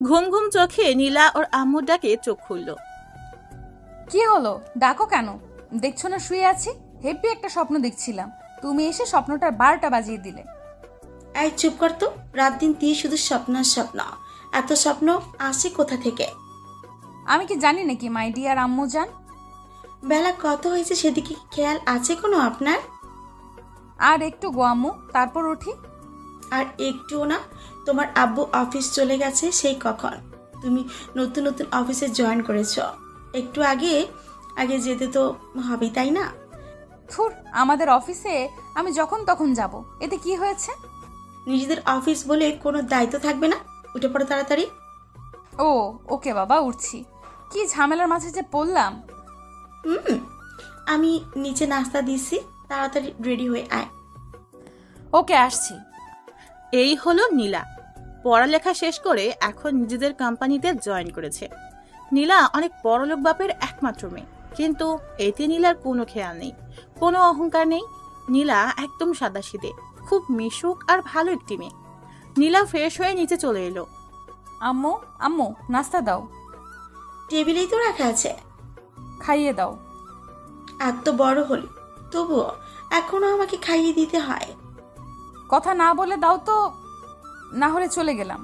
ঘুম ঘুম চোখে নীলা ওর আম্মুর ডাকে চোখ খুলল। কি হলো, ডাকো কেন? দেখছো না শুয়ে আছি? হেব্বি একটা স্বপ্ন দেখছিলাম, তুমি এসে স্বপ্নটার 12টা বাজিয়ে দিলে। এই চুপ কর তো। রাত দিন তুই শুধু স্বপ্ন আর স্বপ্ন। এত স্বপ্ন আসে কোথা থেকে? আমি কি জানি নাকি মাই ডিয়ার আম্মু জান? বেলা কত হয়েছে সেদিকে কি খেয়াল আছে কোনো আপনার? আর একটু গো আম্মু, তারপর উঠি। আর একটুও না। তোমার আব্বু অফিস চলে গেছে সেই কখন। তুমি নতুন নতুন অফিসে জয়েন করেছো, একটু আগে আগে যেতে তো হবেই, তাই না? থুর, আমাদের অফিসে আমি যখন তখন যাব, এতে কি হয়েছে? নিজেদের অফিস বলে কোনো দায়িত্ব থাকবে না? উঠে পড়ো তাড়াতাড়ি। ও ওকে বাবা, উঠছি। কি ঝামেলার মাঝে যে পড়লাম। হুম, আমি নিচে নাস্তা দিছি, তাড়াতাড়ি রেডি হয়ে আয়। ওকে, আসছি। এই হলো নীলা। পড়ালেখা শেষ করে এখন নিজেদের কোম্পানিতে জয়েন করেছে। নীলা অনেক বড়লোক বাপের একমাত্র মেয়ে, কিন্তু এতে নীলার কোনো খেয়াল নেই, কোনো অহংকার নেই। নীলা একদম সাদাসিধে, খুব মিশুক আর ভালো একটি মেয়ে। নীলা ফ্রেশ হয়ে নিচে চলে এলো। আম্মু, আম্মু নাস্তা দাও। টেবিলেই তো রাখা আছে। খাইয়ে দাও। এত বড় হলি তবুও এখনো আমাকে খাইয়ে দিতে হয়? কথা না বলে দাও তো, না হলে চলে গেলাম।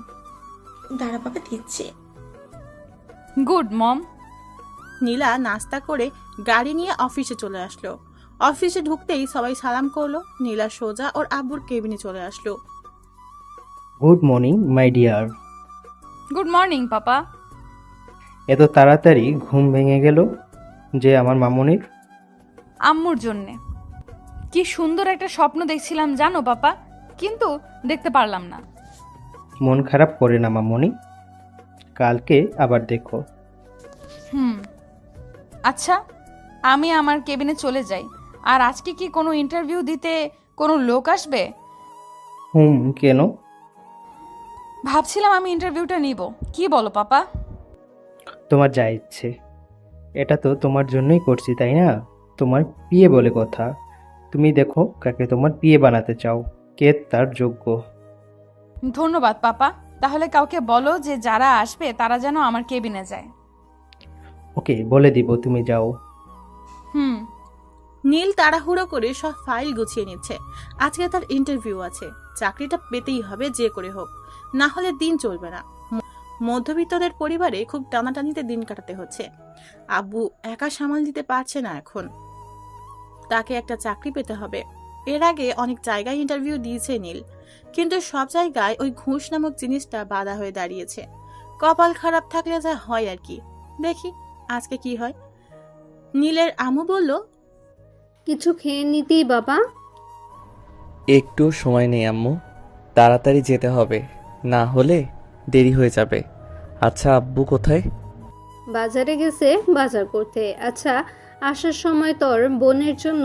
দাঁড়া বাবা, দিচ্ছে। গুড মম। নীলা নাস্তা করে গাড়ি নিয়ে অফিসে চলে আসলো। অফিসে ঢুকতেই সবাই সালাম করলো। নীলা সোজা ওর আব্বুর কেবিনে চলে আসলো। Good morning my dear. Good morning papa. এত তাড়াতাড়ি ঘুম ভেঙে গেল যে আমার মামুনির? আম্মুর জন্যে। কি সুন্দর একটা স্বপ্ন দেখছিলাম জানো পাপা, কিন্তু দেখতে পারলাম না। মন খারাপ করে না মামুনি, কালকে আবার দেখো। আচ্ছা, আমি আমার কেবিনে চলে যাই। আর আজকে কি কোনো ইন্টারভিউ দিতে কোনো লোক আসবে? কেন? ভাবছিলাম আমি ইন্টারভিউটা নিব। কি বলো পাপা? তোমার যা ইচ্ছে। এটা তো তোমার জন্যই করছি, তাই না? তোমার বিয়ে বলে কথা। তুমি দেখো কাকে তোমার বিয়ে বানাতে চাও, কে তার যোগ্য। ধন্যবাদ পাপা। তাহলে কাউকে বলো যে যারা আসবে তারা যেন আমার কেবিনে যায়। ওকে, বলে দিব, তুমি যাও। হুম। নীল তাড়াহুড়ো করে সব ফাইল গুছিয়ে নিচ্ছে। আজকে তার ইন্টারভিউ আছে, চাকরিটা পেতেই হবে যে করে হোক, না হলে দিন চলবে না। মধ্যবিত্তদের পরিবারে খুব টানাটানিতে দিন কাটাতে হচ্ছে। আব্বু একা সামাল দিতে পারছে না এখন, তাকে একটা চাকরি পেতে হবে। এর আগে অনেক জায়গায় ইন্টারভিউ দিয়েছে নীল, কিন্তু সব জায়গায় ওই ঘুষ নামক জিনিসটা বাধা হয়ে দাঁড়িয়েছে। কপাল খারাপ থাকলে যা হয় আর কি। দেখি আজকে কি হয়। নীলের আম্মু বলল, কিছু খেয়ে নিতেই বাবা। একটু সময় নেই আম্মু, তাড়াতাড়ি যেতে হবে, না হলে দেরি হয়ে যাবে। আচ্ছা আব্বু কোথায়? বাজারে গেছে বাজার করতে। আচ্ছা, আসার সময় তোর বোনের জন্য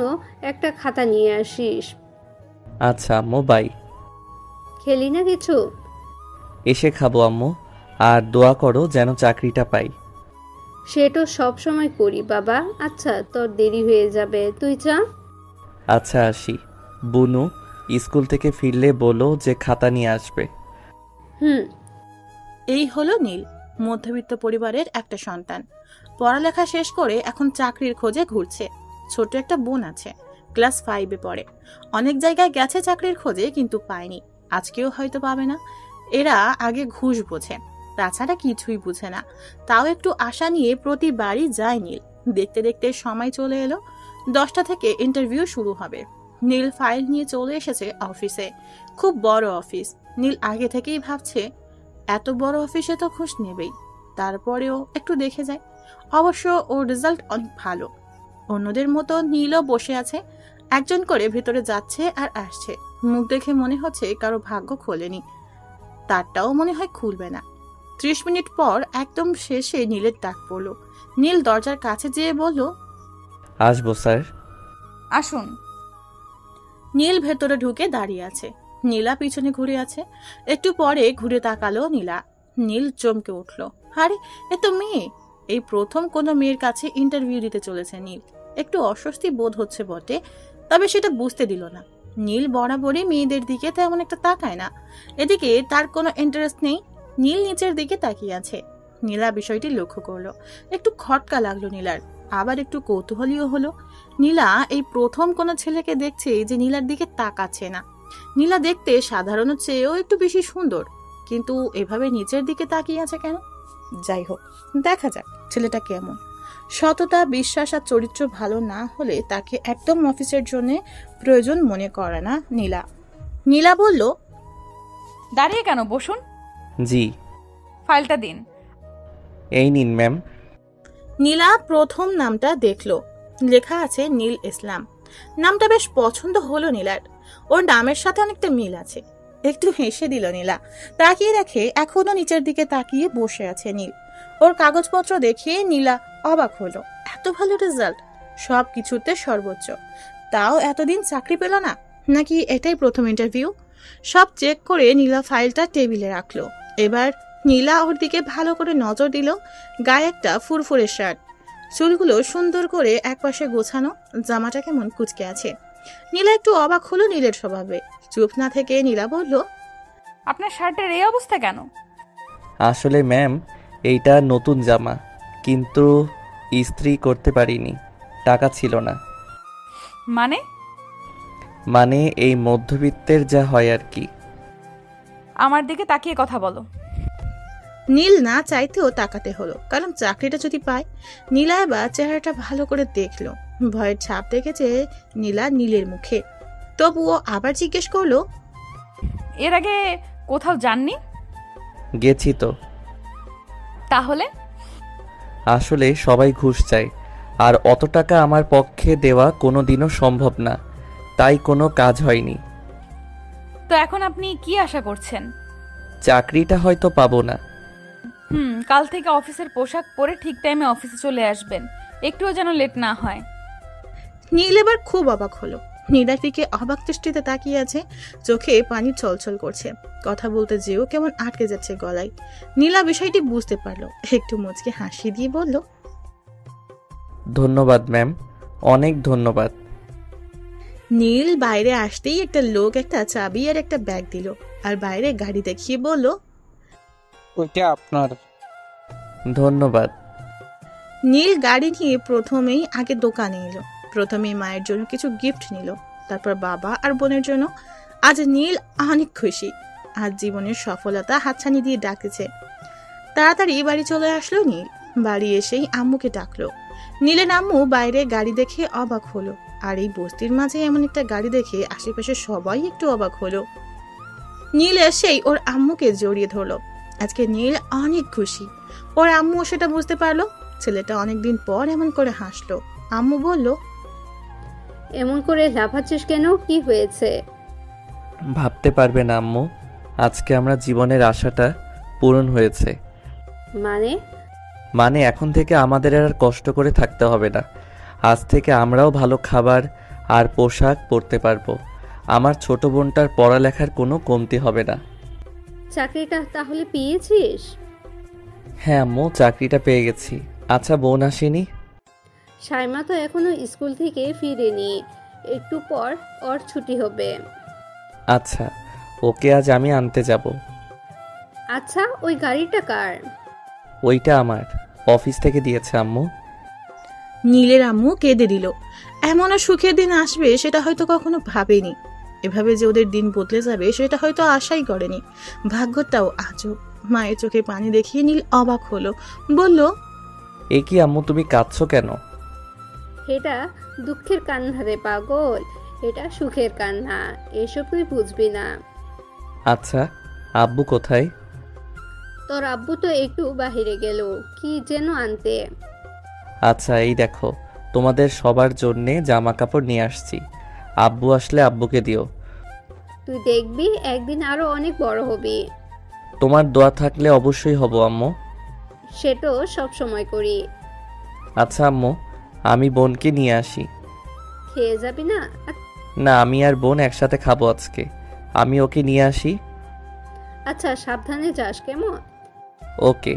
একটা খাতা নিয়ে আসিস। আচ্ছা আম্মু, বাই। খেলি না কিছু? এসে খাবো আম্মু, আর দোয়া করো যেন চাকরিটা পাই। সেটা সব সময় করি বাবা। আচ্ছা, তোর দেরি হয়ে যাবে, তুই যা। আচ্ছা আসি। বুনু স্কুল থেকে ফিরলে বলো যে খাতা নিয়ে আসবে। হুম। এই হলো নীল, মধ্যবিত্ত পরিবারের একটা সন্তান। পড়ালেখা শেষ করে এখন চাকরির খোঁজে ঘুরছে। ছোট একটা বোন আছে, ক্লাস 5-এ পড়ে। অনেক জায়গায় গেছে চাকরির খোঁজে, কিন্তু পায়নি। আজকেও হয়তো পাবে না। এরা আগে ঘুষ বোঝে, তাছাড়া কিছুই বুঝে না। তাও একটু আশা নিয়ে প্রতিবারই যায় নীল। দেখতে দেখতে সময় চলে এলো। 10টা থেকে ইন্টারভিউ শুরু হবে। নীল ফাইল নিয়ে চলে এসেছে অফিসে। খুব বড় অফিস। নীল আগে থেকেই ভাবছে এত বড় অফিসে তো ঘুষ নেবেই, তারপরেও একটু দেখে যায়। অবশ্য ওর রেজাল্ট অনেক ভালো। অন্যদের মতো নীলও বসে আছে, একজন করে ভেতরে যাচ্ছে আর আসছে। মুখ দেখে মনে হচ্ছে কারো ভাগ্য খোলেনি, তারটাও মনে হয় খুলবে না। 30 মিনিট পর একদম শেষে নীলের ডাক পড়লো। নীল দরজার কাছে যেয়ে বলল, আসবো স্যার। আসুন। নীল ভেতরে ঢুকে দাঁড়িয়ে আছে। নীলা পিছনে ঘুরে আছে। একটু পরে ঘুরে তাকালো নীলা। নীল চমকে উঠল, আরে এ তো মেয়ে। এই প্রথম কোনো মেয়ের কাছে ইন্টারভিউ দিতে চলেছে নীল। একটু অস্বস্তি বোধ হচ্ছে বটে, তবে সেটা বুঝতে দিল না। নীল বরাবরই মেয়েদের দিকে তেমন একটা তাকায় না, এদিকে তার কোনো ইন্টারেস্ট নেই। নীল নিচের দিকে তাকিয়ে আছে। নীলা বিষয়টি লক্ষ্য করলো। একটু খটকা লাগলো নীলার, আবার একটু কৌতূহলীও হলো। নীলা এই প্রথম কোনো ছেলেকে দেখছে যে নীলার দিকে তাকাচ্ছে না। নীলা দেখতে সাধারণের চেয়েও একটু বেশি সুন্দর, কিন্তু এভাবে নিচের দিকে তাকিয়ে আছে কেন? যাই হোক, দেখা যাক ছেলেটা কেমন। সততা, বিশ্বাস আর চরিত্র ভালো না হলে তাকে একদম অফিসের জন্য প্রয়োজন মনে করে না নীলা। নীলা বলল, দাঁড়িয়ে কেন, বসুন। জি। ফাইলটা দিন। এই নিন ম্যাম। নীলা প্রথম নামটা দেখলো, লেখা আছে নীল ইসলাম। নামটা বেশ পছন্দ হলো নীলার, ওর নামের সাথে অনেকটা মিল আছে। একটু হেসে দিল নীলা। তাকিয়ে দেখে এখনো নিচের দিকে তাকিয়ে বসে আছে নীল। ওর কাগজপত্র দেখে নীলা অবাক হলো। এত ভালো রেজাল্ট, সব কিছুতে সর্বোচ্চ, তাও এতদিন চাকরি পেল না, নাকি এটাই প্রথম ইন্টারভিউ? সব চেক করে নীলা ফাইলটা টেবিলে রাখলো। এবার নীলা ওর দিকে ভালো করে নজর দিল। গায়ে একটা ফুরফুরে শার্ট, চুলগুলো সুন্দর করে একপাশে গোছানো, জামাটা কেমন কুচকে আছে। নীলা একটু অবাক হলো নীলের স্বভাবে। চুপ না থেকে নীলা বলল, আপনার শার্টের এই অবস্থা কেন? আসলে ম্যাম, এইটা নতুন জামা, কিন্তু ইস্ত্রি করতে পারিনি, টাকা ছিল না। মানে এই মধ্যবিত্তের যা হয় আর কি। আমার দিকে তাকিয়ে কথা বলো। নীল না চাইতেও তাকাতে হলো, কারণ চাকরিটা যদি পায়। নীলা এবার চেহারাটা ভালো করে দেখলো। ভয়ের ছাপ দেখেছে নীলা নীলের মুখে, তবুও আবার জিজ্ঞেস করলো, এর আগে কোথাও যাননি? গেছি তো। তাহলে? আসলে সবাই ঘুষ চায়, আর অত টাকা আমার পক্ষে দেওয়া কোনো দিনও সম্ভব না, তাই কোনো কাজ হয়নি। তো এখন আপনি কি আশা করছেন? চাকরিটা হয়তো পাবো না। কাল থেকে অফিসের পোশাক পরে ঠিক টাইমে অফিসে চলে আসবেন, একটুও যেন লেট না হয়। নীল এবার খুব অবাক হলো। নীলার দিকে অবাক দৃষ্টিতে তাকিয়ে আছে, চোখে পানি ছলছল করছে। কথা বলতে যেও কেমন আটকে যাচ্ছে গলায়। নীলা বিষয়টি বুঝতে পারলো, একটু মুচকে হাসি দিয়ে বলল, ধন্যবাদ ম্যাম, অনেক ধন্যবাদ। নীল বাইরে আসতেই একটা লোক একটা চাবি আর একটা ব্যাগ দিল, আর বাইরে গাড়ি দেখিয়ে বলল, ওইটা আপনার। ধন্যবাদ। নীল গাড়ি নিয়ে প্রথমেই আগে দোকানে এলো। প্রথমেই মায়ের জন্য কিছু গিফট নিল, তারপর বাবা আর বোনের জন্য। আজ নীল অনেক খুশি, আজ জীবনের সফলতা হাতছানি দিয়ে ডাকতেছে। তাড়াতাড়ি বাড়ি চলে আসলো নীল। বাড়ি এসেই আম্মুকে ডাকলো। নীলের আম্মু বাইরে গাড়ি দেখে অবাক হলো, আর এই বস্তির মাঝে এমন একটা গাড়ি দেখে আশেপাশে সবাই একটু অবাক হলো। নীল এসেই ওর আম্মুকে জড়িয়ে ধরলো। আজকে নীল অনেক খুশি, ওর আম্মু সেটা বুঝতে পারলো। ছেলেটা অনেকদিন পর এমন করে হাসলো। আম্মু বলল, এমন করে লাফাচ্ছিস কেন, কি হয়েছে? ভাবতে পারবে না আম্মু, আজকে আমরা জীবনের আশাটা পূরণ হয়েছে। মানে এখন থেকে আমাদের আর কষ্ট করে থাকতে হবে না। আজ থেকে আমরাও ভালো খাবার আর পোশাক পরতে পারবো। আমার ছোট বোনটার পড়ালেখার কোনো কমতি হবে না। চাকরিটা তাহলে পেয়েছিস? হ্যাঁ আম্মু, চাকরিটা পেয়ে গেছি। আচ্ছা, বোন আসেনি? সাইমা তো এখনো স্কুল থেকে ফিরেনি, একটু পর ওর ছুটি হবে। আচ্ছা, ওকে আজ আমি আনতে যাব। আচ্ছা, ওই গাড়িটা কার? ওইটা আমার, অফিস থেকে দিয়েছে আম্মু। নীলের আম্মু কেঁদে দিল। এমনও সুখের দিন আসবে সেটা হয়তো কখনো ভাবেনি। এভাবে যে ওদের দিন বদলে যাবে সেটা হয়তো আশাই করেনি। ভাগ্যটাও আজব। মায়ের চোখে পানি দেখিয়ে নীল অবাক হলো, বলল, এ কি আম্মু, তুমি কাঁদছো কেন? এটা দুঃখের কান্না রে পাগল, এটা সুখের কান্না, এসব তুই বুঝবি না। আচ্ছা, আব্বু কোথায়? তোর আব্বু তো একটু বাহিরে গেল, কি যেন আনতে। আচ্ছা, এই দেখো, তোমাদের সবার জন্যে জামা কাপড় নিয়ে আসছি। আব্বু আসলে আব্বুকে দিও। তুই দেখবি একদিন আরো অনেক বড় হবি। তোমার দোয়া থাকলে অবশ্যই হব আম্মু। সেটাও সব সময় করি। আচ্ছা আম্মু, আমি বোনকে নিয়ে আসি। খেয়ে যাবি না? না, আমি আর বোন একসাথে খাবো আজকে। আমি ওকে নিয়ে আসি। আচ্ছা, সাবধানে যাস কেমন? ওকে।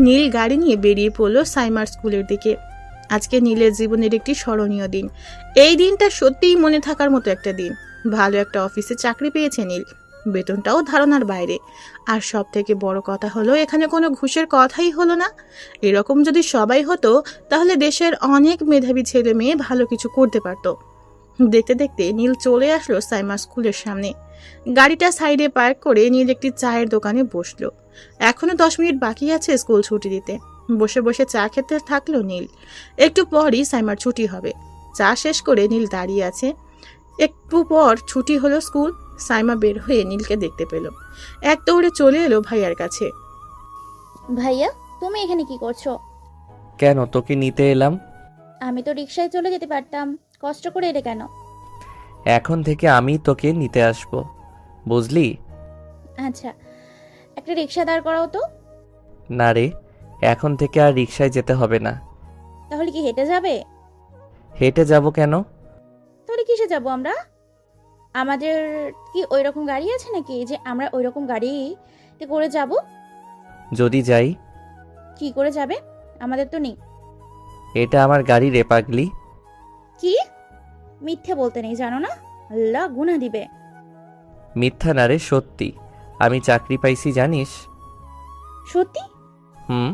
নীল গাড়ি নিয়ে বেরিয়ে পড়লো সাইমার স্কুলের দিকে। আজকে নীলের জীবনের একটি স্মরণীয় দিন। এই দিনটা সত্যিই মনে থাকার মতো একটা দিন। ভালো একটা অফিসে চাকরি পেয়েছে নীল। বেতনটাও ধারণার বাইরে। আর সব থেকে বড় কথা হলো এখানে কোনো ঘুষের কথাই হলো না। এরকম যদি সবাই হতো তাহলে দেশের অনেক মেধাবী ছেলে মেয়ে ভালো কিছু করতে পারতো। দেখতে দেখতে নীল চলে আসলো সাইমা স্কুলের সামনে। গাড়িটা সাইডে পার্ক করে নীল একটি চায়ের দোকানে বসলো। এখনো 10 মিনিট বাকি আছে স্কুল ছুটি দিতে। বসে বসে চা খেতে থাকলো নীল। একটু পরই সাইমার ছুটি হবে। চা শেষ করে নীল দাঁড়িয়ে আছে। একটু পর ছুটি হলো স্কুল। সাইমা বের হয়ে নীলকে দেখতে পেল। এক দৌড়ে চলে এলো ভাইয়ার কাছে। ভাইয়া, তুমি এখানে কি করছো? কেন, তোকে নিতে এলাম। আমি তো রিকশায় চলে যেতে পারতাম, কষ্ট করে এলে কেন? এখন থেকে আমি তোকে নিতে আসব, বুঝলি? আচ্ছা, একটা রিকশা দাঁড় করাও তো। না রে, এখন থেকে আর রিকশায় যেতে হবে না। তাহলে কি হেঁটে যাবে? হেঁটে যাব কেন? তাহলে কিসে যাব আমরা? আমাদের কি ওই রকম গাড়ি আছে নাকি যে আমরা ওই রকম গাড়িতে করে যাব? যদি যাই? কি করে যাবে? আমাদের তো নেই। এটা আমার গাড়ি রে পাগলি। কি? মিথ্যে বলতে নেই, জানো না? আল্লাহ গুনাহ দিবে। মিথ্যা না রে, সত্যি। আমি চাকরি পাইছি, জানিস? সত্যি? হুম।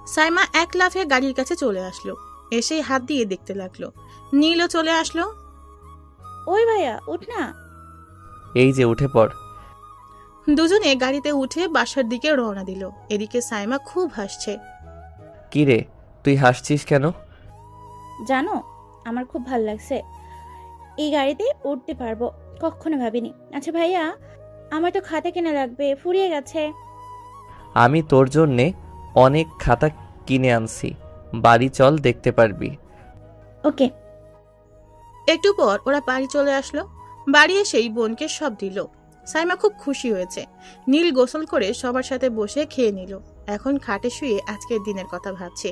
সাইমা এক লাফে গাড়ির কাছে চলে আসলো। এসেই হাত দিয়ে দেখতে লাগলো। নীলও চলে আসলো। ওই ভাইয়া, উঠ না। এই যে, উঠে পড়। দুজনে গাড়িতে উঠে বাসার দিকে রওনা দিল। এদিকে সাইমা খুব হাসছে। কি রে, তুই হাসছিস কেন? জানো, আমার খুব ভালো লাগছে। এই গাড়িতে উঠতে পারবো, কখনো ভাবিনি। আচ্ছা ভাইয়া, আমার তো খাতা কেনা লাগবে, ফুরিয়ে গেছে। আমি তোর জন্যে অনেক খাতা কিনে আনছি, বাড়ি চল, দেখতে পারবি। ওকে। একটু পর ওরা বাড়ি চলে আসলো। বাড়ি এসেই বোনকে সব দিল। সাইমা খুব খুশি হয়েছে। নীল গোসল করে সবার সাথে বসে খেয়ে নিল। এখন খাটে শুয়ে আজকের দিনের কথা ভাবছে।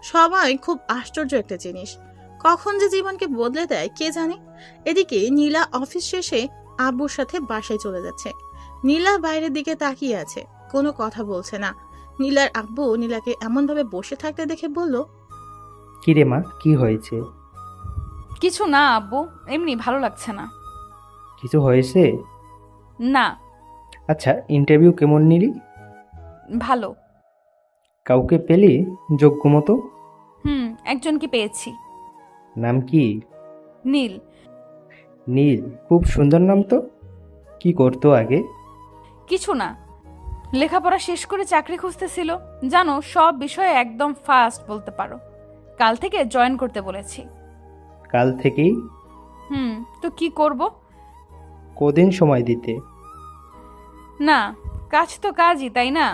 সবাই খুব আশ্চর্য একটা জিনিস, কখন যে জীবনকে বদলে দেয় কে জানে। এদিকে নীলা অফিস শেষে আব্বুর সাথে বাসায় চলে যাচ্ছে। নীলা বাইরের দিকে তাকিয়ে আছে, কোনো কথা বলছে না। নীলার আব্বু নীলাকে এমনভাবে বসে থাকতে দেখে বলল, কি রে মা, কি হয়েছে? কিছু না আব্বু, এমনি ভালো লাগছে না। কিছু হয়েছে? না। আচ্ছা, ইন্টারভিউ কেমন নিলি? ভালো। কাউকে পেলি যোগ্য মতো? একজনকে পেয়েছি। নাম কি? নীল। নীল, খুব সুন্দর নাম তো। কি করতো আগে? কিছু না, লেখাপড়া শেষ করে চাকরি খুঁজতেছিল। জানো, সব বিষয়ে একদম ফাস্ট বলতে পারো। কাল থেকে জয়েন করতে বলেছি। কাল থেকেই? তো কি করব? কদিন সময় দিতে? না, কাজ তো কাজই, তাই না?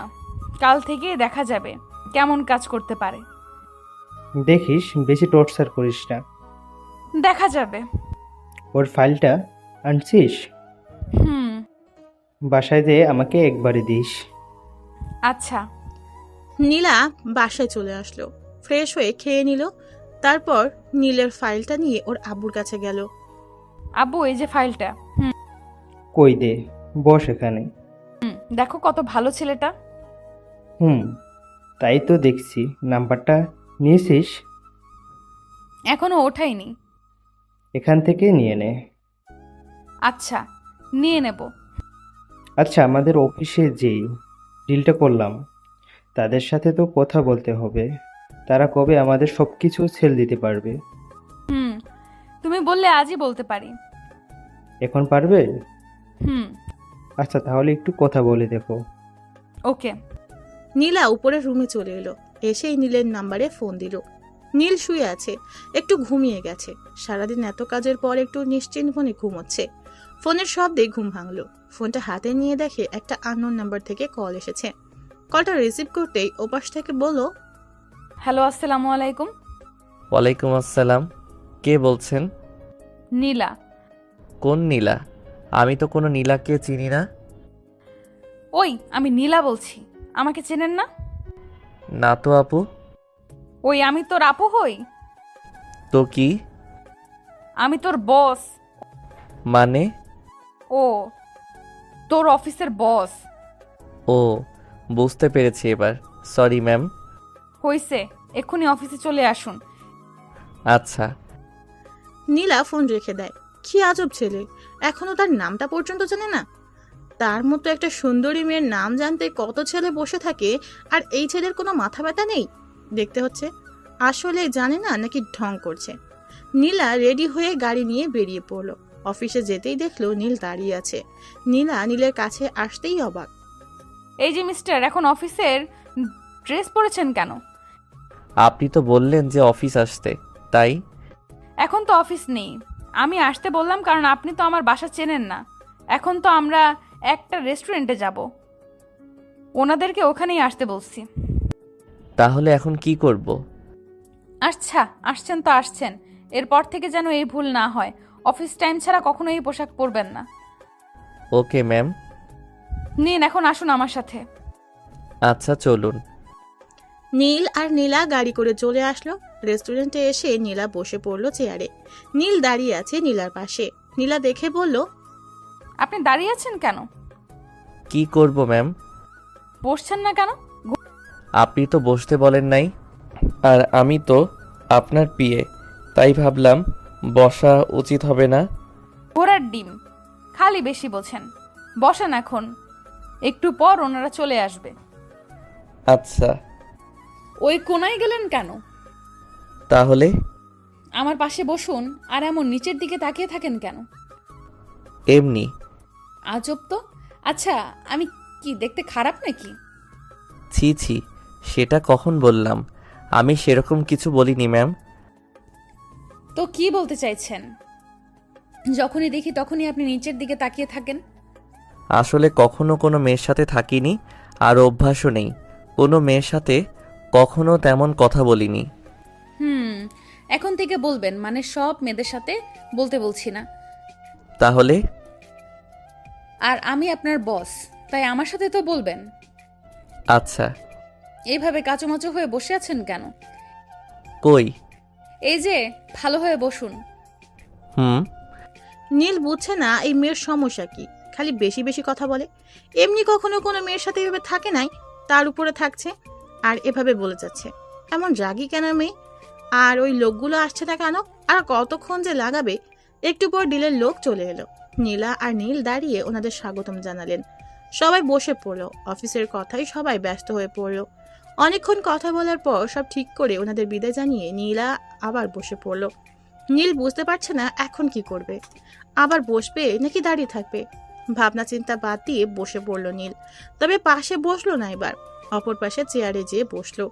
কাল থেকে দেখা যাবে কেমন কাজ করতে পারে। দেখিস বেশি টর্চার করিস না। দেখা যাবে। ওর ফাইলটা আনছিস? হুম। বাসায় যেয়ে আমাকে একবারে দিস। আচ্ছা। নীলা বাসায় চলে আসলো। ফ্রেশ হয়ে খেয়ে নিল। তারপর নীলের ফাইলটা নিয়ে ওর আব্বুর কাছে গেল। আব্বু, এই যে ফাইলটা। কই দে, বস এখানে। দেখো কত ভালো ছেলেটা। তাই তো দেখছি। নাম্বারটা নিয়েছিস? এখনো ওঠাইনি। এখান থেকে নিয়ে নে। আচ্ছা, নিয়ে নেব। আচ্ছা, আমাদের অফিসে যেই ডিলটা করলাম তাদের সাথে তো কথা বলতে হবে। তারা কবে আমাদের সব কিছু সেল দিতে পারবে? তুমি বললে আজই বলতে পারি। এখন পারবে? হুম। আচ্ছা, তাহলে একটু কথা বলে দেখো। ওকে। নীলা উপরের রুমে চলে এলো। এসেই নীলের নাম্বারে ফোন দিল। নীল শুয়ে আছে, একটু ঘুমিয়ে গেছে। সারাদিন এত কাজের পর একটু নিশ্চিন্ত মনে ঘুমোচ্ছে। ফোনের শব্দে ঘুম ভাঙলো। ফোনটা হাতে নিয়ে দেখে একটা আননোন নাম্বার থেকে কল এসেছে। কলটা রিসিভ করতেই ওপাশ থেকে বলল, হ্যালো, আসসালামু আলাইকুম। ওয়ালাইকুম আসসালাম। কে বলছেন? নীলা। কোন নীলা? আমি তো কোনো নীলাকে চিনি না। ওই, আমি নীলা বলছি। আমাকে চেনেন না? না তো আপু। ওই, আমি তোর আপু হই। তো কি? আমি তোর বস। মানে? ও, তোর অফিসের বস। ও, বুঝতে পেরেছি এবার। Sorry ma'am. হইছে, এক্ষুনি অফিসে চলে আসুন। আচ্ছা। নীলা ফোন রেখে দেয়। কি আজব ছেলে, এখনো তার নামটা পর্যন্ত জানে না। তার মতো একটা সুন্দরী মেয়ের নাম জানতে কত ছেলে বসে থাকে, আর এই ছেলের কোনো মাথা ব্যথা নেই। দেখতে হচ্ছে আসলে জানে না নাকি ঢং করছে। নীলা রেডি হয়ে গাড়ি নিয়ে বেরিয়ে পড়লো। অফিসে যেতেই দেখলো নীল দাঁড়িয়ে আছে। নীলা নীলের কাছে আসতেই অবাক। এই যে মিস্টার, এখন অফিসের ড্রেস পরেছেন কেন? আপনি তো বললেন যে অফিস আসতে, তাই। এখন তো অফিস নেই। আমি আসতে বললাম কারণ আপনি তো আমার বাসা চেনেন না। এখন তো আমরা একটা রেস্টুরেন্টে যাব, ওনাদেরকে ওখানেই আসতে বলছি। তাহলে এখন কি করব? আচ্ছা, আসছেন তো আসছেন, এরপর থেকে যেন এই ভুল না হয়। অফিস টাইম ছাড়া কখনো এই পোশাক পরবেন না। Okay ma'am. নিন, এখন আসুন আমার সাথে। আচ্ছা চলুন। নীল আর নীলা গাড়ি করে চলে আসলো। রেস্টুরেন্টে এসে নীলা বসে পড়লো চেয়ারে। নীল দাঁড়িয়ে আছে নীলার পাশে। নীলা দেখে বলল, আপনি দাঁড়িয়ে আছেন কেন? কি করব ম্যাম? বসছেন না কেন? আপনি তো বসতে বলেন নাই, আর আমি তো আপনার পিএ, তাই ভাবলাম বসা উচিত হবে না। ঘোড়ার ডিম, খালি বেশি বোঝেন। বসেন এখন, একটু পর ওনারা চলে আসবে। আচ্ছা। ওই কোনায় গেলেন কেন? তাহলে আমার পাশে বসুন। আর এমন নিচের দিকে তাকিয়ে থাকেন কেন? এমনি। আজব তো। আচ্ছা, আমি কি দেখতে খারাপ নাকি? ছি ছি, সেটা কখন বললাম? আমি সেরকম কিছু বলিনি ম্যাম। তো কি বলতে চাইছেন? যখনই দেখি তখনই আপনি নিচের দিকে তাকিয়ে থাকেন। আসলে কখনো কোনো মেয়ের সাথে থাকিনি, আর অভ্যাসও নেই। কোনো মেয়ের সাথে কখনো তেমন কথা বলিনি। এখন থেকে বলবেন, মানে সব মেয়েদের সাথে বলতে বলছি না। তাহলে? আর আমি আপনার বস, তাই আমার সাথে তো বলবেন। আচ্ছা। এইভাবে কাচুমাচু হয়ে বসে আছেন কেন? কই? এই যে, ভালো হয়ে বসুন। নীল বুঝছে না এই মেয়ের সমস্যা কি। খালি বেশি বেশি কথা বলে। এমনি কখনো কোনো মেয়ের সাথে এভাবে থাকে নাই, তার উপরে থাকছে আর এভাবে বলে যাচ্ছে। এমন রাগী কেন মেয়ে? আর ওই লোকগুলো আসছে না কেন? আর কতক্ষণ যে লাগাবে? একটু পর ডিলের লোক চলে এলো। নীলা আর নীল দাঁড়িয়ে ওনাদের স্বাগতম জানালেন। সবাই বসে পড়লো। অফিসের কথাই সবাই ব্যস্ত হয়ে পড়লো। অনেকক্ষণ কথা বলার পর সব ঠিক করে ওনাদের বিদায় জানিয়ে নীলা আবার বসে পড়লো। নীল বুঝতে পারছে না এখন কি করবে। আবার বসবে নাকি দাঁড়িয়ে থাকবে? ভাবনা চিন্তা বাদ দিয়ে বসে পড়লো নীল। তবে পাশে বসলো না, এবার অপর পাশে চেয়ারে যেয়ে বসলো।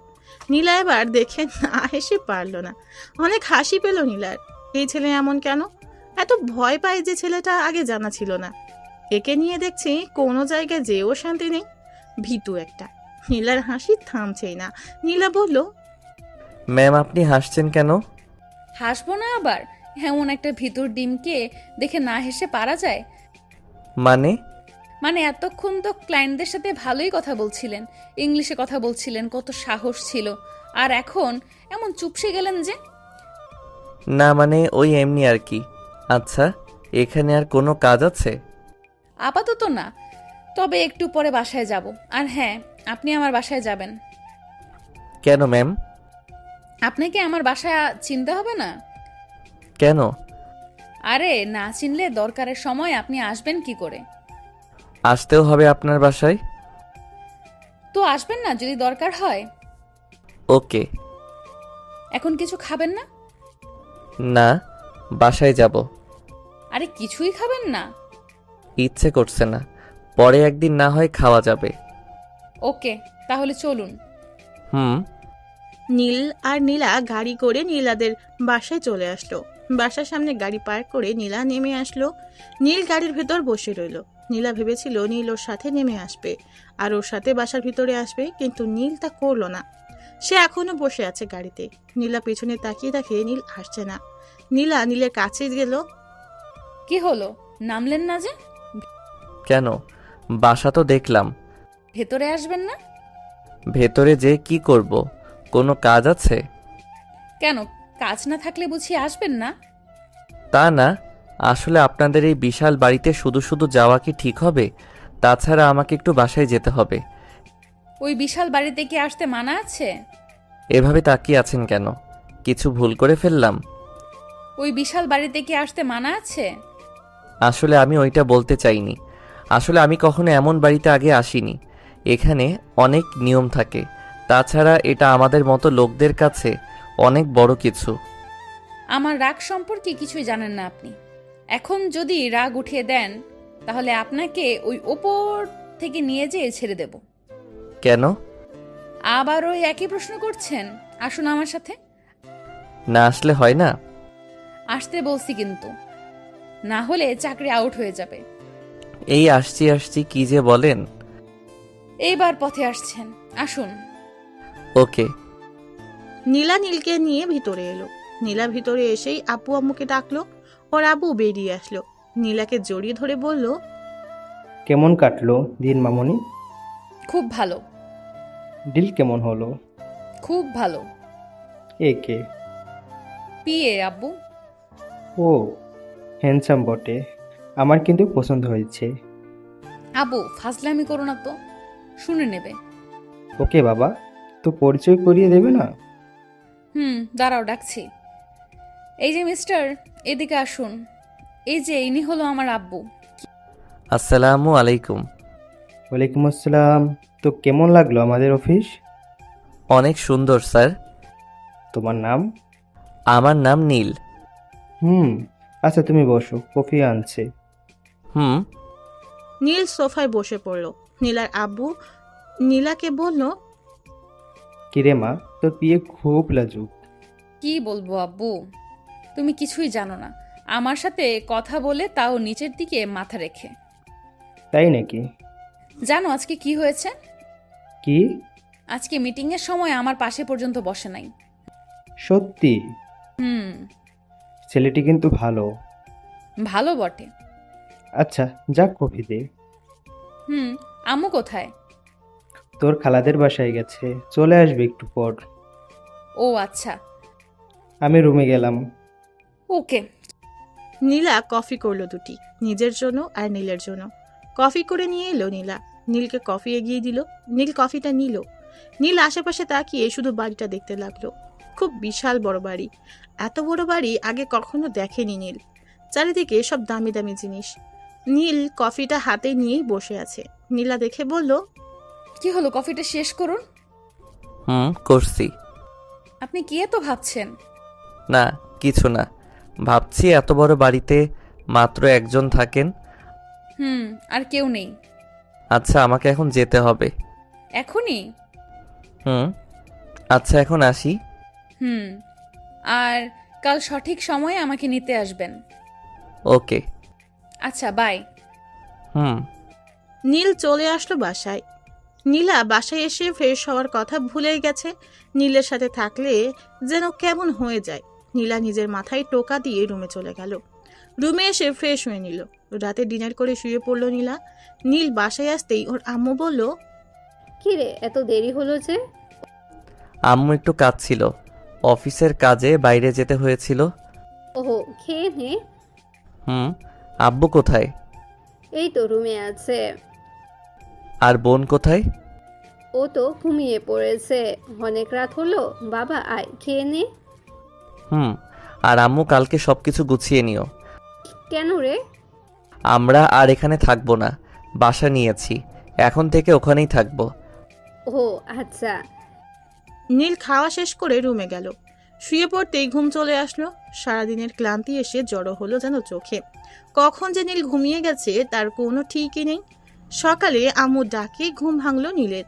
নীলা এবার দেখে না হেসে পারলো না। অনেক হাসি পেল নীলার। এই ছেলে এমন কেন? এত ভয় পায় যে ছেলেটা আগে জানা ছিল না। একে নিয়ে দেখছি কোনো জায়গায় যেও শান্তি নেই। ভীতু একটা। নীলার হাসি থামছেই না। নীলা বলল, ম্যাম আপনি হাসছেন কেন? হাসবো না আবার? এমন একটা ভিতর ডিমকে দেখে না হেসে পারা যায়? মানে এতক্ষণ তো ক্লায়েন্টদের সাথে ভালোই কথা বলছিলেন, ইংলিশে কথা বলছিলেন, কত সাহস ছিল। আর এখন এমন চুপসে গেলেন যে? না মানে ওই এমনি আর কি। আচ্ছা, এখানে আর কোনো কাজ আছে? আপাতত না, তবে একটু পরে বাসায় যাব। আর হ্যাঁ, আপনি আমার বাসায় যাবেন। কেন ম্যাম? আপনাকে আমার বাসায় চিনতে হবে না? কেন? আরে না চিনলে দরকারের সময় আপনি আসবেন কি করে? আসতেও হবে আপনার বাসায়? তো আসবেন না যদি দরকার হয়। ওকে। এখন কিছু খাবেন না? না, বাসায় যাব। আরে কিছুই খাবেন না? ইচ্ছে করছে না, পরে একদিন না হয় খাওয়া যাবে। ওকে, তাহলে চলুন। নীল আর নীলা গাড়ি করে নীলাদের বাসায় চলে আসলো। বাসার সামনে গাড়ি পার্ক করে নীলা নেমে আসলো। নীল গাড়ির ভেতর বসে রইল। নীলা ভেবেছিল নীল ওর সাথে নেমে আসবে আর ওর সাথে বাসার ভিতরে আসবে, কিন্তু নীল তা করলো না। সে এখনো বসে আছে গাড়িতে। নীলা পেছনে তাকিয়ে দেখে নীল আসছে না। নীলা নীলের কাছে গেল। কি হলো, নামলেন না যে? কেন? বাসা তো দেখলাম। ভেতরে আসবেন না? ভেতরে যে কি করব? কোনো কাজ আছে? কেন, কাজ না থাকলে বুঝি আসবেন না? তা না, আসলে আপনাদের এই বিশাল বাড়িতে শুধু শুধু যাওয়া কি ঠিক হবে? তাছাড়া আমাকে একটু বাসায় যেতে হবে। ওই বিশাল বাড়িতে কি আসতে মানা আছে? এভাবে তাকিয়ে আছেন কেন? কিছু ভুল করে ফেললাম? ওই বিশাল বাড়িতে কি আসতে মানা আছে? আসলে আমি ওইটা বলতে চাইনি। আসলে আমি কখনো এমন বাড়িতে আগে আসিনি। এখানে অনেক নিয়ম থাকে, তাছাড়া এটা আমাদের মতো লোকদের কাছে অনেক বড় কিছু। আমার রাগ সম্পর্কে কিছুই জানেন না আপনি। এখন যদি রাগ উঠিয়ে দেন তাহলে আপনাকে ওই ওপর থেকে নিয়ে যেয়ে ছেড়ে দেব। কেন? আবার ওই একই প্রশ্ন করছেন? আসুন আমার সাথে। না আসলে হয় না? আসতে বলছি কিন্তু, না হলে চাকরি আউট হয়ে যাবে। এই আসছি আসছি কি যে বলেন। এইবার পথে আসছেন, আসুন। ওকে। নীলা নীলকে নিয়ে ভিতরে এলো। নীলা ভিতরে এসেই আপু আম্মুকে ডাকলো। ওর আব্বু বেরিয়ে আসলো, নীলাকে জড়িয়ে ধরে বলল, কেমন কাটলো দিন মামনি? খুব ভালো। ডিল কেমন হলো? খুব ভালো। একে পিয়ে আব্বু। ও হ্যান্ডসাম বটে, আমার কিন্তু পছন্দ হয়েছে। আব্বু ফাজলামি করো না তো, শুনে নেবে। ওকে বাবা, তো পরিচয় করিয়ে দেবে না? দাঁড়াও ডাকছি। এই যে মিস্টার, এদিকে আসুন। এই যে ইনি হলো আমার আব্বু। আসসালামু আলাইকুম। ওয়ালাইকুম আসসালাম। তো কেমন লাগলো আমাদের অফিস? অনেক সুন্দর স্যার। তোমার নাম? আমার নাম নীল। আচ্ছা তুমি বসো, কফি আনছে। নীল সোফায় বসে পড়ল। নীলার আব্বু নীলাকে বলল, কিরে মা, তোর বিয়ে খুব লাজুক। কি বলবো আব্বু, তুমি কিছুই জানো না। আমার সাথে কথা বলে তাও নিচের দিকে মাথা রেখে। তাই নাকি? জানো আজকে কি হয়েছে? কি? আজকে মিটিং এর সময় আমার পাশে পর্যন্ত বসে নাই। সত্যি? ছেলেটি কিন্তু ভালো। ভালো বটে। আচ্ছা যাক, কফি দে। আম্মু কোথায়? তোর খালাদের বাসায় গেছে, চলে আসবে একটু পর। ও আচ্ছা। আমি রুমে গেলাম। ওকে। নীলা কফি করলো দুটি, নিজের জন্য আর নীলের জন্য। কফি করে নিয়ে এলো নীলা, নীলকে কফি এগিয়ে দিল। নীল কফিটা নিল। নীল আশেপাশে তাকিয়ে শুধু বাড়িটা দেখতে লাগলো। খুব বিশাল বড় বাড়ি। এত বড় বাড়ি আগে কখনো দেখেনি নীল। চারিদিকে সব দামি দামি জিনিস। নীল কফিটা হাতে নিয়েই বসে আছে। নীলা দেখে বলল, কি হলো, কফিটা শেষ করুন। করছি। আপনি কি এত ভাবছেন? না কিছু না, ভাবছি এত বড় বাড়িতে মাত্র একজন থাকেন। আর কেউ নেই। আচ্ছা আমাকে এখন যেতে হবে। এখনই? আচ্ছা এখন আসি। আর কাল সঠিক সময়ে আমাকে নিতে আসবেন। ওকে। আচ্ছা বাই। নীল চলে আসলো বাসায়। নীলা বাসায় এসে ফ্রেশ হওয়ার কথা ভুলেই গেছে। নীলের সাথে থাকলে যেন কেমন হয়ে যায়। নীলা নিজের মাথায় টোকা দিয়ে রুমে চলে গেল। রুমে এসে ফ্রেশ হয়ে নিল। রাতে ডিনার করে শুয়ে পড়ল নীলা। নীল বাসায় আসতেই ওর আম্মু বলল, কি রে, এত দেরি হলো যে? আম্মু একটু কাজ ছিল, অফিসের কাজে বাইরে যেতে হয়েছিল। ওহো, খেয়ে নে। আব্বু কোথায়? এই তো রুমে আছে। আর বোন কোথায়? ও তো ঘুমিয়ে পড়েছে, অনেক রাত হলো। বাবা আয়, খেয়ে নে। আর আম্মু কালকে সবকিছু গুছিয়ে নিও। কেন রে? আমরা আর এখানে থাকবো না, বাসা নিয়েছি, এখন থেকে ওখানেই থাকবো। ও আচ্ছা। নীল খাওয়া শেষ করে রুমে গেল। শুয়ে পড়তেই ঘুম চলে আসলো। সারাদিনের ক্লান্তি এসে জড়ো হলো যেন চোখে। কখন যে নীল ঘুমিয়ে গেছে তার কোনো ঠিকই নেই। সকালে আম্মু ডাকে ঘুম ভাঙলো নীলের।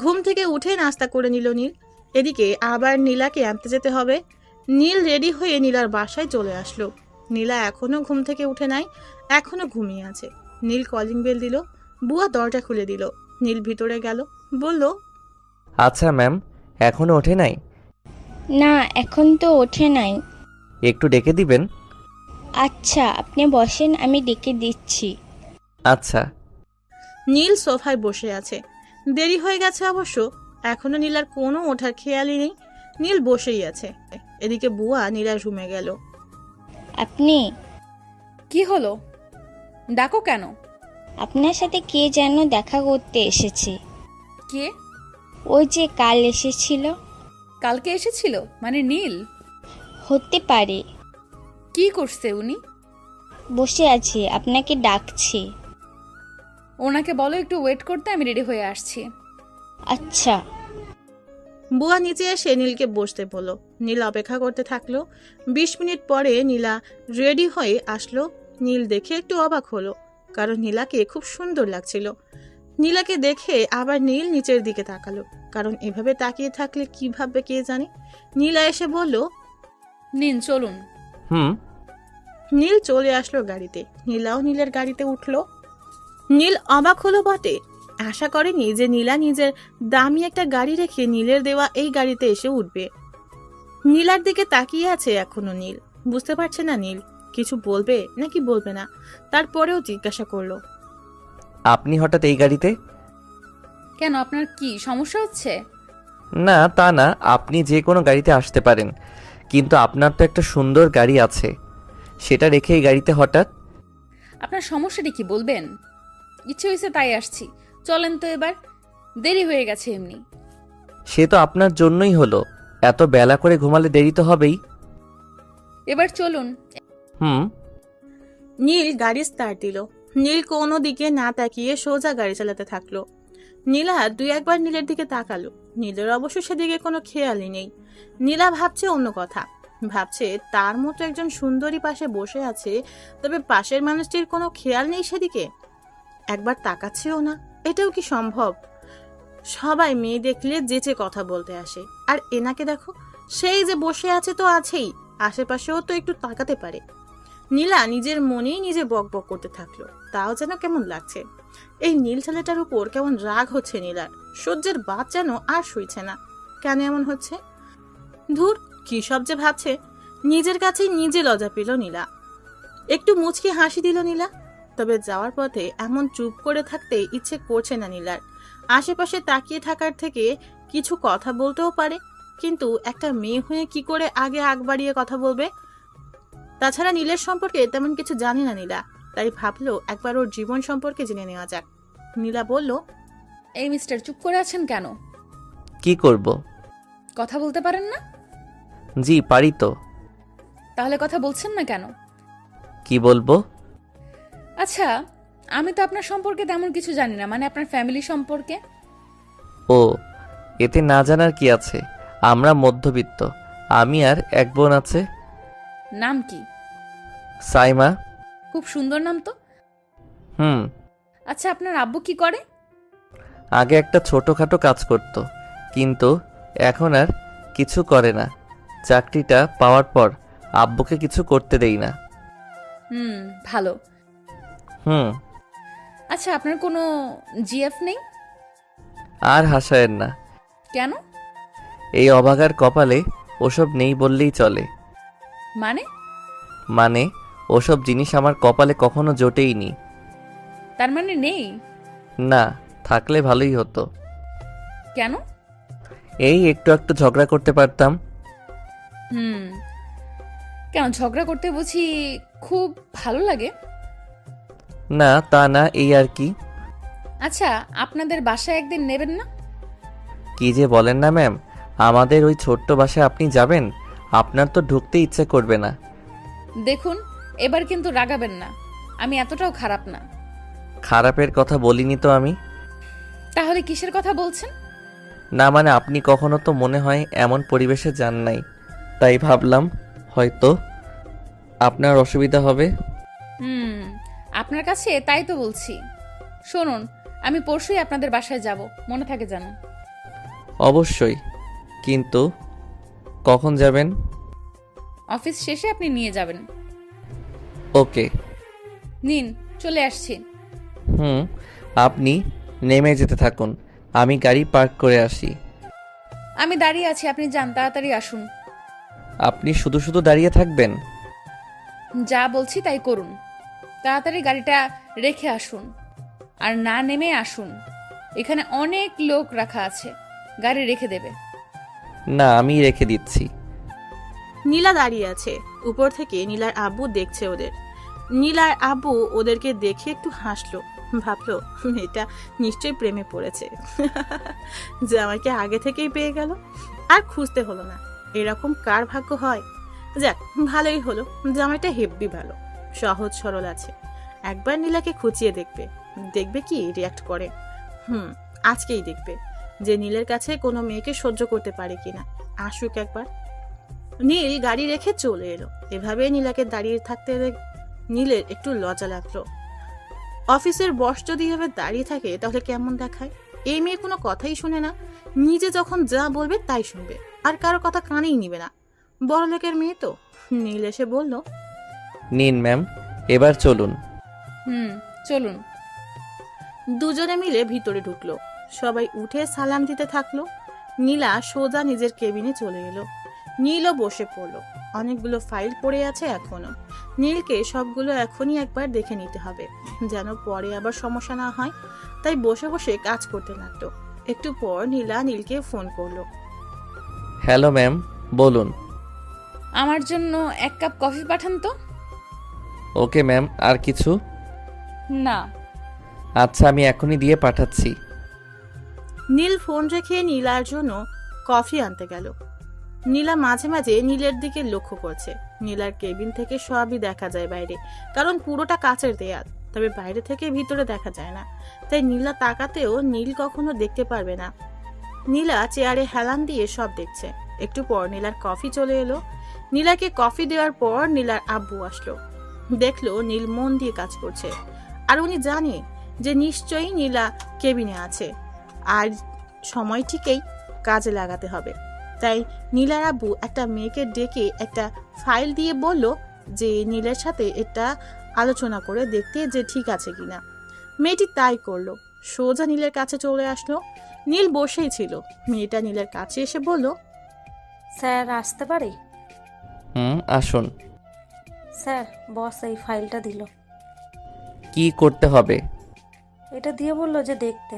ঘুম থেকে উঠে নাস্তা করে নিল নীল। এদিকে আবার নীলাকে আনতে যেতে হবে। নীল রেডি হয়ে নীলার বাসায় চলে আসলো। নীলা এখনো ঘুম থেকে উঠে নাই, এখনো ঘুমিয়ে আছে। নীল কলিং বেল দিল। বুয়া দরজা খুলে দিল। নীল ভিতরে গেল, বলল, আচ্ছা ম্যাম, এখনো ওঠে নাই? না, এখন তো ওঠে নাই। একটু ডেকে দিবেন? আচ্ছা আপনি বসেন, আমি ডেকে দিচ্ছি। আচ্ছা। নীল সোফায় বসে আছে। দেরি হয়ে গেছে অবশ্য, এখনো নীলার কোনো ওঠার খেয়ালই নেই। নীল বসেই আছে। এদিকে বুয়া নীলার রুমে গেল। আপনি? কি হলো, ডাকো কেন? আপনার সাথে কে যেন দেখা করতে এসেছে। কে? ওই যে কাল এসেছিল। কালকে এসেছিল মানে নীল? হতে পারে। কি করছে উনি? বসে আছে, আপনাকে ডাকছে। ওনাকে বলো একটু ওয়েট করতে, আমি রেডি হয়ে আসছি। আচ্ছা। বুয়া নিচে এসে নীলকে বসতে বলল। নীল অপেক্ষা করতে থাকলো। 20 মিনিট পরে নীলা রেডি হয়ে আসলো। নীল দেখে একটু অবাক হলো, কারণ নীলাকে খুব সুন্দর লাগছিল। নীলাকে দেখে আবার নীল নিচের দিকে তাকালো, কারণ এভাবে তাকিয়ে থাকলে কি ভাববে কে জানে। নীলা এসে বলল, নিন চলুন। হুম। নীল চলে আসলো গাড়িতে। নীলাও নীলের গাড়িতে উঠলো। নীল অবাক হলো বটে, আশা করেনি যে নীলা নিজের দামি একটা গাড়ি রেখে নীলের দেওয়া এই গাড়িতে এসে উঠবে। নীলার দিকে তাকিয়ে আছে এখনো নীল। বুঝতে পারছে না নীল কিছু বলবে নাকি বলবে না। তারপরেও জিজ্ঞাসা করলো, আপনি হঠাৎ এই গাড়িতে? কেন, আপনার কি সমস্যা হচ্ছে? না তা না, আপনি যে কোনো গাড়িতে আসতে পারেন, কিন্তু আপনার তো একটা সুন্দর গাড়ি আছে, সেটা রেখে এই গাড়িতে হঠাৎ? আপনার সমস্যাটা কি বলবেন? ইচ্ছে হয়েছে তাই আসছি, চলেন তো এবার, দেরি হয়ে গেছে এমনি। সে তো আপনার জন্যই হলো, এত বেলা করে ঘুমালে দেরি তো হবেই। এবার চলুন। হুম। নীল গাড়ি স্টার্ট দিল। নীল কোনো দিকে না তাকিয়ে সোজা গাড়ি চালাতে থাকলো। নীলা 2-1 নীলের দিকে তাকালো। নীলের অবশ্য সেদিকে কোনো খেয়ালই নেই। নীলা ভাবছে অন্য কথা, ভাবছে তার মতো একজন সুন্দরী পাশে বসে আছে, তবে পাশের মানুষটির কোনো খেয়াল নেই সেদিকে, একবার তাকাচ্ছেও না। এটাও কি সম্ভব? সবাই মেয়ে দেখলে যেচে কথা বলতে আসে, আর এনাকে দেখো, সেই যে বসে আছে তো আছেই, আশেপাশেও তো একটু তাকাতে পারে। নীলা নিজের মনেই নিজে বক বক করতে থাকলো। তাও যেন কেমন লাগছে। এই নীল ছেলেটার উপর কেমন রাগ হচ্ছে নীলার। সহ্যের বাদ যেন আর সইছে না। কেন এমন হচ্ছে? ধুর, কি সব যে ভাবছে। নিজের কাছেই নিজে লজ্জা পেল নীলা। একটু মুচকি হাসি দিল নীলা। তবে যাওয়ার পথে এমন চুপ করে থাকতে ইচ্ছে করছে না নীলার। আশেপাশে তাকিয়ে থাকার থেকে কিছু কথা বলতেও পারে, কিন্তু একটা মেয়ে হয়ে কি করে আগে আগ বাড়িয়ে কথা বলবে? তাছাড়া নীলের সম্পর্কে তেমন কিছু জানে না নীলা, তাই ভাবলো একবার ওর জীবন সম্পর্কে জেনে নেওয়া যাক। নীলা বলল, এই মিস্টার, চুপ করে আছেন কেন? কি করব? কথা বলতে পারেন না? জি পারি তো। তাহলে কথা বলছেন না কেন? কি বলবো? আচ্ছা, আমি তো আপনার সম্পর্কে তেমন কিছু জানি না, মানে আপনার ফ্যামিলি সম্পর্কে। ও, এতে না জানার কি আছে? আমরা মধ্যবিত্ত, আমি আর এক বোন আছে। নাম কি? সাইমা। খুব সুন্দর নাম তো। হুম। আচ্ছা, আপনার আব্বু কি করে? আগে একটা ছোটখাটো কাজ করত, কিন্তু এখন আর কিছু করে না। চাকরিটা পাওয়ার পর আব্বুকে কিছু করতে দেই না। ভালো। হুম। আচ্ছা, আপনার কোনো জিএফ নেই? আর হাসায়েন না। কেন? এই অভাগার কপালে ওসব নেই বললেই চলে। মানে ওসব জিনিস আমার কপালে কখনো জোটেইনি। তার মানে নেই? না, থাকলে ভালোই হতো। কেন? এই একটু একটু ঝগড়া করতে পারতাম। কেন, ঝগড়া করতে বুঝি খুব ভালো লাগে? না তা না, এই আর কি। আচ্ছা, আপনাদের বাসায় একদিন নেবেন না? কি যে বলেন না ম্যাম, আমাদের ওই ছোট্ট বাসায় আপনি যাবেন? আপনার তো ঢুকতে ইচ্ছে করবে না। দেখুন, এবার কিন্তু রাগাবেন না, আমি এতটাও খারাপ না। খারাপের কথা বলিনি তো আমি। তাহলে কিসের কথা বলছেন? না মানে আপনি কখনো তো মনে হয় এমন পরিবেশে যান নাই, তাই ভাবলাম হয়তো আপনার অসুবিধা হবে। আপনার কাছে তাই তো বলছি। শুনুন, আমি পরশুই আপনাদের বাসায় যাব, মনে থাকে যেন। অবশ্যই, কিন্তু কখন যাবেন? অফিস শেষে আপনি নিয়ে যাবেন। ওকে। নিন, চলে আসছি। আপনি নেমে যেতে থাকুন, আমি গাড়ি পার্ক করে আসি। আমি দাঁড়িয়ে আছি, আপনি যান, তাড়াতাড়ি আসুন। আপনি শুধু শুধু দাঁড়িয়ে থাকবেন? যা বলছি তাই করুন। তাড়াতাড়ি গাড়িটা রেখে আসুন, আর না নেমে আসুন। এখানে অনেক লোক রাখা আছে, গাড়ি রেখে দেবে। না, আমি রেখে দিচ্ছি। নীলা দাঁড়িয়ে আছে। উপর থেকে নীলার আব্বু দেখছে ওদের। নীলার আব্বু ওদেরকে দেখে একটু হাসলো। ভাবলো এটা নিশ্চয়ই প্রেমে পড়েছে, যে আমাকে আগে থেকেই পেয়ে গেল, আর খুঁজতে হলো না। এরকম কার ভাগ্য হয়? যাক, ভালোই হলো, জামাইটা হেব্বি ভালো, সহজ সরল আছে। একবার নীলাকে খুঁচিয়ে দেখবে। দেখবে কি রিয়াক্ট করে। আজকেই দেখবে যে নীলের কাছে কোনো মেয়েকে সহ্য করতে পারে কিনা। আসুক একবার। নীল গাড়ি রেখে চলে এলো। এভাবে নীলাকে দাঁড়িয়ে থাকতে নীলের একটু লজ্জা লাগলো। অফিসের বস যদি এভাবে দাঁড়িয়ে থাকে তাহলে কেমন দেখায়? এই মেয়ে কোনো কথাই শুনে না, নিজে যখন যা বলবে তাই শুনবে, আর কারো কথা কানেই নিবে না। বড় লোকের মেয়ে তো। নীল এসে বলল, নিন ম্যাম, এবার চলুন। চলুন। দুজনে মিলে ভিতরে ঢুকলো। সবাই উঠে সালাম দিতে থাকলো। নীলা সোজা নিজের কেবিনে চলে এলো। নীলও বসে পড়লো। অনেকগুলো ফাইল পড়ে আছে এখনো। নীলকে সবগুলো এখনই একবার দেখে নিতে হবে, যেন পরে আবার সমস্যা না হয়। তাই বসে বসে কাজ করতে লাগলো। একটু পর নীলা নীলকে ফোন করলো। হ্যালো ম্যাম, বলুন। আমার জন্য 1 কাপ কফি পাঠান তো। ওকে ম্যাম, আর কিছু? না। আচ্ছা, আমি এখনই দিয়ে পাঠাচ্ছি। নীল ফোন রেখে নীলার জন্য কফি আনতে গেল। নীলা মাঝে মাঝে নীলের দিকে লক্ষ্য করছে। নীলার কেবিন থেকে সবই দেখা যায় বাইরে, কারণ পুরোটা কাচের দেয়াল। তবে বাইরে থেকে ভিতরে দেখা যায় না, তাই নীলা তাকাতেও নীল কখনো দেখতে পারবে না। নীলা চেয়ারে হেলান দিয়ে সব দেখছে। একটু পর নীলার কফি চলে এলো। নীলাকে কফি দেওয়ার পর নীলার আব্বু আসলো। দেখলো নীল মন দিয়ে কাজ করছে, আর উনি জানে যে নিশ্চয়ই নীলা কেবিনে আছে, আর সময় ঠিকই কাজে লাগাতে হবে। তাই নীলার আব্বু একটা মেয়েকে ডেকে একটা ফাইল দিয়ে বলল যে নীলের সাথে এটা আলোচনা করে দেখতে যে ঠিক আছে কিনা। মেয়েটি তাই করলো। সোজা নীলের কাছে চলে আসলো। নীল বসেই ছিল। মেয়েটা নীলের কাছে এসে বলল, স্যার আসতে পারি? আসুন। স্যার, বস এই ফাইলটা দিল। কি করতে হবে? এটা দিয়ে বললো যে দেখতে,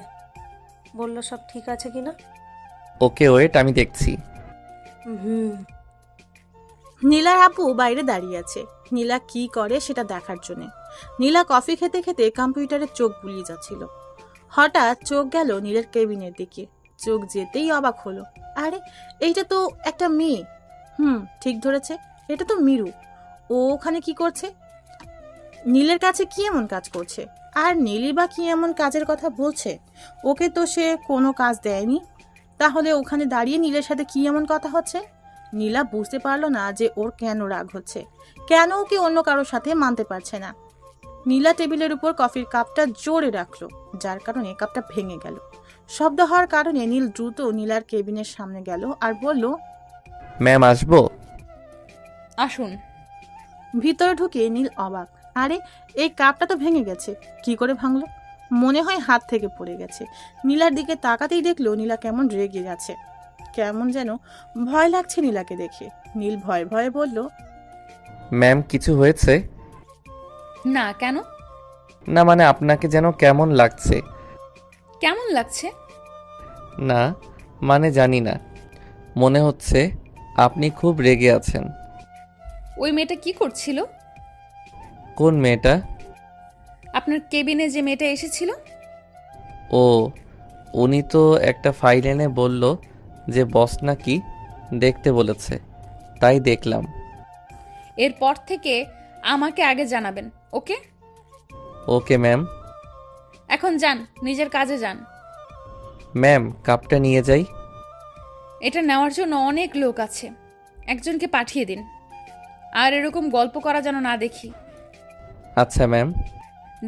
বললো সব ঠিক আছে কিনা। ওকে ওয়েট, আমি দেখছি। নীলার আব্বু বাইরে দাঁড়িয়ে আছে নীলা কি করে সেটা দেখার জন্য। নীলা কফি খেতে খেতে কম্পিউটারে চোখ বুলিয়ে যাচ্ছিল। হঠাৎ চোখ গেল নীলের কেবিনের দিকে। চোখ যেতেই অবাক হলো। আরে, এইটা তো একটা মেয়ে। ঠিক ধরেছে, এটা তো মিরু। ও ওখানে কি করছে? নীলের কাছে কি এমন কাজ করছে? আর নীলই বা কি এমন কাজের কথা বলছে? ওকে তো সে কোনো কাজ দেয়নি। তাহলে ওখানে দাঁড়িয়ে নীলের সাথে কি এমন কথা হচ্ছে? নীলা বুঝতে পারলো না যে ওর কেন রাগ হচ্ছে, কেন ওকে অন্য কারোর সাথে মানতে পারছে না। নীলা টেবিলের উপর কফির কাপটা জোরে রাখলো, যার কারণে কাপটা ভেঙে গেল। শব্দ হওয়ার কারণে নীল দ্রুত নীলার কেবিনের সামনে গেল আর বলল, ম্যাম, আসবো? আসুন। ভিতরে ঢুকে নীল অবাক। আরে, এই কাপটা তো ভেঙে গেছে। কি করে ভাঙলো? মনে হয় হাত থেকে পড়ে গেছে। নীলার দিকে তাকাতেই দেখলো নীলা কেমন রেগে গেছে। কেমন যেন ভয় লাগছে নীলাকে দেখে। নীল ভয়ে ভয়ে বলল, ম্যাম, কিছু হয়েছে? না, কেন? না মানে আপনাকে যেন কেমন লাগছে। কেমন লাগছে? না মানে জানি না, মনে হচ্ছে আপনি খুব রেগে আছেন। ওই মেয়েটা কি করছিল? কোন মেয়েটা? আপনার কেবিনে যে মেয়েটা এসেছিল। ও, উনি তো একটা ফাইল এনে বলল যে বস নাকি দেখতে বলেছে, তাই দেখলাম। এরপর থেকে আমাকে আগে জানাবেন, ওকে? Okay ma'am. এখন যান, নিজের কাজে যান। ম্যাম, কাপটা নিয়ে যাই। এটা নেওয়ার জন্য অনেক লোক আছে, একজনকে পাঠিয়ে দিন। আর এরকম গল্প করা যেন না দেখি। আচ্ছা ম্যাম।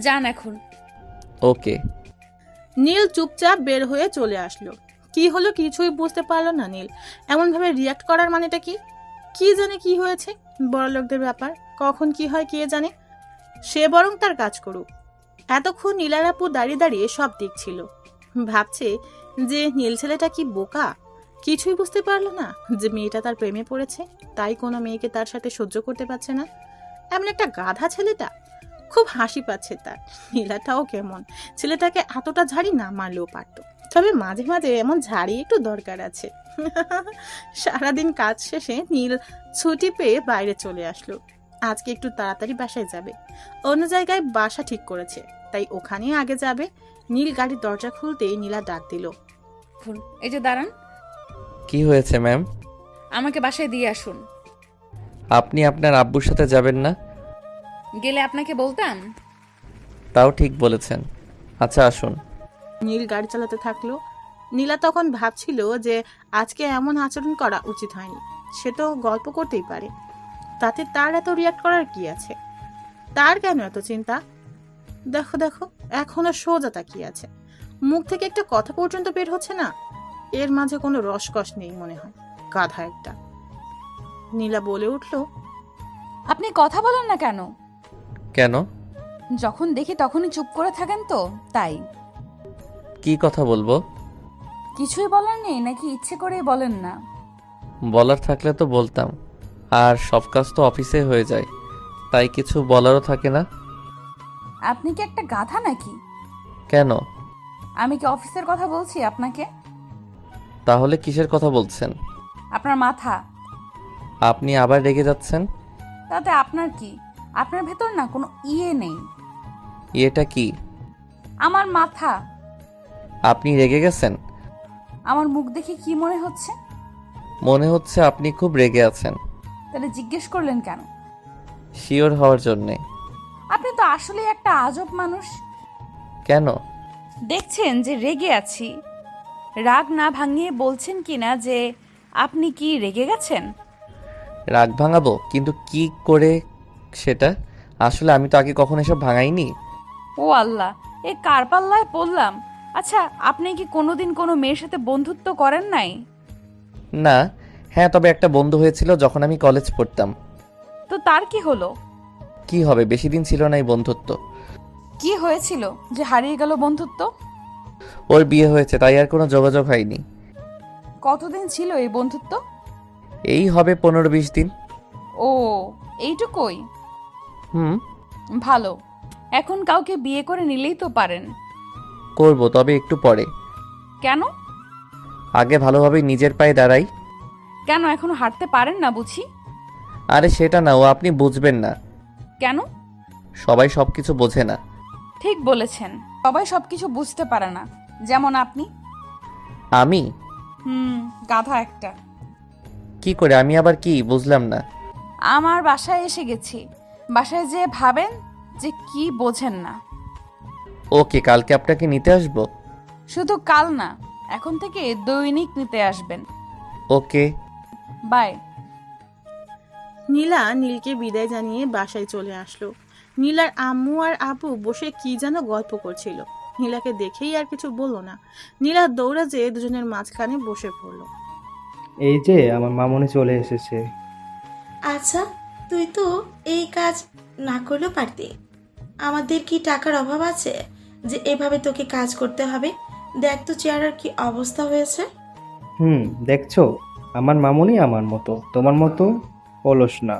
যান এখন। ওকে। নীল চুপচাপ বের হয়ে চলে আসলো। কি হলো কিছুই বুঝতে পারলো না নীল। এমন ভাবে রিয়াক্ট করার মানেটা কি? কি জানে কি হয়েছে? বড় লোকদের ব্যাপার, কখন কি হয় কে জানে। সে বরং তার কাজ করুক। এতক্ষণ নীলার আপু দাঁড়িয়ে দাঁড়িয়ে সব দেখছিল। ভাবছে যে নীল ছেলেটা কি বোকা, কিছুই বুঝতে পারলো না যে মেয়েটা তার প্রেমে পড়েছে, তাই কোনো মেয়েকে তার সাথে সহ্য করতে পারছে না। এমন একটা গাধা ছেলেটা। খুব হাসি পাচ্ছে তার। নীলাটাও কেমন, ছেলেটাকে এতটা ঝাড়ি না মারলেও পারতো, তবে মাঝে মাঝে এমন ঝাড়ি একটু দরকার আছে। সারাদিন কাজ শেষে নীল ছুটি পেয়ে বাইরে চলে আসলো। আজকে একটু তাড়াতাড়ি বাসায় যাবে। অন্য জায়গায় বাসা ঠিক করেছে, তাই ওখানেই আগে যাবে। নীল গাড়ির দরজা খুলতেই নীলা ডাক দিল, এই যে দাঁড়ান। কি হয়েছে ম্যাম? আমাকে বাসায় দিয়ে আসুন। আপনি আপনার আব্বুর সাথে যাবেন না? গেলে আপনাকে বলতাম। তাও ঠিক বলেছেন, আচ্ছা আসুন। নীল গাড়ি চালাতে থাকলো। নীলা তখন ভাবছিল যে আজকে এমন আচরণ করা উচিত হয়নি। সে তো গল্প করতেই পারে, তাতে তার এত রিয়াক্ট করার কি আছে? তার কেন এত চিন্তা? দেখো দেখো, এখনো সোজা তাকিয়ে আছে, মুখ থেকে একটা কথা পর্যন্ত বের হচ্ছে না। এর মাঝে কোনো রসকস নেই মনে হয়, গাধা একটা। নীলা বলে উঠল, আপনি কথা বলেন না কেন? কেন? যখন দেখি তখনই চুপ করে থাকেন তো, তাই। কি কথা বলবো? কিছুই বলার নেই নাকি ইচ্ছে করেই বলেন না? বলার থাকলে তো বলতাম, আর সব কাজ তো অফিসে হয়ে যায়, তাই কিছু বলারও থাকে না। আপনি কি একটা গাধা নাকি? কেন? আমি কি অফিসের কথা বলছি আপনাকে? তাহলে কিসের কথা বলছেন? আপনার মাথা। আপনি আবার রেগে যাচ্ছেন? তাতে আপনার কি? আপনার ভেতর না কোনো ইয়ে নেই। এটা কি? আমার মাথা। আপনি রেগে গেছেন? আমার মুখ দেখে কি মনে হচ্ছে? মনে হচ্ছে আপনি খুব রেগে আছেন। তাহলে জিজ্ঞেস করলেন কেন? শিওর হওয়ার জন্যে। আপনি তো আসলে একটা আজব মানুষ। কেন? দেখছেন যে রেগে আছি, রাগ না ভাঙিয়ে বলছেন কিনা যে আপনি কি রেগে গেছেন? রাগ ভাঙাবো, কিন্তু কি করে সেটা? আসলে আমি তো আগে কখনো এসব ভাঙাইনি। ও আল্লাহ, এ কার পাল্লায় পড়লাম। আচ্ছা, আপনি কি কোনোদিন কোনো মেয়ের সাথে বন্ধুত্ব করেন নাই? না, হ্যাঁ, তবে একটা বন্ধু হয়েছিল যখন আমি কলেজ পড়তাম। তো তার কি হলো? কি হবে, বেশি দিন ছিল না এই বন্ধুত্ব। কি হয়েছিল যে হারিয়ে গেল বন্ধুত্ব? ওর বিয়ে হয়েছে, তাই আর কোনো যোগাযোগ হয়নি। কতদিন ছিল এই বন্ধুত্ব? এই হবে 15-20 দিন। ও, এইটুকুই? হুম। ভালো। এখন কাউকে বিয়ে করে নিলেই তো পারেন। করব, তবে একটু পরে। কেন? আগে ভালোভাবে নিজের পায়ে দাঁড়াই। কেন এখনো হাঁটতে পারেন না বুঝি? আরে সেটা না, ও আপনি বুঝবেন না। কেন? সবাই সবকিছু বোঝে না। ঠিক বলেছেন, সবাই সবকিছু বুঝতে পারে না, যেমন আপনি। আমি? গাধা একটা। কি করে? আমি আবার কি বুঝলাম না। আমার বাসায় এসে গেছি, বাসায় যেয়ে ভাবেন যে কি বোঝেন না। ওকে, কালকে আপনাকে নিতে আসবো। শুধু কাল না, এখন থেকে দৈনিক নিতে আসবেন। ওকে। বাই। নীলা নীলকে বিদায় জানিয়ে বাসায় চলে আসলো। নীলার আম্মু আর আব্বু বসে কি যেন গল্প করছিল। নীলাকে দেখেই আর কিছু বললো না। নীলা দৌড়া যেয়ে দুজনের মাঝখানে বসে পড়লো। এই যে আমার মামুনি চলে এসেছে। আচ্ছা, তুই তো এই কাজ না করলেও পারতি। আমাদের কি টাকার অভাব আছে যে এভাবে তোকে কাজ করতে হবে? দেখ তো চেয়ারের কি অবস্থা হয়েছে। দেখছো, আমার মামুনি আমার মতো, তোমার মতো অলস না।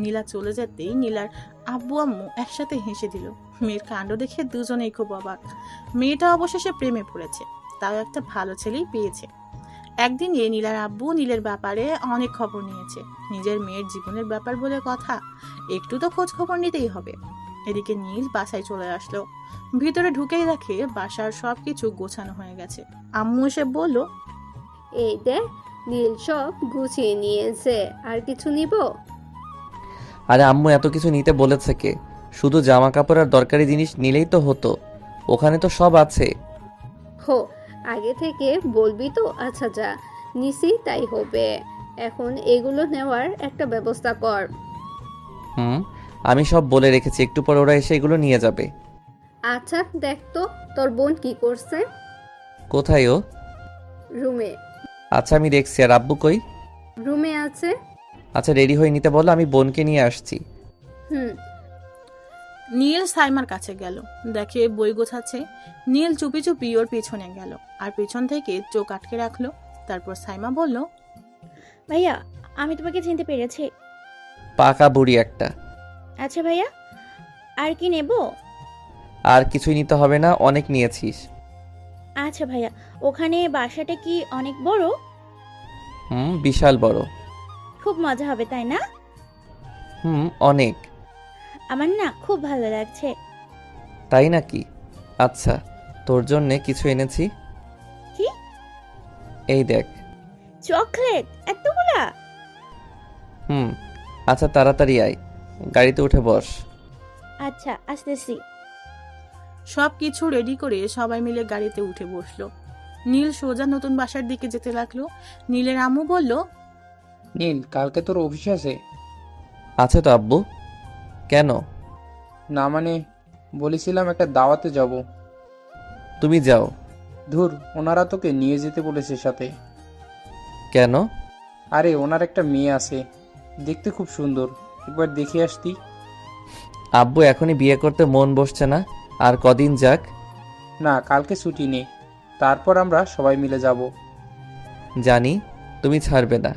নীলা চলে যেতেই নীলার আব্বু আম্মু একসাথে হেসে দিল। মেয়ের কাণ্ড দেখে দুজনেই খুব অবাক। মেয়েটা অবশেষে প্রেমে পড়েছে, তাও একটা ভালো ছেলেই পেয়েছে। একদিন নীলার আব্বু নীলের ব্যাপারে অনেক খবর নিয়েছে। নিজের মেয়ের জীবনের ব্যাপার বলে কথা, একটু তো খোঁজ খবর নিতেই হবে। এদিকে নীল বাসায় চলে আসলো। ভিতরে ঢুকেই দেখে বাসার সবকিছু গোছানো হয়ে গেছে। আম্মু এসে বলল, এই দেখ, নীল সব গুছিয়ে নিয়েছে, আর কিছু নিব? আরে আম্মু এত কিছু নিতে বলেছে কে? শুধু জামা কাপড় আর দরকারি জিনিস নিলেই তো হতো, ওখানে তো সব আছে। হো, আগে থেকে বলবি তো? আচ্ছা যা, নিছি তাই হবে। এখন এগুলো নেওয়ার একটা ব্যবস্থা কর। আমি সব বলে রেখেছি, একটু পর ওরা এসে এগুলো নিয়ে যাবে। আচ্ছা দেখ তো, তোর বোন কি করছে? কোথায় ও? রুমে। আচ্ছা আমি দেখছি। আর আব্বু কই? রুমে আছে। আচ্ছা রেডি হয়ে নিতে বলো, আমি বোনকে নিয়ে আসছি। নীল সাইমার কাছে গেল, দেখে বই গোছাচ্ছে। নীল চুপি চুপি ওর পিছনে গেল আর পিছন থেকে চোখ আটকে রাখলো। তারপর সাইমা বলল, ভাইয়া, আমি তোমাকে চিনতে পেরেছি। পাকা বুড়ি একটা। আচ্ছা ভাইয়া, আর কি নেব? আর কিছুই নিতে হবে না, অনেক নিয়েছিস। আচ্ছা ভাইয়া, ওখানে বাসাটা কি অনেক বড়? বিশাল বড়। খুব মজা হবে তাই না? অনেক। আমার না খুব ভালো লাগছে। তাই নাকি? আচ্ছা, তোর জন্য কিছু এনেছি। কি? এই দেখ। চকলেট এতগুলা? আচ্ছা তাড়াতাড়ি আয়, গাড়িতে উঠে বস। আচ্ছা আসতেছি। সব কিছু রেডি করে সবাই মিলে গাড়িতে উঠে বসলো। নীল সোজা নতুন বাসার দিকে যেতে লাগলো। নীলের আম্মু বলল, নীল, কালকে তোর অফিস আছে? আছে তো আব্বু। কেন? না মানে, বলেছিলাম একটা দাওয়াতে যাব। তুমি যাও। ধুর, ওনারা তোকে নিয়ে যেতে বলেছে সাথে। কেন? আরে ওনার একটা মেয়ে আছে, দেখতে খুব সুন্দর, একবার দেখে আসতি। আব্বু এখনই বিয়ে করতে মন বসছে না, আর কদিন যাক। না, কালকে ছুটি নেই, তারপর আমরা সবাই মিলে যাব। জানি তুমি ছাড়বে না।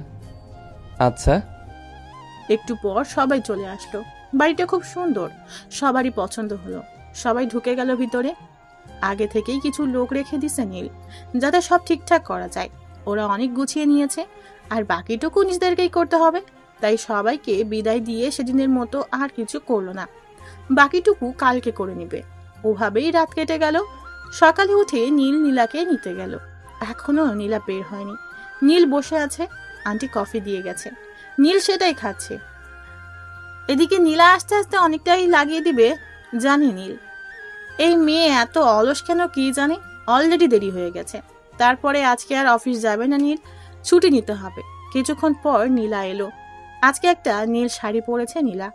আচ্ছা। একটু পর সবাই চলে আসলো। বাড়িটা খুব সুন্দর, সবারই পছন্দ হলো। সবাই ঢুকে গেল ভিতরে। আগে থেকেই কিছু লোক রেখে দিছে নীল, যাতে সব ঠিকঠাক করা যায়। ওরা অনেক গুছিয়ে নিয়েছে, আর বাকিটুকু নিজেদেরকেই করতে হবে। তাই সবাইকে বিদায় দিয়ে সেদিনের মতো আর কিছু করলো না, বাকিটুকু কালকে করে নিবে। ওভাবেই রাত কেটে গেল। সকালে উঠে নীল নীলাকে নিতে গেল। এখনো নীলা বের হয়নি। নীল বসে আছে, আন্টি কফি দিয়ে গেছে, নীল সেটাই খাচ্ছে। এদিকে নীলা আস্তে আস্তে অনেকটাই লাগিয়ে দিবে জানে নীল। এই মেয়ে এত অলস কেন কি জানে। অলরেডি দেরি হয়ে গেছে। তারপরে আজকে আর অফিস যাবে না নীল, ছুটি নিতে হবে। কিছুক্ষণ পর নীলা এলো। আজকে একটা নীল শাড়ি পরেছে নীলা,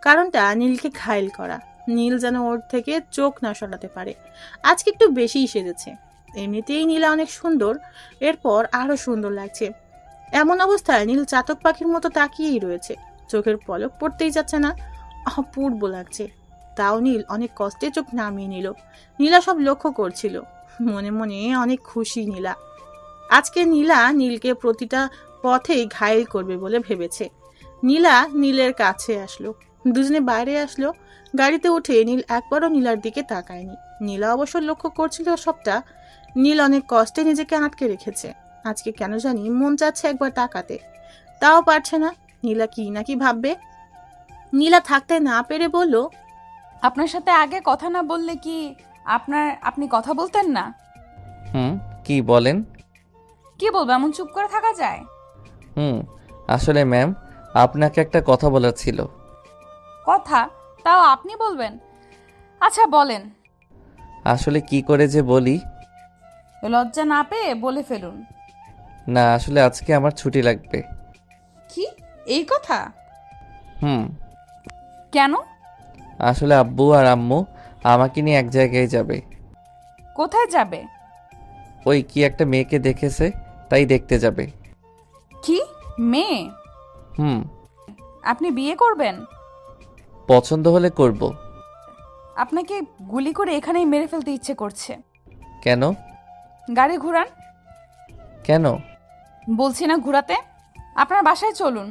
কারণটা নীলকে ঘায়েল করা। নীল যেন ওর থেকে চোখ না সরাতে পারে। আজকে একটু বেশিই সেজেছে। এমনিতেই নীলা অনেক সুন্দর, এরপর আরো সুন্দর লাগছে। এমন অবস্থায় নীল চাতক পাখির মতো তাকিয়েই রয়েছে, চোখের পলক পড়তেই যাচ্ছে না। অপূর্ব লাগছে। তাও নীল অনেক কষ্টে চোখ নামিয়ে নিল। নীলা সব লক্ষ্য করছিল, মনে মনে অনেক খুশি নীলা। আজকে নীলা নীলকে প্রতিটা পথেই ঘায়েল করবে বলে ভেবেছে। নীলা নীলের কাছে আসলো, দুজনে বাইরে আসলো। গাড়িতে উঠে নীল একবারও নীলার দিকে তাকায়নি। নীলা অবশ্য লক্ষ্য করছিল সবটা। নীল অনেক কষ্টে নিজেকে আটকে রেখেছে। আজকে কেন জানি মন চাচ্ছে একবার তাকাতে, তাও পারছে না। নীলা কি নাকি ভাববে। নীলা থাকতে না পেরে বলল, আপনার সাথে আগে কথা না বললে কি আপনি কথা বলতেন না? কি বলেন? কি বলবো, এমন চুপ করে থাকা যায়? আসলে ম্যাম, আপনাকে একটা কথা বলার ছিল। কথা? তাও আপনি বলবেন? আচ্ছা বলেন। আসলে কি করে যে বলি। লজ্জা না পেয়ে বলে ফেলুন। না, আসলে আজকে আমার ছুটি লাগবে। কি, এই কথা? কেন? আসলে আব্বু আর আম্মু আমাকে নিয়ে এক জায়গায় যাবে। কোথায় যাবে? ওই কি একটা মেয়েকে দেখেছে, তাই দেখতে যাবে। কি মেয়ে? আপনি বিয়ে করবেন? পছন্দ হলে করব। আপনাকে গুলি করে এখানেই মেরে ফেলতে ইচ্ছে করছে। কেন? গাড়ি ঘুরান। কেন? বলছি না ঘুরাতে। আপনার বাসায় চলুন।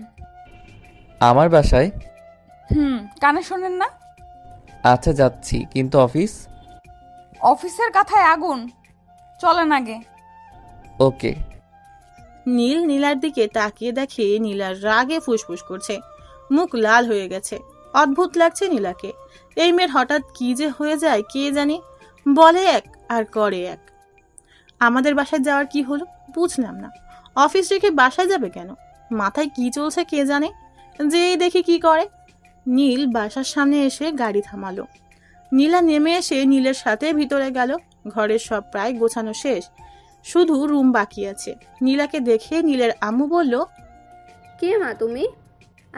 আমার বাসায়? কানে শোনেন না? আচ্ছা যাচ্ছি, কিন্তু অফিস? অফিসের কথায় আগুন। চলেন আগে। ওকে। নীল নীলার দিকে তাকিয়ে দেখে নীলার রাগে ফুসফুস করছে, মুখ লাল হয়ে গেছে। অদ্ভুত লাগছে নীলাকে। এই মেয়ের হঠাৎ কি যে হয়ে যায় কে জানে। বলে এক আর করে এক। আমাদের বাসায় যাওয়ার কি হলো বুঝলাম না। অফিস রেখে বাসায় যাবে কেন? মাথায় কি চলছে কে জানে। যেই দেখি কি করে। নীল বাসার সামনে এসে গাড়ি থামালো। নীলা নেমে এসে নীলের সাথে ভিতরে গেল। ঘরের সব প্রায় গোছানো শেষ, শুধু রুম বাকি আছে। নীলাকে দেখে নীলের আম্মু বলল, কে মা তুমি?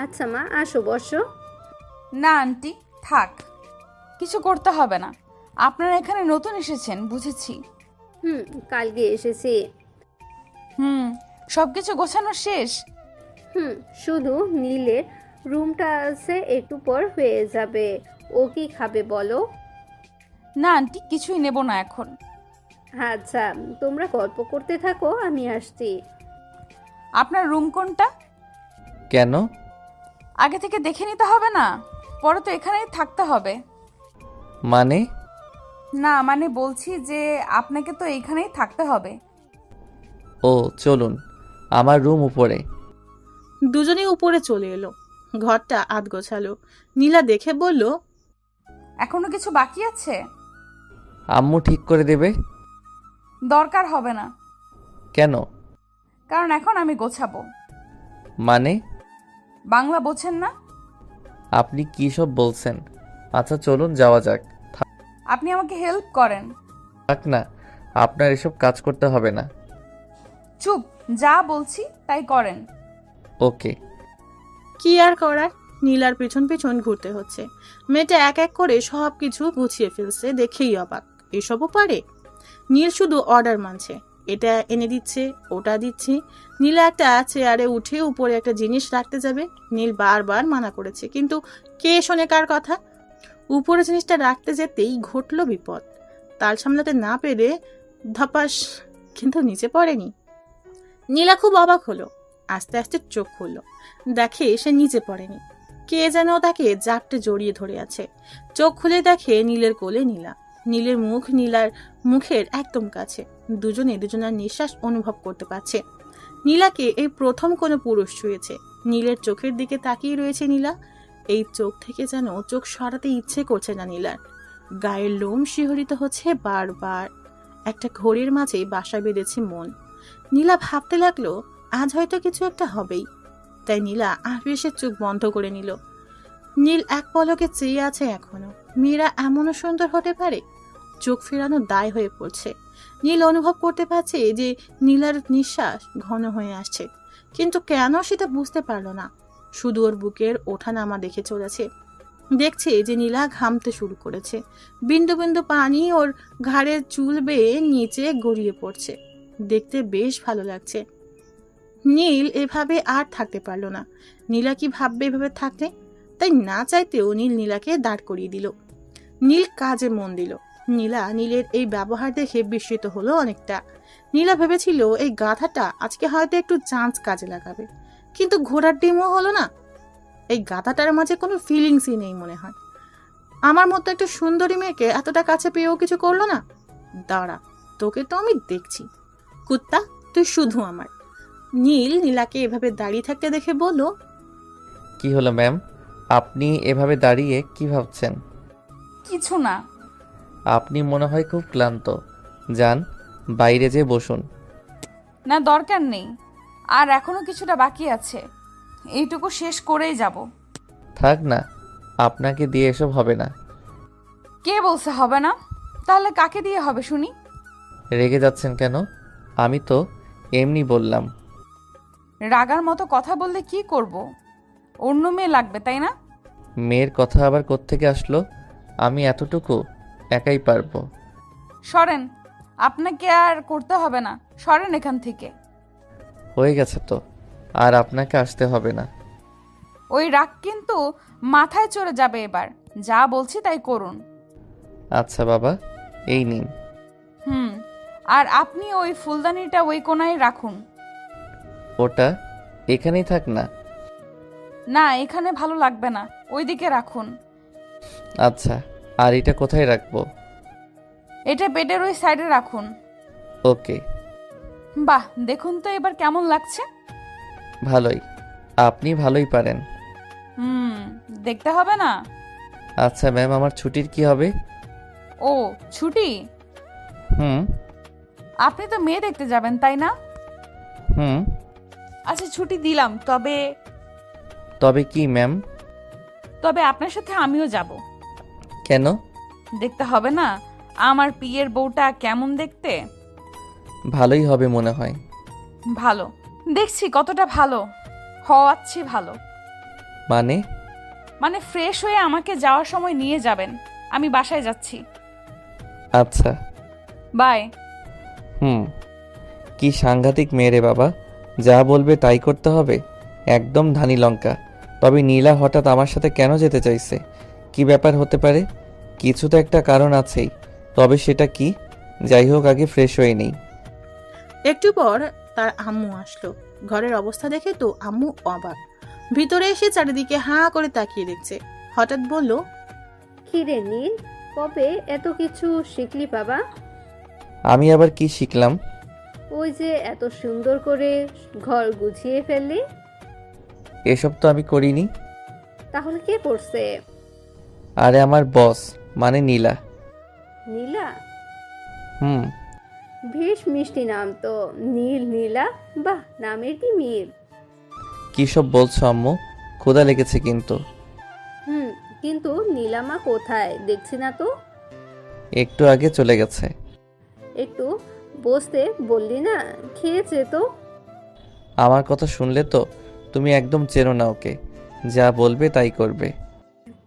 আচ্ছা মা, আসো বসো। না আন্টি, থাক, কিছু করতে হবে না। আপনারা এখানে নতুন এসেছেন বুঝেছি। কালকে এসেছি। সবকিছু গোছানো শেষ? শুধু নীলের রুমটা আছে, একটু পর হয়ে যাবে। ও কি খাবে বলো? না আন্টি, কিছুই নেব না এখন। আচ্ছা, তোমরা গল্প করতে থাকো, আমি আসছি। আপনার রুম কোনটা? কেন? আগে থেকে দেখে নিতে হবে না? পরে তো এখানেই থাকতে হবে। মানে? না মানে বলছি যে আপনাকে তো এইখানেই থাকতে হবে। ও চলুন, আমার রুম উপরে। দুজনেই উপরে চলে এলো। ঘরটা আধ গোছালো। নীলা দেখে বলল, এখনো কিছু বাকি আছে? আম্মু ঠিক করে দেবে। দরকার হবে না। কেন? কারণ এখন আমি গোছাবো। মানে? বাংলা বোঝেন না? আপনি কি সব বলছেন? আচ্ছা চলুন যাওয়া যাক। আপনি আমাকে হেল্প করেন। থাক না, আপনার এসব কাজ করতে হবে না। চুপ, যা বলছি তাই করেন। ওকে। কি আর করার, নীলার পেছন পেছন ঘুরতে হচ্ছে। মেয়েটা এক এক করে সব কিছু গুছিয়ে ফেলছে, দেখেই অবাক। এসবও পারে? নীল শুধু অর্ডার মানছে, এটা এনে দিচ্ছে, ওটা দিচ্ছে। নীলা একটা চেয়ারে উঠে উপরে একটা জিনিস রাখতে যাবে, নীল বারবার মানা করেছে, কিন্তু কে শোনে কার কথা। উপরে জিনিসটা রাখতে যেতেই ঘটল বিপদ। তাল সামলাতে না পেরে ধপাস, কিন্তু নিচে পড়েনি। নীলা খুব অবাক হলো, আস্তে আস্তে চোখ খুলল, দেখে সে নিচে পড়েনি। কে যেন তাকে জাপটে জড়িয়ে ধরে আছে। চোখ খুলে দেখে নীলের কোলে নীলা। নীলের মুখ নীলার মুখের একদম কাছে, দুজনে দুজনের নিঃশ্বাস অনুভব করতে পারছে। নীলাকে এই প্রথম কোনো পুরুষ ছুঁয়েছে। নীলের চোখের দিকে তাকিয়ে রয়েছে নীলা। এই চোখ থেকে যেন চোখ সরাতে ইচ্ছে করছে না নীলার। গায়ের লোম শিহরিত হচ্ছে বারবার। একটা ঘড়ির মাঝে বাসা বেঁধেছে মন। নীলা ভাবতে লাগলো আজ হয়তো কিছু একটা হবেই। তাই নীলা আবেশে চোখ বন্ধ করে নিল। নীল এক পলকে চেয়ে আছে এখনো। মেয়েরা এমনও সুন্দর হতে পারে? চোখ ফেরানো দায় হয়ে পড়ছে। নীল অনুভব করতে পারছে যে নীলার নিঃশ্বাস ঘন হয়ে আসছে, কিন্তু কেন সেটা বুঝতে পারল না। শুধু ওর বুকের ওঠানামা দেখে চলেছে। দেখছে যে নীলা ঘামতে শুরু করেছে। বিন্দু বিন্দু পানি ওর ঘাড়ের চুল বেয়ে নিচে গড়িয়ে পড়ছে। দেখতে বেশ ভালো লাগছে। নীল এভাবে আর থাকতে পারল না। নীলা কি ভাববে এভাবে থাকতে? তাই না চাইতেও নীল নীলাকে দাঁড় করিয়ে দিল। নীল কাজে মন দিল। নীলা নীলের এই ব্যবহার দেখে বিস্মিত হলো অনেকটা। নীলা ভেবেছিল এই গাধাটা আজকে হয়তো একটু চান্স কাজে লাগাবে, কিন্তু ঘোড়ার ডিমও হলো না। এই গাধাটার মাঝে কোনো ফিলিংসই নেই মনে হয়। আমার মতো একটা সুন্দরী মেয়েকে এতটা কাছে পেয়েও কিছু করলো না। দাঁড়া, তোকে তো আমি দেখছি। কুত্তা, তুই শুধু আমার। নীল নীলাকে এভাবে দাঁড়িয়ে থাকতে দেখে বলল, কি হলো ম্যাম, আপনি এভাবে দাঁড়িয়ে কি ভাবছেন? কিছু না। আপনি মনে হয় খুব ক্লান্ত। যান, বাইরে যেয়ে বসুন। না, দরকার নেই, আর এখনো কিছুটা বাকি আছে, এইটুকু শেষ করেই যাব। থাক না, আপনাকে দিয়ে এসব হবে না। কে বলছে হবে না? তাহলে কাকে দিয়ে হবে শুনি? রেগে যাচ্ছেন কেন? আমি তো এমনি বললাম। রাগার মতো কথা বললে কি করব? অন্য মেয়ে লাগবে, তাই না? মেয়ের কথা আবার কোত্থেকে আসলো? আমি এতটুকু একাই পারবো। সরেন, আপনাকে আর করতে হবে না, সরেন এখান থেকে। হয়ে গেছে তো, আর আপনাকে আসতে হবে না। ওই রাগ কিন্তু মাথায় চড়ে যাবে এবার। যা বলছি তাই করুন। আচ্ছা বাবা, এই নিন। আর আপনি ওই ফুলদানিটা ওই কোনায় রাখুন। ওটা এখানেই থাক না। না, এখানে ভালো লাগবে না, ওইদিকে রাখুন। আচ্ছা, আর এটা কোথায় রাখবো? এটা বেডের ওই সাইডে রাখুন। ওকে। বাহ, দেখুন তো এবার কেমন লাগছে? ভালোই, আপনি ভালোই পারেন। দেখতে হবে না? আচ্ছা ম্যাম, আমার ছুটির কি হবে? ও, ছুটি? আপনি তো মেয়ে দেখতে যাবেন, তাই না? আচ্ছা, ছুটি দিলাম, তবে কি ম্যাম? তবে আপনার সাথে আমিও যাব। কেন? দেখতে হবে না আমার পিয়ের বউটা কেমন দেখতে? ভালোই হবে মনে হয়। ভালো দেখছি, কতটা ভালো হওয়াচ্ছি? ভালো মানে ফ্রেশ হয়ে আমাকে যাওয়ার সময় নিয়ে যাবেন। আমি বাসায় যাচ্ছি। আচ্ছা বাই। কি সাংঘাতিক মেয়ে রে বাবা, যা বলবে তাই করতে হবে, একদম ধানি লঙ্কা। তবে নীলা হঠাৎ আমার সাথে কেন যেতে চাইছে? কি ব্যাপার হতে পারে? কিছু তো একটা কারণ আছেই, তবে সেটা কি? যাই হোক, আগে ফ্রেশ হয়ে নেই। একটু পর তার আম্মু আসলো। ঘরের অবস্থা দেখে তো আম্মু অবাক। ভিতরে এসে চারিদিকে হাঁ করে তাকিয়ে দেখছে। হঠাৎ বলল, কি রে নীল, কবে এত কিছু শিখলি বাবা? আমি আবার কি শিখলাম? ওই যে এত সুন্দর করে ঘর গুছিয়ে ফেললি। এসব তো আমি করিনি। তাহলে কে করছে? আরে আমার বস, মানে নীলা। নীলা? বেশ মিষ্টি নাম তো, নীল নীলা, বাহ, নামের কি মিল। কি সব বলছো আম্মু? ক্ষুধা লেগেছে কিন্তু। কিন্তু নীলামা কোথায়, দেখছি না তো। একটু আগে চলে গেছে। একটু বসতে বললি না? খেয়েছে তো। আমার কথা শুনলে তো? তুমি একদম চেনো না ওকে, যা বলবে তাই করবে।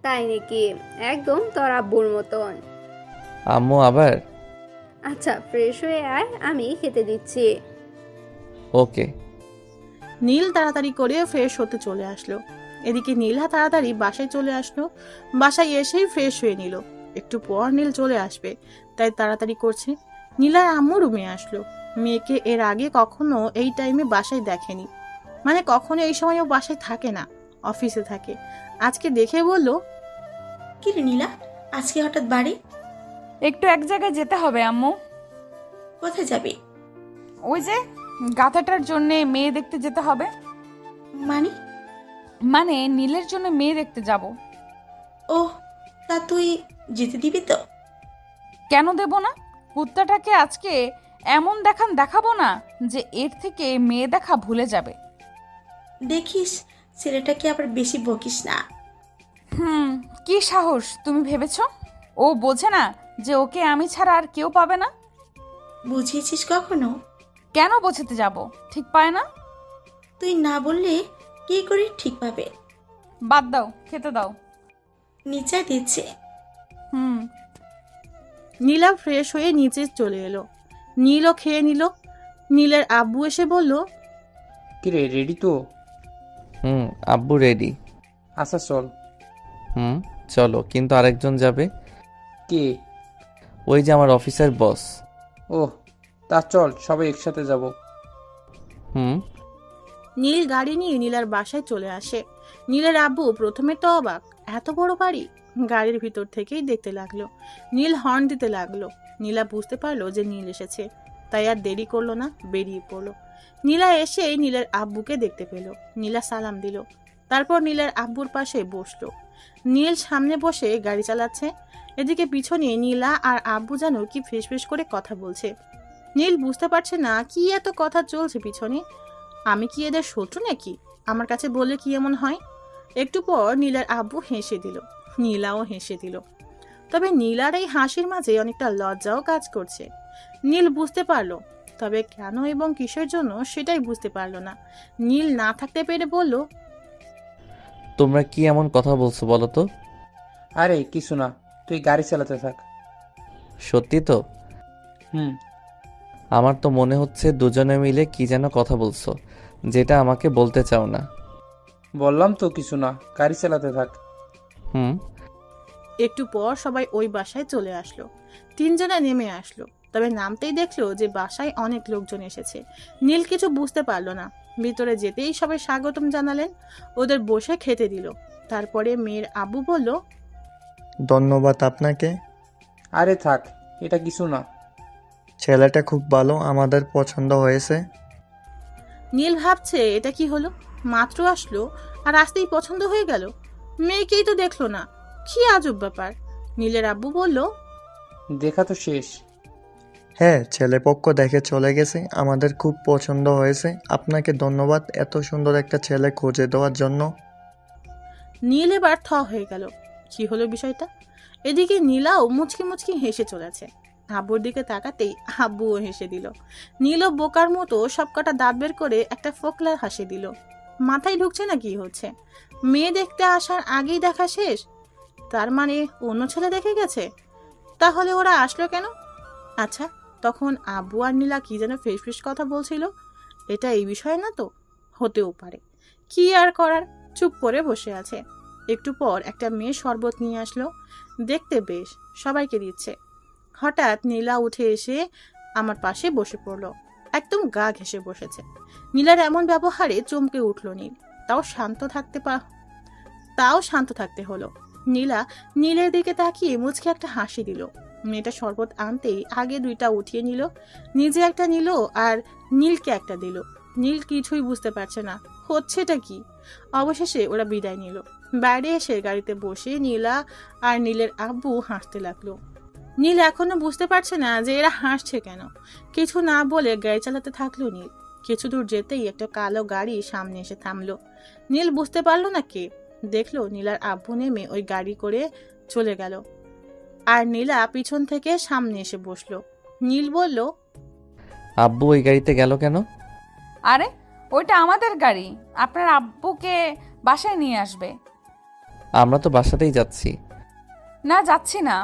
তাই নাকি? একদম তোর আব্বুর মতন। আম্মু আবার? আচ্ছা ফ্রেশ হয়ে আয়, আমি খেতে দিচ্ছি। ওকে। নীল তাড়াতাড়ি করে ফ্রেশ হতে চলে আসলো। এদিকে নীলা তাড়াতাড়ি বাসায় চলে আসলো। বাসায় এসেই ফ্রেশ হয়ে নিল। একটু পর নীল চলে আসবে, তাই তাড়াতাড়ি করছে। নীলার আম্মু রুমে আসলো। মেয়েকে এর আগে কখনো এই টাইমে বাসায় দেখেনি, মানে কখনো এই সময় ও বাসায় থাকে না, অফিসে থাকে। আজকে দেখে বলল, কি রে নীলা, আজকে হঠাৎ বাড়ি? একটু এক জায়গায় যেতে হবে আম্মু। কোথায় যাবি? ওই যে গাথাটার জন্য মেয়ে দেখতে যেতে হবে। মানে? মানে নীলের জন্য মেয়ে দেখতে যাব। ও, তা তুই যেতে দিবি তো? কেন দেব না? কুত্তাটাকে আজকে এমন দেখাবো না যে এর থেকে মেয়ে দেখা ভুলে যাবে। দেখিস ছেলেটাকে আবার বেশি বকিস না। কি সাহস তুমি ভেবেছ? ও বোঝে না যে ওকে আমি ছাড়া আর কেউ পাবে না? বুঝিয়েছিস কখনো? কেন বোঝাতে যাব? ঠিক পায় না? তুই না বললে কি করে ঠিক পাবে? বাদ দাও, খেতে দাও। নিচে দিচ্ছে। নীলা ফ্রেশ হয়ে নিচে চলে এলো। নীলও খেয়ে নিল। নীলের আব্বু এসে বলল, কিরে রেডি তো? আব্বু রেডি। আচ্ছা চল। চলো, কিন্তু আরেকজন যাবে। কে? ওই যে আমার অফিসের বস। ওহ, তা চল সবাই একসাথে যাব। নীল গাড়ি নিয়ে নীলার বাসায় চলে আসে। নীলের আব্বু প্রথমে তো অবাক, এত বড় বাড়ি। গাড়ির ভিতর থেকেই দেখতে লাগলো। নীল হর্ন দিতে লাগলো। নীলা বুঝতে পারলো যে নীল এসেছে, তাই আর দেরি করলো না, বেরিয়ে পড়লো। নীলা এসেই নীলের আব্বুকে দেখতে পেল। নীলা সালাম দিল, তারপর নীলের আব্বুর পাশে বসলো। নীল সামনে বসে গাড়ি চালাচ্ছে। এদিকে পিছনে নীলা আর আব্বু যেন কি ফিসফিস করে কথা বলছে। নীল বুঝতে পারছে না কি এত কথা চলছে পিছনে। আমি কি এদের শত্রু নাকি? আমার কাছে বললে কি এমন হয়? একটু পর নীলার আব্বু হেসে দিল। নীলাও হেসে দিল। তবে নীলার এই হাসির মাঝে অনেকটা লজ্জাও কাজ করছে। নীল বুঝতে পারলো, তবে কেন এবং কিসের জন্য সেটাই বুঝতে পারলো না। নীল না থাকতে পেরে বলল, তোমরা কি এমন কথা বলছো বলো তো? আরে কিছু না, তুই গাড়ি চালাতে থাক। সত্যি তো? হুম। আমার তো মনে হচ্ছে দুজনে মিলে কি যেন কথা বলছো, যেটা আমাকে বলতে চাও না। বললাম তো কিছু না, গাড়ি চালাতে থাক। একটু পর সবাই ওই বাসায় চলে আসলো। তিনজনে নেমে আসলো, তবে নামতেই দেখলো যে বাসায় অনেক লোকজন এসেছে। নীল কিছু বুঝতে পারলো না। ভিতরে যেতেই সবাই স্বাগতম জানালেন, ওদের বসে খেতে দিল। তারপরে মেয়ের আব্বু বলল, ধন্যবাদ আপনাকে। আরে থাক, এটা কিছু না। ছেলেটা খুব ভালো, আমাদের পছন্দ হয়েছে। নীল ভাবছে এটা কি হলো, মাত্র আসলো আর আসতেই পছন্দ হয়ে গেল। মেয়েকেই তো দেখলো না, কি আজব ব্যাপার। নীলের আব্বু বলল, দেখা তো শেষ। হ্যাঁ, ছেলেপক্ষ দেখে চলে গেছে, আমাদের খুব পছন্দ হয়েছে। আপনাকে ধন্যবাদ এত সুন্দর একটা ছেলে খুঁজে দেওয়ার জন্য। নীল এবার থ হয়ে গেল, কি হলো বিষয়টা। এদিকে নীলাও মুচকি মুচকি হেসে চলেছে। আব্বুর দিকে তাকাতেই আব্বুও হেসে দিল। নীলও বোকার মতো সবকটা দাঁত বের করে একটা ফোকলার হাসি দিল। মাথায় ঢুকছে না কি হচ্ছে। মেয়ে দেখতে আসার আগেই দেখা শেষ, তার মানে অন্য ছেলে দেখে গেছে। তাহলে ওরা আসলো কেন? আচ্ছা, তখন আব্বু আর নীলা কি যেন ফিসফিস কথা বলছিল, এটা এই বিষয়ে না তো? হতেও পারে, কি আর করার। চুপ করে বসে আছে। একটু পর একটা মেয়ে শরবত নিয়ে আসলো, দেখতে বেশ, সবাইকে দিচ্ছে। হঠাৎ নীলা উঠে এসে আমার পাশে বসে পড়লো, একদম গা ঘেঁষে বসেছে। নীলার এমন ব্যবহারে চমকে উঠল নীল। তাও শান্ত থাকতে হলো। নীলা নীলের দিকে তাকিয়ে মুচকে একটা হাসি দিল। মেয়েটা শরবত আনতেই আগে দুইটা উঠিয়ে নিল, নিজে একটা নিল আর নীলকে একটা দিল। নীল কিছুই বুঝতে পারছে না হচ্ছেটা কি। অবশেষে ওরা বিদায় নিল। বাইরে এসে গাড়িতে বসে নীলা আর নীলের আব্বু হাসতে লাগলো। নীল এখনো বুঝতে পারছে না যে এরা হাসছে কেন। কিছু না বলে গাড়ি চালাতে থাকলো নীল। কিছু দূর যেতেই একটা কালো গাড়ি সামনে এসে থামলো। নীল বুঝতে পারলো না কে। দেখলো নীলার আব্বু নেমে ওই গাড়ি করে চলে গেল। আর নীলা পিছন থেকে সামনে এসে বসলো। নীল বলল, আব্বু ওই গাড়িতে গেল কেন? আরে ওইটা আমাদের গাড়ি, আপনার আব্বুকে বাসায় নিয়ে আসবে। আমরা তো বাসাতেই যাচ্ছি। না যাচ্ছি না,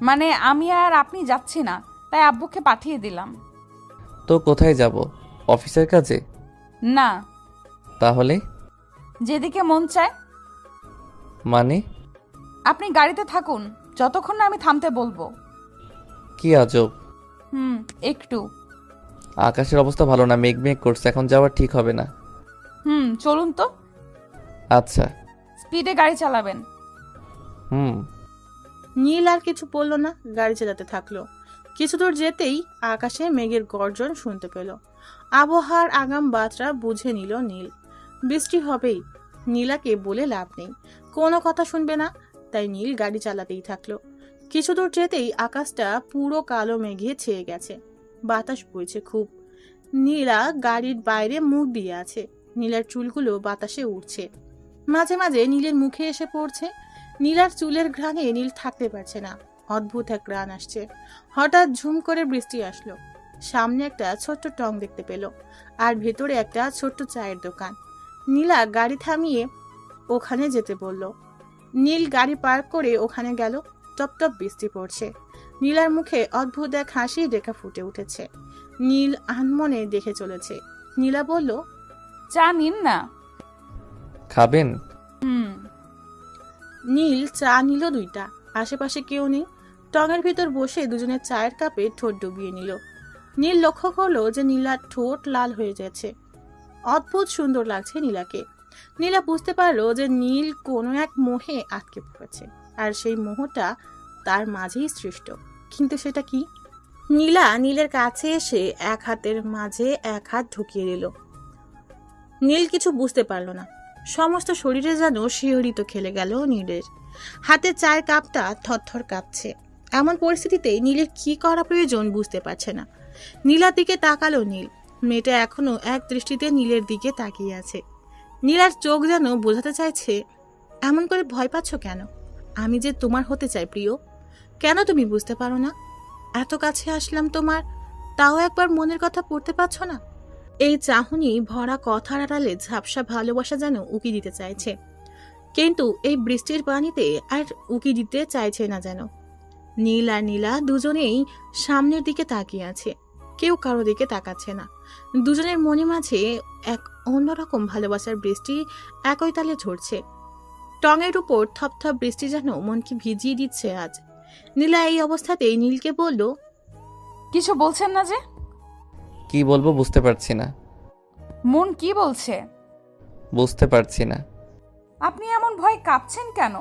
মানে আমি আর আপনি যাচ্ছি না, তাই আব্বুকে পাঠিয়ে দিলাম। তো কোথায় যাব? অফিসের কাজে? না, তাহলে? যেদিকে মন চায়। মানে? আপনি গাড়িতে থাকুন যতক্ষণ না আমি থামতে বলবো। কি আজব। একটু। আকাশের অবস্থা ভালো না, মেঘ মেঘ করছে, এখন যাওয়া ঠিক হবে না। চলুন তো। আচ্ছা। স্পিডে গাড়ি চালাবেন। নীল আর কিছু বলল না, গাড়ি চালাতে থাকলো। কিছু দূর যেতেই আকাশে মেঘের গর্জন শুনতে পেল। আবহাওয়ার আগাম বার্তা বুঝে নিল নীল, বৃষ্টি হবেই। নীলাকে বলে লাভ নেই, কোনো কথা শুনবে না, তাই নীল গাড়ি চালাতেই থাকলো। কিছু দূর যেতেই আকাশটা পুরো কালো মেঘে ছেয়ে গেছে, বাতাস বইছে খুব। নীলা গাড়ির বাইরে মুখ দিয়ে আছে, নীলার চুলগুলো বাতাসে উড়ছে, মাঝে মাঝে নীলের মুখে এসে পড়ছে। নীলার চুলের ঘ্রাণে নীল থাকতে পারছে না, অদ্ভুত এক ঘ্রাণ আসছে। হঠাৎ ঝুম করে বৃষ্টি আসলো। সামনে একটা ছোট্ট টং দেখতে পেল, আর ভেতরে একটা ছোট্ট চায়ের দোকান। নীলা গাড়ি থামিয়ে ওখানে যেতে বলল। নীল গাড়ি পার্ক করে ওখানে গেল। টপ টপ বৃষ্টি পড়ছে। নীলার মুখে অদ্ভুত এক হাসির রেখা ফুটে উঠেছে। নীল আনমনে দেখে চলেছে। নীলা বলল, চা নিন না। খাবেন? নীল চা নিল 2টা। আশেপাশে কেউ নেই। টঙের ভিতর বসে দুজনের চায়ের কাপে ঠোঁট ডুবিয়ে নিল। নীল লক্ষ্য করলো যে নীলার ঠোঁট লাল হয়ে যাচ্ছে। অদ্ভুত সুন্দর লাগছে নীলাকে। নীলা বুঝতে পারলো যে নীল কোনো এক মোহে আটকে পড়েছে, আর সেই মোহটা তার মাঝেই সৃষ্ট। কিন্তু সেটা কি? নীলা নীলের কাছে এসে এক হাতের মাঝে এক হাত ঢুকিয়ে দিল। নীল কিছু বুঝতে পারল না। সমস্ত শরীরে যেন শিহরিত খেলে গেল নীলের। হাতে চায়ের কাপটা থরথর কাঁপছে। এমন পরিস্থিতিতে নীলের কি করা প্রয়োজন বুঝতে পারছে না। নীলার দিকে তাকালো নীল। মেয়েটা এখনো এক দৃষ্টিতে নীলের দিকে তাকিয়ে আছে। নীলার চোখ যেন বোঝাতে চাইছে, এমন করে ভয় পাচ্ছ কেন? আমি যে তোমার হতে চাই প্রিয়, কেন তুমি বুঝতে পারো না? এত কাছে আসলাম তোমার, তাও একবার মনের কথা পড়তে পারছো না? এই চাহনি ভরা কথার আড়ালে ঝাপসা ভালোবাসা যেন উকি দিতে চাইছে, কিন্তু এই বৃষ্টির পানিতে আর উকি দিতে চাইছে না যেন। নীল আর নীলা দুজনেই সামনের দিকে তাকিয়ে আছে, কেউ কারো দিকে তাকাচ্ছে না। দুজনের মনে মাঝে এক অন্যরকম ভালোবাসার বৃষ্টি একই তালে ঝরছে। টঙের উপর থপথপ বৃষ্টি যেন মনকে ভিজিয়ে দিচ্ছে আজ। নীলা এই অবস্থাতেই নীলকে বলল, কিছু বলছেন না যে? কি বলবো বুঝতে পারছি না। মন কি বলছে? বুঝতে পারছি না। আপনি এমন ভয় কাঁপছেন কেন?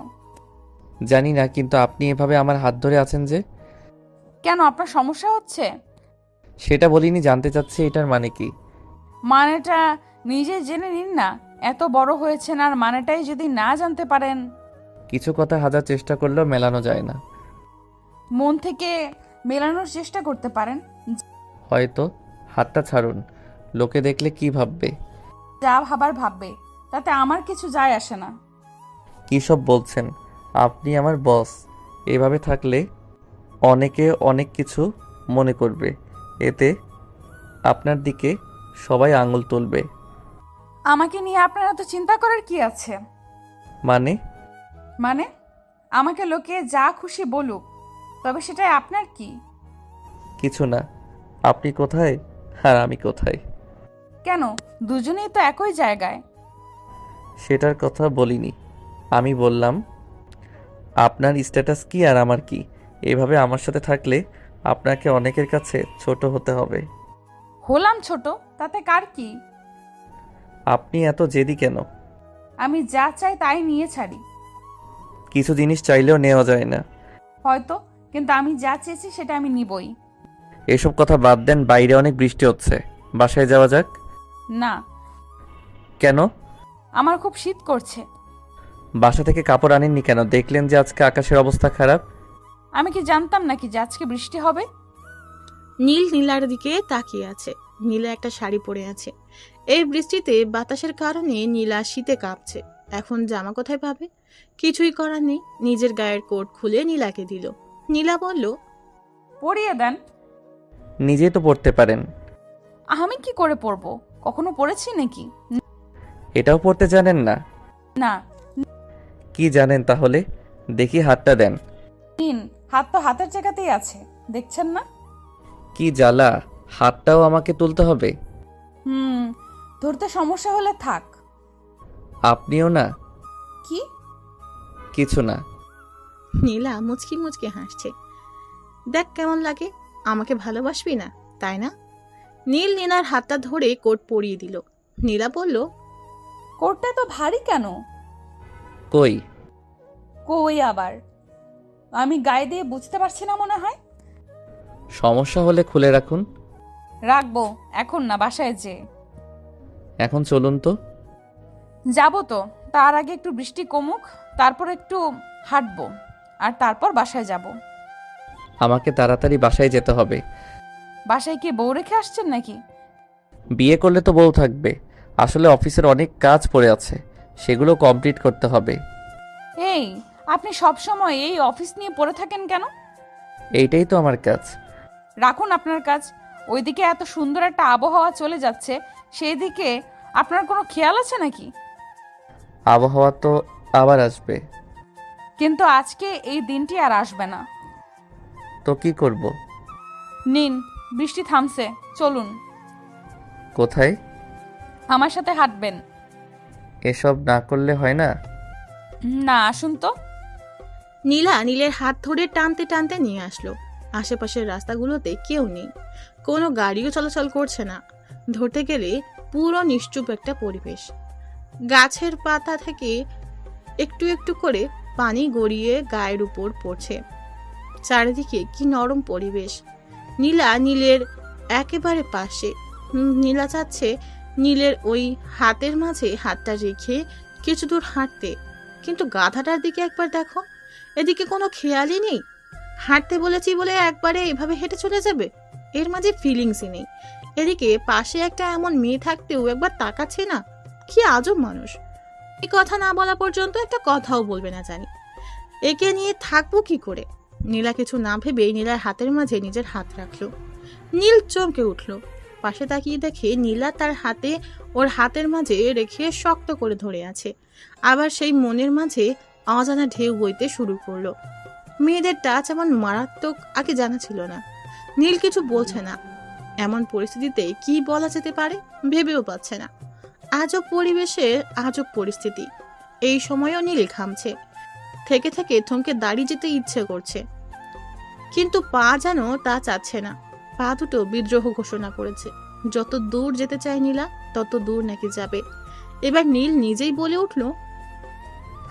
জানি না, কিন্তু আপনি এভাবে আমার হাত ধরে আছেন যে। কেন, আপনার সমস্যা হচ্ছে? সেটা বলিনি, জানতে চাচ্ছি এটার মানে কি। মানেটা নিজে জেনে নিন না। এত বড় হয়েছেন আর মানেটাই যদি না জানতে পারেন। কিছু কথা হাজার চেষ্টা করলেও মেলানো যায় না। মন থেকে মেলানোর চেষ্টা করতে পারেন। হয়তো। হাতটা ছাড়ুন, লোকে দেখলে কি ভাববে? যা ভাবার ভাববে, তাতে আমার কিছু যায় আসে না। কী সব বলছেন? আপনি আমার বস। এভাবে থাকলে অনেকে অনেক কিছু মনে করবে, এতে আপনার দিকে সবাই আঙুল তুলবে। আমাকে নিয়ে আপনার এত চিন্তা করার কি আছে? মানে আমাকে লোকে যা খুশি বলুক, তবে সেটাই আপনার কি? কিছু না। আপনি কোথায় আর আমি কোথায়? কেন, দুজনেই তো একই জায়গায়। সেটার কথা বলিনি। আমি বললাম আপনার স্ট্যাটাস কি আর আমার কি। এভাবে আমার সাথে থাকলে আপনাকে অনেকের কাছে ছোট হতে হবে। হলাম ছোট, তাতে কার কি? আপনি এত জেদি কেন? আমি যা চাই তাই নিয়ে ছাড়ি। কিছু জিনিস চাইলেও নেওয়া যায় না। হয়তো, কিন্তু আমি যা চেয়েছি সেটা আমি নিবই। এসব কথা বাদ দেন, বাইরে অনেক বৃষ্টি হচ্ছে, বাসায় যাওয়া যাক। না। কেন? আমার খুব শীত করছে। বাসা থেকে কাপড় আনেননি কেন? দেখলেন যে আজকে আকাশের অবস্থা খারাপ। আমি কি জানতাম নাকি যে আজকে বৃষ্টি হবে? নীল নীলার দিকে তাকিয়ে আছে। নীলা একটা শাড়ি পরে আছে। এই বৃষ্টিতে বাতাসের কারণে নীলা শীতে কাঁপছে। এখন জামা কোথায় পাবে? কিছুই করার নেই। নিজের গায়ের কোট খুলে নীলাকে দিল। নীলা বলল, পরিয়ে দেন। নিজেই তো পড়তে পারেন। আমি কি করে পরবো? কখনো পড়েছি নাকি? এটাও পড়তে জানেন না? না। কি জানেন তাহলে? দেখি হাতটা দেন। নিন, হাত তো হাতের জায়গাতেই আছে, দেখছেন না? কি জ্বালা, হাতটাও আমাকে তুলতে হবে? ধরতে সমস্যা হলে থাক। আপনিও না? কি? কিছু না। নীলা মুচকি মুচকি হাসছে। দেখ কেমন লাগে, আমাকে ভালোবাসবি না তাই না? নীল নীলার হাতটা ধরে কোট পরিয়ে দিল। নীলা বলল, কোটটা তো ভারী কেন? কই? কই আবার? আমি গায়ে দিয়ে বুঝতে পারছি না মনে হয়। সমস্যা হলে খুলে রাখুন। রাখবো, এখন না, বাসায় যে। এখন চলুন তো। যাবো তো, তার আগে একটু বৃষ্টি কমুক, তারপর একটু হাঁটবো, আর তারপর বাসায় যাব। আমাকে তাড়াতাড়ি বাসায় যেতে হবে। বাসায় কি বউ রেখে আসছেন নাকি? বিয়ে করলে তো বউ থাকবে। আসলে অফিসের অনেক কাজ পড়ে আছে, সেগুলো কমপ্লিট করতে হবে। এই, আপনি সব সময় এই অফিস নিয়ে পড়ে থাকেন কেন? এইটাই তো আমার কাজ। রাখুন আপনার কাজ। ওইদিকে এত সুন্দর একটা আবহাওয়া চলে যাচ্ছে, সেই দিকে আপনার কোনো খেয়াল আছে নাকি? আবহাওয়া তো আবার আসবে। কিন্তু আজকে এই দিনটি আর আসবে না। তো কি করব? নিন, বৃষ্টি থামছে, চলুন। কোথায়? আমার সাথে হাঁটবেন। এসব না করলে হয় না? না, আসুন তো। নীলা নীলের হাত ধরে টানতে টানতে নিয়ে আসলো। আশেপাশের রাস্তাগুলোতে কেউ নেই, কোনো গাড়িও চলাচল করছে না। ধরতে গেলে পুরো নিশ্চুপ একটা পরিবেশ। গাছের পাতা থেকে একটু একটু করে পানি গড়িয়ে গায়ের উপর পড়ছে। চারিদিকে কি নরম পরিবেশ। নীলা নীলের একেবারে পাশে। নীলা চাচ্ছে নীলের ওই হাতের মাঝে হাতটা রেখে কিছু দূর হাঁটতে, কিন্তু গাধাটার দিকে একবার দেখো, এদিকে কোনো খেয়ালই নেই। হাঁটতে বলেছি বলে একবারে এভাবে হেঁটে চলে যাবে, এর মাঝে ফিলিংসই নেই। এদিকে পাশে একটা এমন মেয়ে থাকতেও একবার তাকাচ্ছে না। কি আজব মানুষ, এই কথা না বলা পর্যন্ত একটা কথাও বলবে না জানি। একে নিয়ে থাকবো কি করে? নীলা কিছু না ভেবে নীলার হাতের মাঝে নিজের হাত রাখলো। নীল চমকে উঠলো। পাশে তাকিয়ে দেখে নীলা তার হাতে ওর হাতের মাঝে রেখে শক্ত করে ধরে আছে। আবার সেই মনের মাঝে অজানা ঢেউ বইতে শুরু করলো। মেয়েদের টাচ এমন মারাত্মক আগে জানা ছিল না। নীল কিছু বলছে না। এমন পরিস্থিতিতে কি বলা যেতে পারে ভেবেও পাচ্ছে না। আজব পরিবেশে আজব পরিস্থিতি। এই সময়ও নীল ঘামছে। থেকে থেকে থমকে দাঁড়িয়ে যেতে ইচ্ছে করছে, কিন্তু পা যেন তা চাচ্ছে না। পা দুটো বিদ্রোহ ঘোষণা করেছে। যত দূর যেতে চায় নীলা তত দূর নাকি যাবে। এবার নীল নিজেই বলে উঠল,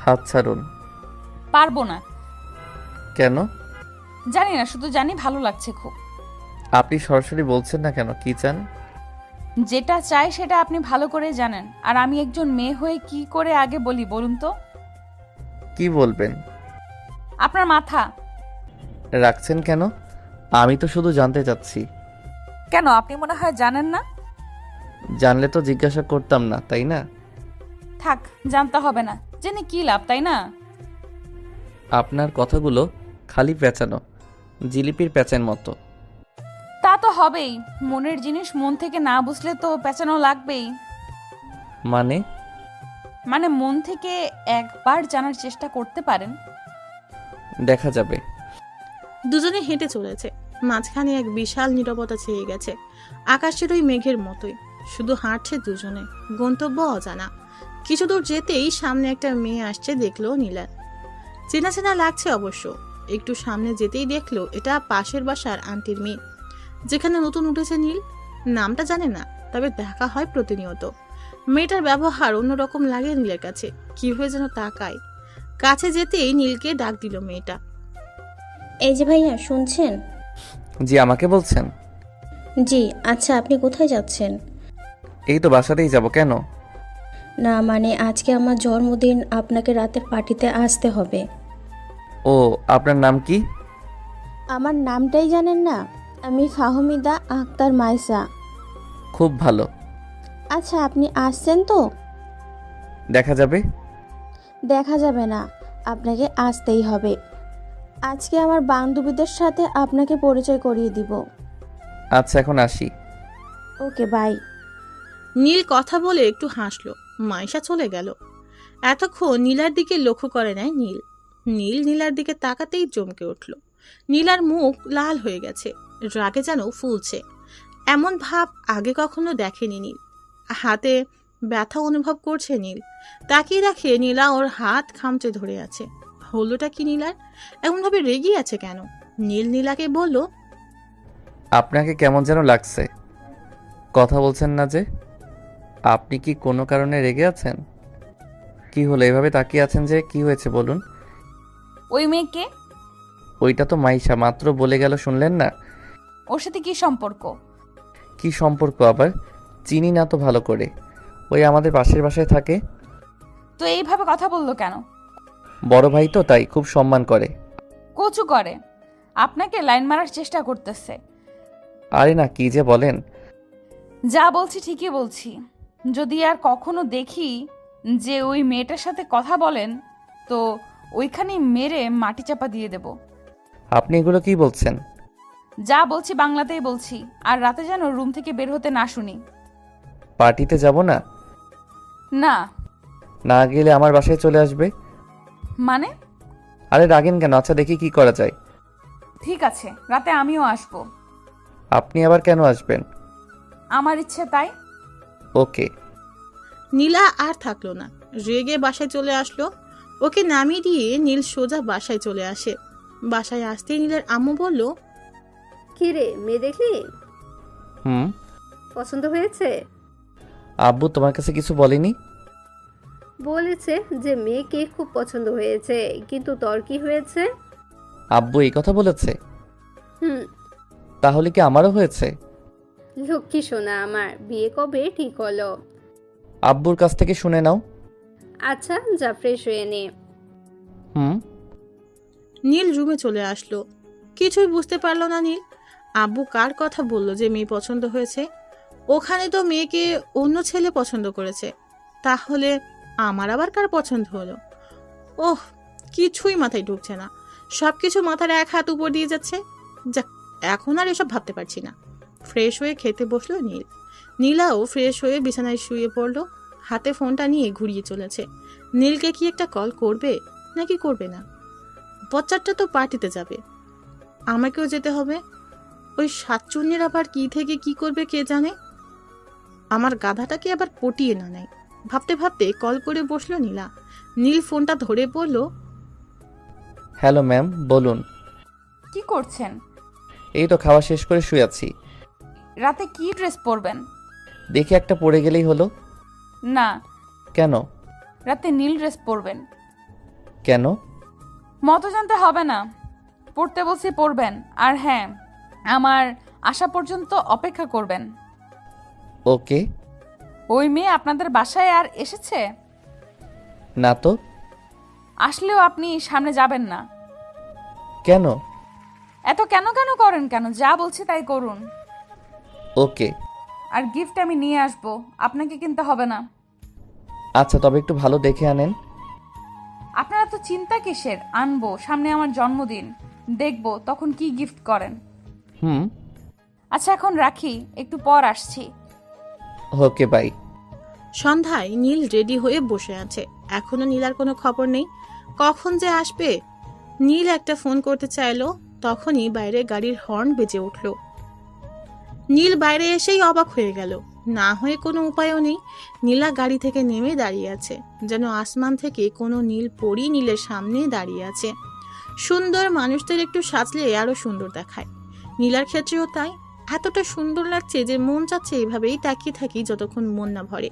হাত ছাড়ুন। পারবো না। কেন? জানি না, শুধু জানি ভালো লাগছে খুব। আপনি সরাসরি বলছেন না কেন, কি চান? যেটা চাই সেটা আপনি ভালো করে জানেন, আর আমি একজন মেয়ে হয়ে কি করে আগে বলি বলুন তো? কি বলবেন? আপনার মাথা। রাখছেন কেন? আমি তো শুধু জানতে চাচ্ছি। কেন, আপনি মনে হয় জানেন না? জানলে তো জিজ্ঞাসা করতাম না, তাই না? থাক, জানতে হবে না, জেনে কি লাভ, তাই না? আপনার কথাগুলো খালি পেঁচানো, জিলিপির প্যাঁচের মতো। তা তো হবেই, মনের জিনিস মন থেকে না বুঝলে তো পেঁচানো লাগবেই। মানে মন থেকে একবার জানার চেষ্টা করতে পারেন। দেখা যাবে। দুজনে হেঁটে চলেছে। মাঝখানে এক বিশাল নীরবতা ছেয়ে গেছে। আকাশের ওই মেঘের মতোই, শুধু হাঁটছে দুজনে, গন্তব্য অজানা। কিছু দূর যেতেই সামনে একটা মেয়ে আসছে দেখলো নীলা। চেনা চেনা লাগছে অবশ্য। একটু সামনে যেতেই দেখলো এটা পাশের বাসার আন্টির মেয়ে, যেখানে নতুন উঠেছে নীল। নামটা জানে না, তবে দেখা হয় প্রতিনিয়ত। মেয়েটার ব্যবহার অন্যরকম লাগে নীলের কাছে। কিভাবে যেন তাকায়। কাছে যেতেই নীলকে ডাক দিল মেয়েটা। এই যে ভাইয়া, শুনছেন? জি, আমাকে বলছেন? জি। আচ্ছা, আপনি কোথায় যাচ্ছেন? এই তো বাসাতেই যাব। কেন? না মানে আজকে আমার জন্মদিন, আপনাকে রাতের পার্টিতে আসতে হবে। ও, আপনার নাম কি? আমার নামটাই জানেন না? আমি ফাহমিদা আক্তার মাইসা। খুব ভালো। আচ্ছা, আপনি আসছেন তো? দেখা যাবে। দেখা যাবে না, আপনাকে আসতেই হবে। আজকে আমার বান্ধবীদের সাথে আপনাকে পরিচয় করিয়ে দিব। আচ্ছা এখন আসি। Okay bye. নীল কথা বলে একটু হাসলো। মাইশা চলে গেল। এতক্ষণ নীলার দিকে লক্ষ্য করে নেয় নীল। নীলার দিকে তাকাতেই চমকে উঠল। নীলার মুখ লাল হয়ে গেছে, রাগে যেন ফুলছে। এমন ভাব আগে কখনো দেখেনি নীল। হাতে ব্যথা অনুভব করছে নীল। তাকিয়ে দেখে নীলা ওর হাত খামচে ধরে আছে। হলোটা কি নীলার? এমনভাবে রেগে আছে কেন? নীলাকে বলল, আপনাকে কেমন যেন লাগছে, কথা বলছেন না যে। আপনি কি কোনো কারণে রেগে আছেন? কি হলো এভাবে তাকিয়ে আছেন যে? কি হয়েছে বলুন। ওই মেয়েকে? ওইটা তো মাইশা, মাত্র বলে গেল, শুনলেন না? ওর সাথে কি সম্পর্ক? কি সম্পর্ক আবার? চিনি না তো ভালো করে। ওই আমাদের পাশের বাসায় থাকে। তো এইভাবে কথা বললো কেন? বড় ভাই তো, তাই খুব সম্মান করে। কচু করে আপনাকে লাইন মারার চেষ্টা করতেছে। আরে না, কি যে বলেন। যা বলছি ঠিকই বলছি। যদি আর কখনো দেখি যে ওই মেয়েটার সাথে কথা বলেন, তো ওইখানে মেরে মাটি চাপা দিয়ে দেব। আপনি এগুলো কি বলছেন? যা বলছি বাংলাতেই বলছি, আর রাতে যেন রুম থেকে বের হতে না শুনি। পার্টিতে যাব না? না। না গেলে আমার বাসায় চলে আসবে। মানে? আরে রাগেন কেন? আচ্ছা দেখি কি করা যায়। ঠিক আছে, রাতে আমিও আসবো। আপনি আবার কেন আসবেন? আমার ইচ্ছে তাই। ওকে। নীলা আর থাকলো না, রেগে বাসায় চলে আসলো। ওকে নামিয়ে দিয়ে নীল সোজা বাসায় চলে আসে। বাসায় আসতেই নীলের আম্মু বলল, কি রে, মেয়ে দেখলি? হুম। পছন্দ হয়েছে? আব্বু তোমার কাছে কিছু বলেনি? বলেছে যে মেয়েকে খুব পছন্দ হয়েছে, কিন্তু তোর কি হয়েছে? আব্বু এই কথা বলেছে? হুম। তাহলে কি আমারও হয়েছে? লক্ষ্মী সোনা আমার, বিয়ে কবে ঠিক হলো? আব্বুর কাছ থেকে শুনে নাও। আচ্ছা যা, ফ্রেশ হয়ে নে। হুম। নীল রুমে চলে আসলো। কিছুই বুঝতে পারলো না নীল। আব্বু কার কথা বলল যে মেয়ে পছন্দ হয়েছে? ওখানে তো মেয়েকে অন্য ছেলে পছন্দ করেছে। তাহলে আমার আবার কার পছন্দ হলো? ওহ, কিছুই মাথায় ঢুকছে না। সবকিছু মাথার এক হাত উপর দিয়ে যাচ্ছে। যাক, এখন আর এসব ভাবতে পারছি না। ফ্রেশ হয়ে খেতে বসলো নীল। নীলাও ফ্রেশ হয়ে বিছানায় শুয়ে পড়লো। হাতে ফোনটা নিয়ে ঘুরিয়ে চলেছে। নীলকে কি একটা কল করবে নাকি করবে না? বচ্চাটা তো পার্টিতে যাবে, আমাকেও যেতে হবে। ওই সাতচুন্নির আবার কি থেকে কি করবে কে জানে। আমার গাধাটাকে আবার পটিয়ে না নেয়। ভাবতে ভাবতে কল করে বসলো নীলা। নীল ফোনটা ধরে বলল, হ্যালো ম্যাম, বলুন। কি করছেন? এই তো খাওয়া শেষ করে শুয়ে আছি। রাতে কি ড্রেস পরবেন? দেখি একটা পরে গেলেই হলো। না। কেন? রাতে নীল ড্রেস পরবেন। কেন? মতো জানতে হবে না, পড়তে বলছি পড়বেন। আর হ্যাঁ, আমার আসা পর্যন্ত অপেক্ষা করবেন। ওকে। ওই মেয়ে আপনাদের বাসায় আর এসেছে? না তো। আসলেও আপনি সামনে যাবেন না। কেন? এত কেন কেন করেন কেন? যা বলছি তাই করুন। ওকে। আর গিফট আমি নিয়ে আসবো, আপনাকে কিনতে হবে না। আচ্ছা তবে একটু ভালো দেখে আনেন। আপনারা তো চিন্তা কিসের? আনবো, সামনে আমার জন্মদিন, দেখবো তখন কি গিফট করেন। হুম। আচ্ছা এখন রাখি, একটু পর আসছি। Okay bye. সন্ধ্যায় নীল রেডি হয়ে বসে আছে। এখনো নীলার কোনো খবর নেই। কখন যে আসবে? নীল একটা ফোন করতে চাইলো, তখনই বাইরে গাড়ির হর্ন বেজে উঠল। নীল বাইরে এসেই অবাক হয়ে গেল। না হয়ে কোনো উপায়ও নেই। নীলা গাড়ি থেকে নেমে দাঁড়িয়ে আছে, যেন আসমান থেকে কোনো নীল পরী নীলের সামনে দাঁড়িয়ে আছে। সুন্দর মানুষদের একটু সাজলে আরো সুন্দর দেখায়। নীলার ক্ষেত্রেও তাই। এতটা সুন্দর লাগছে যে মন চাচ্ছে এভাবেই তাকিয়ে থাকি যতক্ষণ মন না ভরে।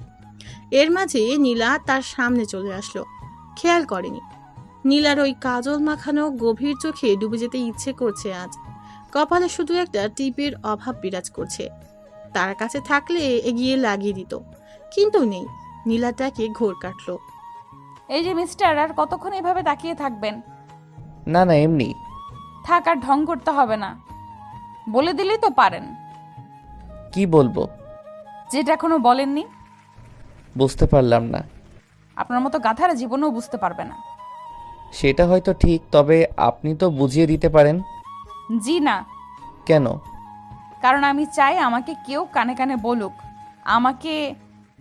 এর মাঝে নীলা তার সামনে চলে আসলো। খেয়াল করেনি। নীলার ওই কাজল মাখানো গভীর চোখে ডুবে যেতে ইচ্ছে করছে আজ। কপালে শুধু একটা টিপের অভাব বিরাজ করছে। তার কাছে থাকলে এগিয়ে লাগিয়ে দিত, কিন্তু নেই। নীলাটাকে ঘোর কাটলো। এই যে মিস্টার, আর কতক্ষণ এভাবে তাকিয়ে থাকবেন? না না, এমনি। থাক, আর ঢং করতে হবে না, বলে দিলেই তো পারেন। কি বলবো? যেটা এখনো বলেননি। বুঝতে পারলাম না। আপনার মতো গাধারা জীবনেও বুঝতে পারবে না। সেটা হয়তো ঠিক, তবে আপনি তো বুঝিয়ে দিতে পারেন। জি না, কেন? কারণ আমি চাই আমাকে কেউ কানে কানে বলুক, আমাকে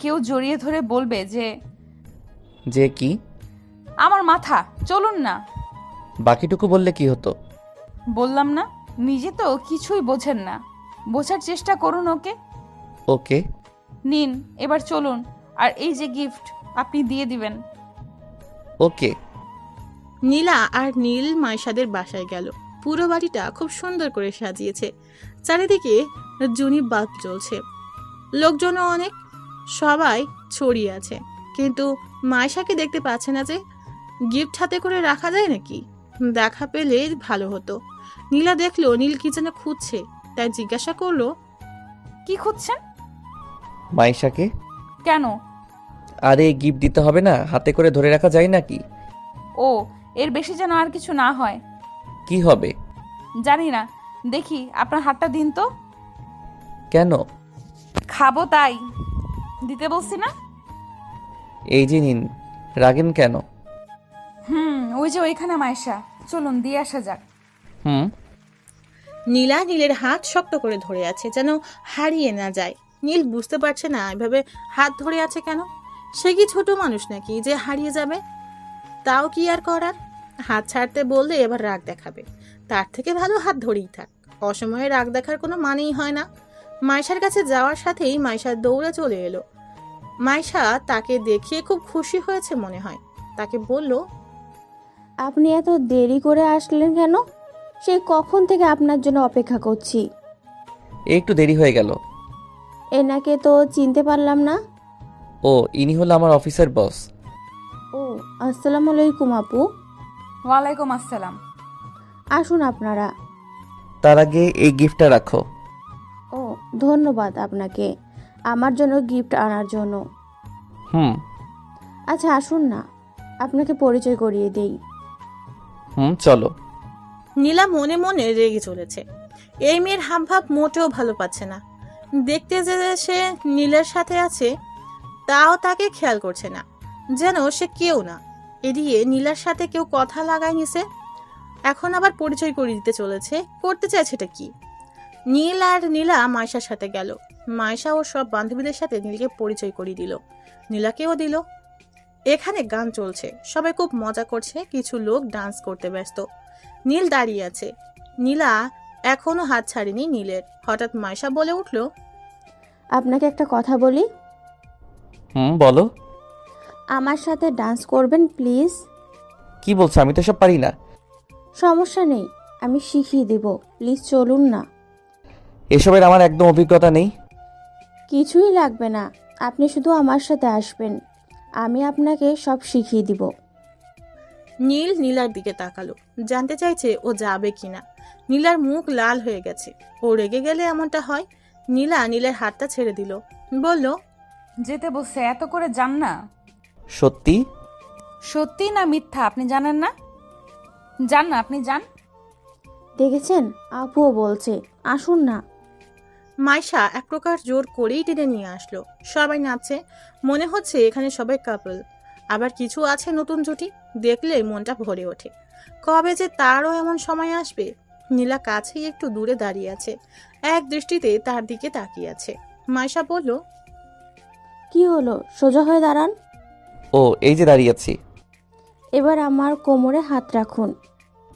কেউ জড়িয়ে ধরে বলবে যে যে কি? আমার মাথা। চলুন না। বাকিটুকু বললে কি হতো? বললাম না, নিজে তো কিছুই বোঝেন না, বোঝার চেষ্টা করুন। ওকে ওকে। নিন, এবার চলুন। আর এই যে গিফট, আপনি দিয়ে দিবেন। ওকে। নীলা আর নীল মাইশাদের বাসায় গেল। পুরো বাড়িটা খুব সুন্দর করে সাজিয়েছে। চারিদিকে জুনি বাল্ব জ্বলছে, লোকজনও অনেক, সবাই ছড়িয়ে আছে। কিন্তু মাইশাকে দেখতে পাচ্ছে না যে। গিফট হাতে করে রাখা যায় নাকি? দেখা পেলে ভালো হতো। নীলা দেখলো নীল কি যেন খুঁজছে, তাই জিজ্ঞাসা করলো, কি খুঁজছেন? মাইশাকে। কেন? আরে গিফট দিতে হবে না, হাতে করে ধরে রাখা যায় নাকি? ও, এর বেশি যেন আর কিছু না হয়। কি হবে? জানি না, দেখি আপনার হাতটা দিন তো। কেন? খাবো তাই দিতে বলছি না। এই যে নিন, রাগেন কেন? ওই যে ওইখানে মাইশা, চলুন দিয়ে আসা যাক। হুম। নীলা নীলের হাত শক্ত করে ধরে আছে, যেন হারিয়ে না যায়। নীল বুঝতে পারছে না এভাবে হাত ধরে আছে কেন। সে কি ছোট মানুষ নাকি যে হারিয়ে যাবে? তাও কি আর করার? হাত ছাড়তে বললে এবার রাগ দেখাবে, তার থেকে ভালো হাত ধরেই থাক। অসময়ে রাগ দেখার কোনো মানেই হয় না। মাইশার কাছে যাওয়ার সাথেই মাইশা দৌড়ে চলে এলো। মাইশা তাকে দেখিয়ে খুব খুশি হয়েছে মনে হয়। তাকে বলল, আপনি এত দেরি করে আসলেন কেন? সেই কখন থেকে আপনার জন্য অপেক্ষা করছি। একটু দেরি হয়ে গেল। এনাকে তো চিনতে পারলাম না। ও, ইনি হলো আমার অফিসের বস। ও, আসসালামু আলাইকুম আপু। ওয়ালাইকুম আসসালাম। আসুন আপনারা। তার আগে এই গিফটটা রাখো। ও, ধন্যবাদ আপনাকে আমার জন্য গিফট আনার জন্য। হুম। আচ্ছা আসুন না, আপনাকে পরিচয় করিয়ে দেই। চলো। নীলা মনে মনে রেগে চলেছে। এই মেয়ের হাবভাব মোটেও ভালো পাচ্ছে না। দেখতে যে সে নীলের সাথে আছে, তাও তাকে খেয়াল করছে না, যেন সে কেউ না। এদিকে নীলার সাথে কেউ কথা লাগায় নিছে, এখন আবার পরিচয় করিয়ে দিতে চলেছে। করতে চাইছেটা কি? নীল আর নীলা মাইশার সাথে গেল। মাইশা ও সব বান্ধবীদের সাথে নীলকে পরিচয় করিয়ে দিল, নীলাকেও দিল। এখানে গান চলছে, সবাই খুব মজা করছে, কিছু লোক ডান্স করতে ব্যস্ত। নীল দাঁড়িয়ে আছে, নীলা এখনো হাত ছাড়েনি নীলের। হঠাৎ মাইশা বলে উঠল, আপনাকে একটা কথা বলি। বলো। আমার সাথে ডান্স করবেন প্লিজ? কি বলছো? আমি তো সব পারি না। সমস্যা নেই, আমি শিখিয়ে দেব, প্লিজ চলুন না। এসবের আমার একদম অভিজ্ঞতা নেই। কিছুই লাগবে না, আপনি শুধু আমার সাথে আসবেন, আমি আপনাকে সব শিখিয়ে দিব। নীল নীলার দিকে তাকালো, জানতে চাইছে ও যাবে কিনা। নীলার মুখ লাল হয়ে গেছে। ও রেগে গেলে এমনটা হয়। নীলা নীলের হাতটা ছেড়ে দিল, বলল, যেতে বসে এত করে যান না। সত্যি? সত্যি না মিথ্যা আপনি জানেন না? যান না, আপনি যান। দেখেছেন, আপুও বলছে আসুন না। মাইশা এক প্রকার জোর করেই টেনে নিয়ে আসলো। সবাই নাচছে, মনে হচ্ছে এখানে সবাই কাপল। আবার কিছু আছে নতুন জুটি, দেখলে মনটা ভরে ওঠে। কবে যে তারও এমন সময় আসবে। নীলা কাছেই একটু দূরে দাঁড়িয়ে আছে, এক দৃষ্টিতে তার দিকে তাকিয়ে আছে। মাইশা বলল, কি হলো, সোজা হয়ে দাঁড়ান। ও, এই যে দাঁড়িয়ে আছি। এবার আমার কোমরে হাত রাখুন।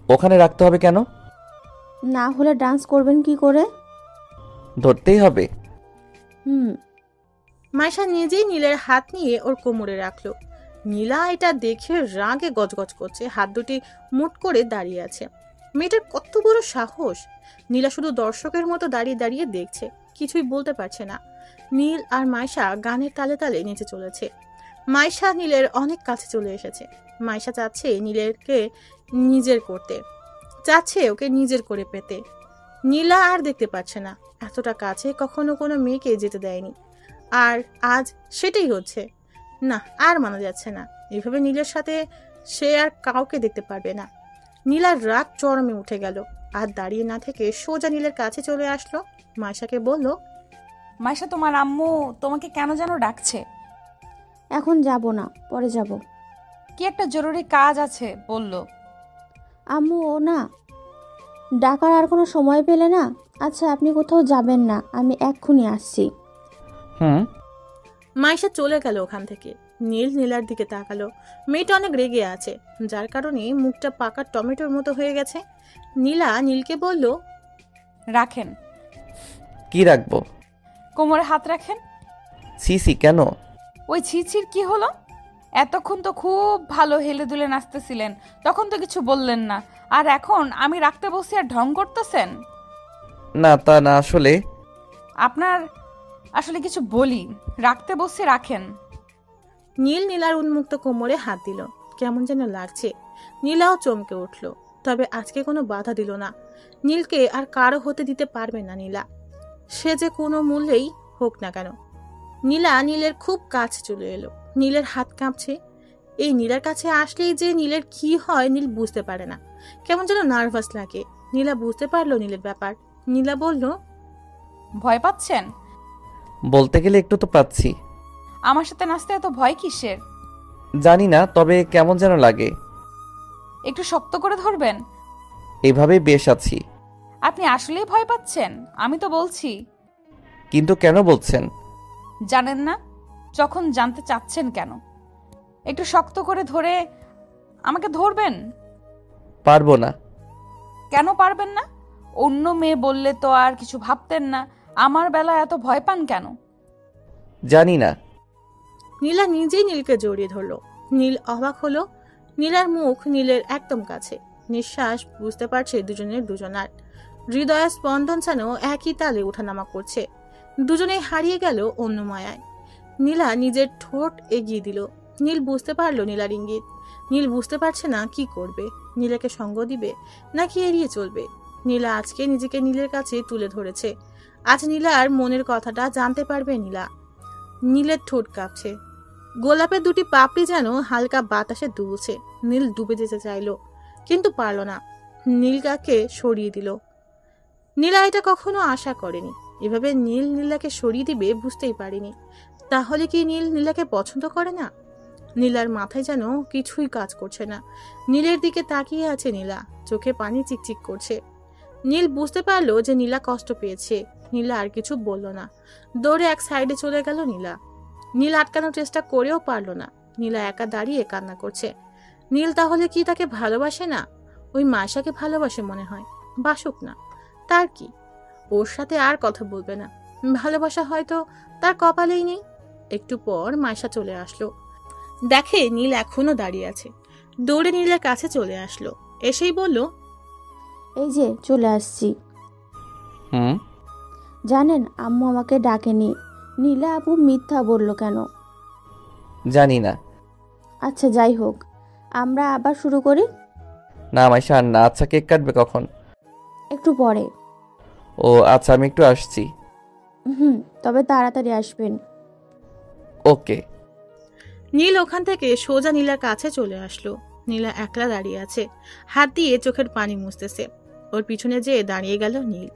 ওখানে রাখতে হবে কেন? না হলে ডান্স করবেন কি করে? ধরতেই হবে। মাইশা নিজেই নীলের হাত নিয়ে ওর কোমরে রাখলো। নীলা এটা দেখে রাগে গজগজ করছে, হাত দুটি মুট করে দাঁড়িয়ে আছে। মেয়েটার কত বড় সাহস! নীলা শুধু দর্শকের মতো দাঁড়িয়ে দাঁড়িয়ে দেখছে, কিছুই বলতে পারছে না। নীল আর মাইশা গানের তালে তালে নেচে চলেছে। মাইশা নীলের অনেক কাছে চলে এসেছে। মাইশা চাচ্ছে নীলেরকে নিজের করতে, চাচ্ছে ওকে নিজের করে পেতে। নীলা আর দেখতে পাচ্ছে না, এতটা কাছে কখনো কোনো মেয়েকে যেতে দেয়নি, আর আজ সেটাই হচ্ছে। না, আর মানা যাচ্ছে না। এভাবে নীলের সাথে সে আর কাউকে দেখতে পারবে না। নীলার রাগ চরমে উঠে গেল, আর দাঁড়িয়ে না থেকে সোজা নীলের কাছে চলে আসলো। মাইশাকে বলল, মাইশা, তোমার আম্মু তোমাকে কেন যেন ডাকছে। এখন যাব না, পরে যাব। কি একটা জরুরি কাজ আছে বলল। আম্মু ও না ডাকার আর কোনো সময় পেলে না। আচ্ছা আপনি কোথাও যাবেন না, আমি এক্ষুনি আসছি। হুম। মাইশা চলে গেল ওখান থেকে। নীল নীলার দিকে তাকালো। মেয়েটা অনেক রেগে আছে, যার কারণে মুখটা পাকা টমেটোর মতো হয়ে গেছে। নীলা নীলকে বলল, রাখেন। কি রাখবো? কোমরে হাত রাখেন। সিসি কেন? ওই ছিছির কি হলো? এতক্ষণ তো খুব ভালো হেলে দুলে নাচতেছিলেন, তখন তো কিছু বললেন না, আর এখন আমি রাখতে বসি আর ঢং করতেছেন। না তা না, আসলে আপনার আসলে কিছু বলি, রাখতে বসে রাখেন। নীল নীলার উন্মুক্ত কোমরে হাত দিল। কেমন যেন লাগছে। নীলাও চমকে উঠল, তবে আজকে কোনো বাধা দিল না। নীলকে আর কারো হতে দিতে পারবে না নীলা, সে যে কোনো মূল্যেই হোক না কেন। নীলা নীলের খুব কাছে চলে এলো। নীলের হাত কাঁপছে। এই নীলার কাছে আসলেই যে নীলের কি হয় নীল বুঝতে পারে না। কেমন যেন নার্ভাস লাগে। নীলা বুঝতে পারলো নীলের ব্যাপার। নীলা বলল, ভয় পাচ্ছেন? বলতে গেলে একটু তো পাচ্ছি। আমার সাথে নাচতে এত ভয় কিসের? জানি না, তবে কেমন যেন লাগে। একটু শক্ত করে ধরবেন। এভাবেই বেশ আছি। আপনি আসলেই ভয় পাচ্ছেন? আমি তো বলছি। কিন্তু কেন বলছেন? জানেন না? যখন জানতে চাচ্ছেন কেন? একটু শক্ত করে ধরে আমাকে ধরবেন। পারবো না। কেন পারবেন না? অন্য মেয়ে বললে তো আর কিছু ভাবতেন না, আমার বেলায় এত ভয় পান কেন? জানি না। নীলা নিজেই নীলকে জড়িয়ে ধরলো। নীল অবাক হলো। নীলার মুখ নীলের একদম কাছে। নিঃশ্বাস বুঝতে পারছে দুজনের দুজনার। হৃদয়ের স্পন্দন যেন একই তালে ওঠানামা করছে। দুজনেই হারিয়ে গেল অন্য মায়ায়। নীলা নিজের ঠোঁট এগিয়ে দিল। নীল বুঝতে পারলো নীলার ইঙ্গিত। নীল বুঝতে পারছে না কি করবে। নীলাকে সঙ্গ দিবে নাকি এড়িয়ে চলবে। নীলা আজকে নিজেকে নীলের কাছে তুলে ধরেছে। আজ নীলার মনের কথাটা জানতে পারবে নীলা। নীলের ঠোঁট কাঁপছে। গোলাপের দুটি পাপড়ি যেন হালকা বাতাসে দুলছে। নীল ডুবে যেতে চাইল, কিন্তু পারল না। নীলকে সরিয়ে দিল। নীলা এটা কখনো আশা করেনি। এভাবে নীল নীলাকে সরিয়ে দিবে বুঝতেই পারেনি। তাহলে কি নীল নীলাকে পছন্দ করে না? নীলার মাথায় যেন কিছুই কাজ করছে না। নীলের দিকে তাকিয়ে আছে নীলা, চোখে পানি চিকচিক করছে। নীল বুঝতে পারলো যে নীলা কষ্ট পেয়েছে। নীলা আর কিছু বলল না। দৌড়ে এক সাইডে চলে গেল নীলা। নীল আটকানোর চেষ্টা করেও পারল না। নীলা একা দাঁড়িয়ে কান্না করছে। নীল তাহলে কি তাকে ভালোবাসে না? ওই মাইশাকে ভালোবাসে মনে হয়। বাসুক না, তার কি? ওর সাথে আর কথা বলবে না। ভালোবাসা হয়তো তার কপালেই নেই। একটু পর মাইশা চলে আসলো। দেখে নীল এখনো দাঁড়িয়ে আছে। দৌড়ে নীলের কাছে চলে আসলো। এসেই বলল, এই যে চলে আসছি। হুম। জানেন আম্মু আমাকে ডাকেনি। নীলা আপু মিথ্যা বলল কেন? জানি না। আচ্ছা যাই হোক, আমরা আবার শুরু করি। না মাইশা, আর না। আচ্ছা কেক কাটবে কখন? একটু পরে। ও আচ্ছা, আমি একটু আসছি। তবে তাড়াতাড়ি আসবেন। ওকে। নীল ওখান থেকে সোজা নীলার কাছে চলে আসলো। নীলা একলা দাঁড়িয়ে আছে, হাত দিয়ে চোখের পানি মুছতেছে। ওর পিছনে যেয়ে দাঁড়িয়ে গেল নীল।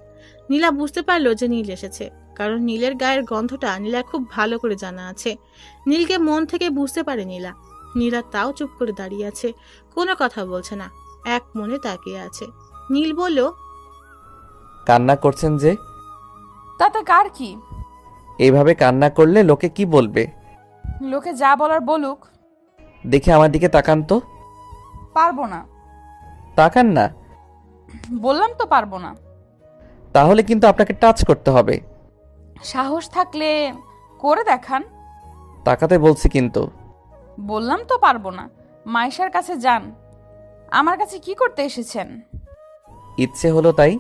নীলা বুঝতে পারলো যে নীল এসেছে, কারণ নীলের গায়ের গন্ধটা নীলার খুব ভালো করে জানা আছে। নীলকে মন থেকে বুঝতে পারে নীলা। নীলা তাও চুপ করে দাঁড়িয়ে আছে, কোনো কথা বলছে না, এক মনে তাকিয়ে আছে। নীল বলল, কান্না করছেন যে? তাতে কার কি? এইভাবে কান্না করলে লোকে কি বলবে? লোকে যা বলার বলুক। দেখে আমার দিকে তাকান তো। পারবো না। তাকান না। বললাম তো পারবো না। তাহলে কিন্তু আপনাকে টাচ করতে হবে। সাহস থাকলে করে দেখান। তাকাতে বলছি কিন্তু। বললাম তো পারবো না। মাইশার কাছে যান। আমার কাছে কি করতে এসেছেন? ইচ্ছে হলো তাই।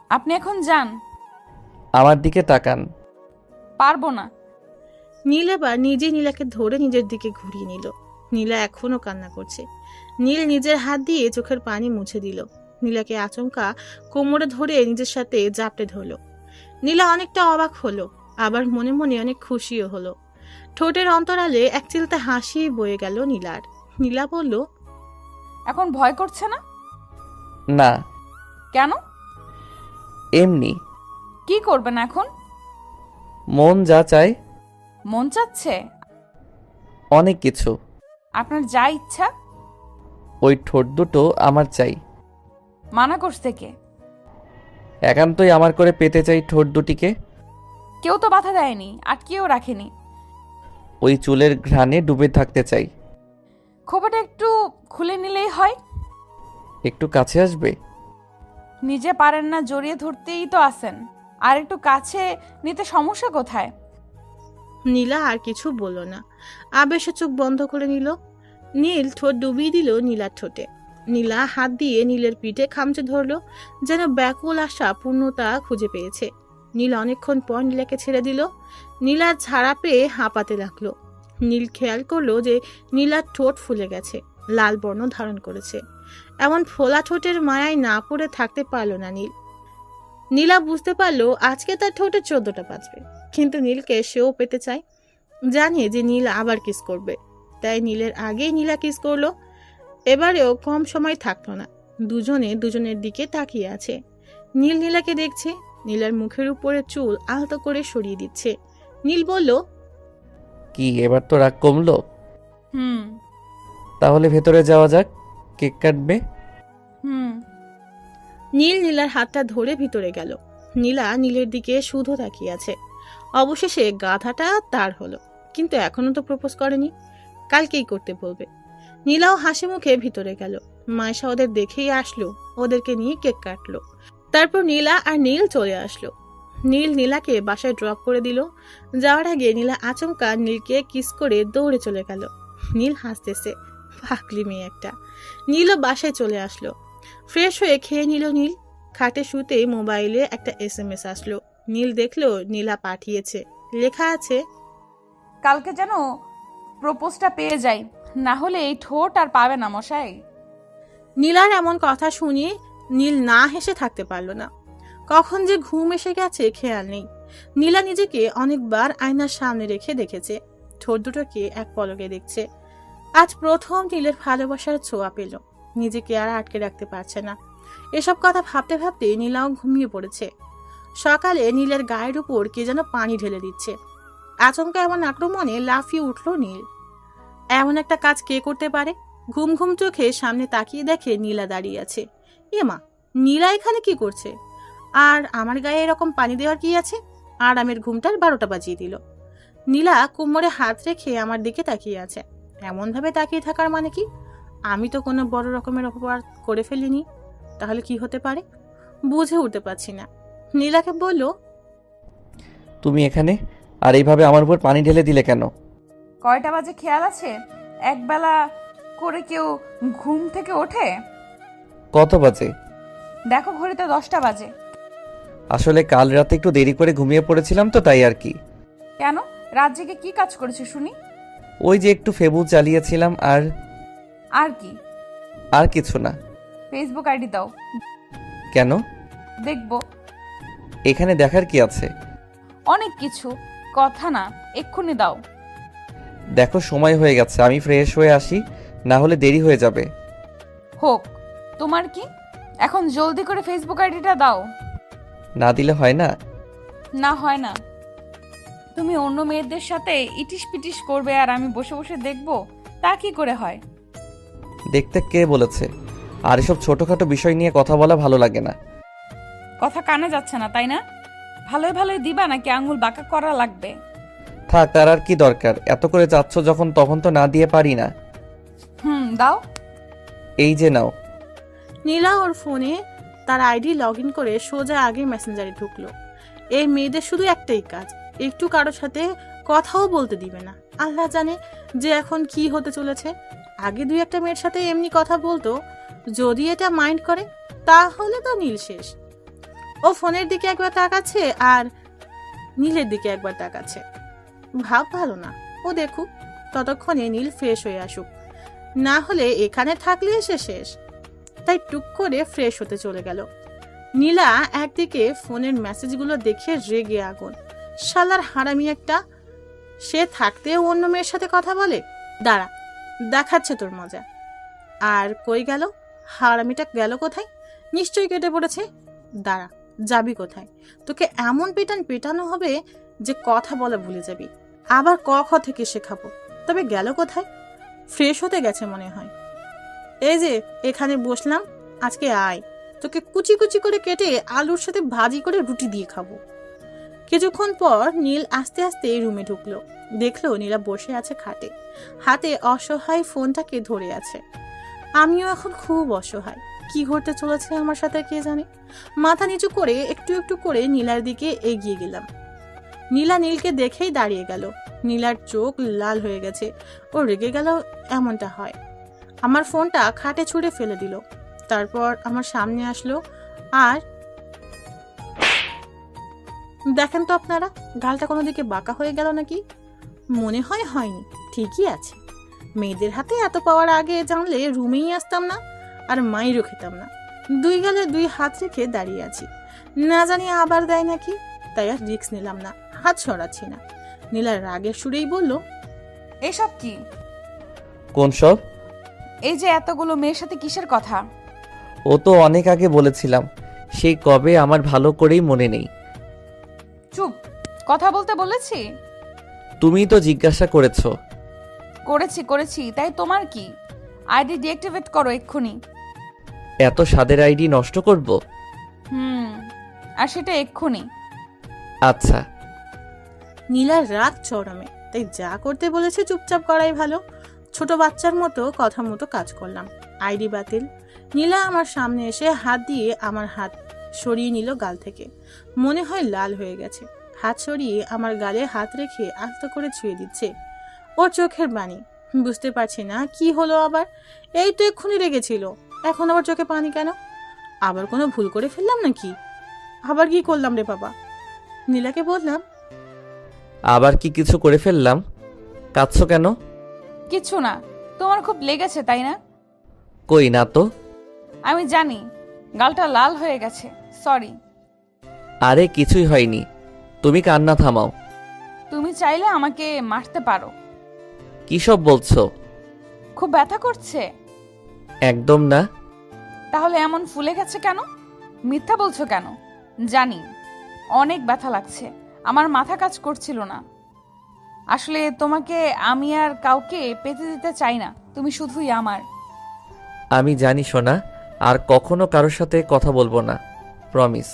আপনি এখন যান। আমার দিকে তাকান। পারবো না। নীল এবার নিজেই নীলাকে ধরে নিজের দিকে ঘুরিয়ে নিল। নীলা এখনো কান্না করছে। নীল নিজের হাত দিয়ে চোখের পানি মুছে দিল। নীলাকে আচমকা কোমরে ধরে নিজের সাথে জাপটে ধরল। নীলা অনেকটা অবাক হলো, আবার মনে মনে অনেক খুশিও হলো। ঠোঁটের অন্তরালে এক চিলতে হাসি বয়ে গেল নীলার। নীলা বলল, এখন ভয় করছে না? না। কেন? এমনি। কি করবেন এখন? মন যা চায়। মন চাচ্ছে? অনেক কিছু। আপনার যা ইচ্ছা। ওই ঠোঁট দুটো আমার চাই। মানা করছে কে? একান্তই আমার করে পেতে চাই ঠোঁট দুটিকে। কেউ তো বাধা দেয়নি, আটকেও রাখেনি। ওই চুলের ঘ্রাণে ডুবে থাকতে চাই। খোপাটা একটু খুলে নিলেই হয়। একটু কাছে আসবে? নিজে পারেন না, জড়িয়ে ধরতেই তো আসেন। আর একটু কাছে নিতে সমস্যা কোথায়? নীলা আর কিছু বলল না, আবেশে চোখ বন্ধ করে নিল। নীল ঠোঁট ডুবিয়ে দিল নীলার ঠোঁটে। নীলা হাত দিয়ে নীলের পিঠে খামচে ধরল, যেন ব্যাকুল আশা পূর্ণতা খুঁজে পেয়েছে। নীল অনেকক্ষণ পর নীলাকে ছেড়ে দিল। নীলার ছাড়া পেয়ে হাঁপাতে লাগলো। নীল খেয়াল করলো যে নীলার ঠোঁট ফুলে গেছে, লাল বর্ণ ধারণ করেছে। এমন ফোলা ঠোঁটের মায়ায় না পড়ে থাকতে পারল না নীল। নীলা বুঝতে পারলো আজকে তার ঠোঁটে 14টা বাজবে, কিন্তু নীলকে সেও পেতে চায়। জানে যে নীল আবার কিস করবে, তাই নীলের আগেই নীলা কিস করলো। এবারেও কম সময় থাকলো না, দুজনে দুজনের দিকে তাকিয়ে আছে। নীল নীলাকে দেখছে, নীলার মুখের উপরে চুল আলতো করে সরিয়ে দিচ্ছে। নীল বলল, কি এবার তো রাগ কমলো? হুম তাহলে ভেতরে যাওয়া যাক, কেক কাটবে। হুম নীল নীলার হাতটা ধরে ভিতরে গেল। নীলা নীলের দিকে শুধু তাকিয়ে আছে। অবশেষে গাধাটা তার হলো, কিন্তু এখনো তো প্রপোজ করেনি, কালকেই করতে বলবে। নীলাও হাসি মুখে ভিতরে গেল। মায়েশা ওদের দেখেই আসলো, ওদেরকে নিয়ে কেক কাটলো। তারপর নীলা আর নীল চলে আসলো। নীল নীলাকে বাসায় ড্রপ করে দিল। যাওয়ার আগে নীলা আচমকা নীলকে কিস করে দৌড়ে চলে গেল। নীল হাসতেছে, পাগলি মেয়ে একটা। নীলও বাসায় চলে আসলো। ফ্রেশ হয়ে খেয়ে নিল নীল। খাটে শুতে মোবাইলে একটা SMS আসলো। নীল দেখলো নীলা পাঠিয়েছে, লেখা আছে, কালকে যেন প্রপোজটা পেয়ে যাই, না হলে এই ঠোঁট আর পাবে না মশাই। নীলার এমন কথা শুনে নীল না হেসে থাকতে পারলো না। কখন যে ঘুম এসে গেছে খেয়াল নেই। নীলা নিজেকে অনেকবার আয়নার সামনে রেখে দেখেছে, ঠোঁট দুটোকে এক পলকে দেখছে। আজ প্রথম নীলের ভালোবাসার ছোঁয়া পেল। নিজেকে আর আটকে রাখতে পারছে না। এসব কথা ভাবতে ভাবতে নীলাও ঘুমিয়ে পড়েছে। সকালে নীলের গায়ের উপর কে যেন পানি ঢেলে দিচ্ছে। আচমকা এমন আক্রমণে লাফিয়ে উঠল নীল। এমন একটা কাজ কে করতে পারে? ঘুম ঘুম চোখে সামনে তাকিয়ে দেখে নীলা দাঁড়িয়ে আছে। এমা, নীলা এখানে কি করছে? আর আমার গায়ে এরকম পানি দেওয়ার কি আছে? আর আমের ঘুমটার 12টা বাজিয়ে দিল। নীলা কোমরে হাত রেখে আমার দিকে তাকিয়ে আছে। এমন ভাবে তাকিয়ে থাকার মানে কি? আমি তো কোনো বড় রকমের অপরাধ করে ফেলিনি, তাহলে কি হতে পারে? বুঝে উঠতে পারছি না। নীলাকে বলল, তুমি এখানে আর এইভাবে আমার উপর পানি ঢেলে দিলে কেন? কয়টা বাজে খেয়াল আছে? একবেলা করে কেউ ঘুম থেকে ওঠে? কত বাজে? দেখো ঘড়িতে 10টা বাজে। আসলে কাল রাতে একটু দেরি করে ঘুমিয়ে পড়েছিলাম তো, তাই আর কি। কেন, রাত জেগে কি কাজ করেছে শুনি? ওই যে একটু ফেবু চালিয়েছিলাম। আর কি? আর কিছু না। ফেসবুক আইডি দাও। কেন? দেখবো। এখানে দেখার কি আছে? অনেক কিছু, কথা না, এক্ষুনি দাও। দেখো সময় হয়ে গেছে, আমি ফ্রেশ হয়ে আসি, না হলে দেরি হয়ে যাবে। হোক, তোমার কি? এখন জলদি করে ফেসবুক আইডিটা দাও। না দিলে হয় না? না হয় না। তুমি অন্য মেয়েদের সাথে ইটিস পিটিস করবে আর আমি বসে বসে দেখবো, তা কি করে হয়? দেখতে কে বলেছে? আর এসব ছোটখাটো বিষয় নিয়ে কথা বলা ভালো লাগে না। কথা কানে যাচ্ছে না তাই না? ভালোই ভালোই দিবা নাকি আঙুল বাঁকা করা লাগবে? থাক, তার আর কি দরকার? এত করে চাচ্ছ যখন, তখন তো না দিয়ে পারি না। দাও। এই যে নাও। নীলা ওর ফোনে তার আইডি লগ ইন করে সোজা আগে মেসেঞ্জারে ঢুকলো। এই মেয়েদের শুধু একটাই কাজ, একটু কারোর সাথে কথাও বলতে দিবে না। আল্লাহ জানে যে এখন কি হতে চলেছে। আগে 2-1টা মেয়ের সাথে এমনি কথা বলতো, যদি এটা মাইন্ড করে তাহলে তো নীল শেষ। ও ফোনের দিকে একবার তাকাচ্ছে আর নীলের দিকে একবার তাকাচ্ছে। ভাব ভালো না, ও দেখুক, ততক্ষণে নীল ফ্রেশ হয়ে আসুক, না হলে এখানে থাকলে সে শেষ। তাই টুক করে ফ্রেশ হতে চলে গেল। নীলা একদিকে ফোনের মেসেজগুলো দেখে রেগে আগুন। শালার হারামি একটা, সে থাকতেও অন্য মেয়ের সাথে কথা বলে। দাঁড়া, দেখাচ্ছে তোর মজা। আর কই গেল হারামিটা? গেল কোথায়? নিশ্চয়ই কেটে পড়েছে। দাঁড়া, যাবি কোথায়? তোকে এমন পেটানো হবে যে কথা বলা ভুলে যাবি। আবার ক খ থেকে শেখাবো। তবে গেল কোথায়? ফ্রেশ হতে গেছে মনে হয়। এই যে এখানে বসলাম, আজকে আয়, তোকে কুচি কুচি করে কেটে আলুর সাথে ভাজি করে রুটি দিয়ে খাবো। কিছুক্ষণ পর নীল আস্তে আস্তে রুমে ঢুকলো। দেখলো নীলা বসে আছে খাটে, হাতে অসহায় ফোনটাকে ধরে আছে। আমিও এখন খুব অসহায়, কি ঘটতে চলেছে আমার সাথে কে জানে। মাথা নিচু করে একটু একটু করে নীলার দিকে এগিয়ে গেলাম। নীলা নীলকে দেখেই দাঁড়িয়ে গেল। নীলার চোখ লাল হয়ে গেছে, ও রেগে গেল এমনটা হয়। আমার ফোনটা খাটে ছুঁড়ে ফেলে দিল, তারপর আমার সামনে আসলো। আর দেখেন তো আপনারা, গালটা কোনো দিকে বাঁকা হয়ে গেল নাকি? মনে হয় হয়নি, ঠিকই আছে। মেয়েদের হাতে এত পাওয়ার আগে জানলে রুমেই আসতাম না, আর মাইরও খেতাম না। দুই গালে দুই হাত রেখে দাঁড়িয়ে আছি, না জানি আবার দেয় নাকি, তাই আর রিস্ক নিলাম না, হাত সরাচ্ছি না। নীলার রাগের সুরেই বলল, এসব কি? কোন সব? এই যে এতগুলো মেয়ের সাথে কিসের কথা? ও তো অনেক আগে বলেছিলাম, সেই কবে আমার ভালো করেই মনে নেই। চুপ, কথা বলতে বলেছি? তুমিই তো জিজ্ঞাসা করেছো। করেছি, তাই তোমার কি? আইডি ডিঅ্যাক্টিভেট করো এক্ষুনি। এত স্বাদের আইডি নষ্ট করব? আর সেটা এক্ষুনি। আচ্ছা। নীলার রাগ চরমে, তাই যা করতে বলেছে চুপচাপ করাই ভালো। ছোট বাচ্চার মতো কথা মতো কাজ করলাম। আইডি বাতিল। নীলা আমার সামনে এসে হাত দিয়ে আমার হাত সরিয়ে নিল গাল থেকে। মনে হয় লাল হয়ে গেছে। হাত সরিয়ে আমার গালে হাত রেখে আস্তে করে ছুঁয়ে দিচ্ছে। ওর চোখের বাণী, বুঝতে পারছি না কি হলো আবার। এই তো এক্ষুনি রেগেছিল, এখন আবার চোখে পানি কেন? আবার কোনো ভুল করে ফেললাম নাকি? আবার কি করলাম রে বাবা? নীলাকে বললাম, আবার কি কিছু করে ফেললাম? কাঁদছো কেন? কিছু না, তোমার খুব লেগেছে তাই না? কই না তো। আমি জানি, গালটা লাল হয়ে গেছে, সরি। আরে কিছুই হয়নি, তুমি কান্না থামাও। তুমি চাইলে আমাকে মারতে পারো। কি সব বলছো? খুব ব্যথা করছে? একদম না। তাহলে এমন ফুলে গেছে কেন? মিথ্যা বলছো কেন? জানি অনেক ব্যথা লাগছে, আমার মাথা কাজ করছিল না। আসলে তোমাকে আমি আর কাউকে পেতে দিতে চাই না, তুমি শুধুই আমার। আমি জানি সোনা, আর কখনো কারোর সাথে কথা বলবো না, প্রমিস।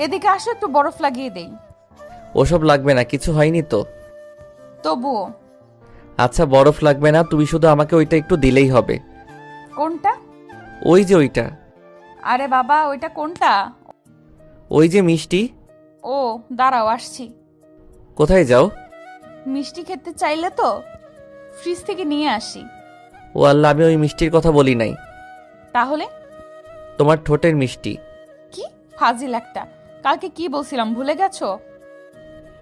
এদিকে আসো, একটু বরফ লাগিয়ে দেই। ওসব লাগবে না, কিছু হয়নি তো। তবুও। আচ্ছা বরফ লাগবে না, তুমি শুধু আমাকে ওইটা একটু দিলেই হবে। কোনটা? ওই যে ওইটা। আরে বাবা, ওইটা কোনটা? ওই যে মিষ্টি। ও দাঁড়াও, আসছি। কোথায় যাও? মিষ্টি খেতে চাইলে তো ফ্রিজ থেকে নিয়ে আসি। ও আল্লাহ, আমি ওই মিষ্টির কথা বলি নাই। তাহলে? তোমার ঠোঁটের মিষ্টি। কি ফাজিল একটা! কালকে কি বলছিলাম ভুলে গেছো?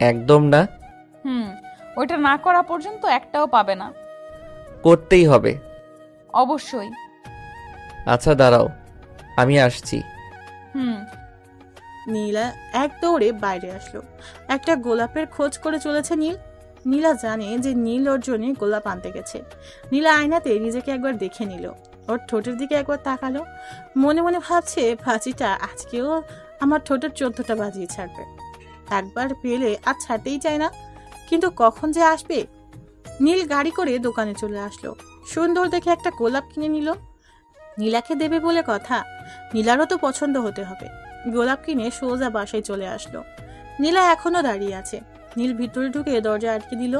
একদম না। ওইটা না করা পর্যন্ত একটাও পাবে না। করতেই হবে। অবশ্যই। আচ্ছা দাঁড়াও, আমি আসছি। নীলা এক দৌড়ে বাইরে আসলো। একটা গোলাপের খোঁজ করে চলেছে নীল। নীলা জানে যে নীল ওর জন্য গোলাপ আনতে গেছে। নীলা আয়নাতে নিজেকে একবার দেখে নিল, ওর ঠোঁটের দিকে একবার তাকালো। মনে মনে ভাবছে ভাজিটা আজকেও আমার ঠোঁটের 14টা বাজিয়ে ছাড়বে। একবার পেলে আর ছাড়তেই চায় না, কিন্তু কখন যে আসবে। নীল গাড়ি করে দোকানে চলে আসলো। সুন্দর দেখে একটা গোলাপ কিনে নিল। নীলাকে দেবে বলে কথা, নীলারও তো পছন্দ হতে হবে। গোলাপ কিনে সোজা বাসায় চলে আসলো। নীলা এখনো দাঁড়িয়ে আছে। নীল ভিতরে ঢুকে দরজা আটকে দিল।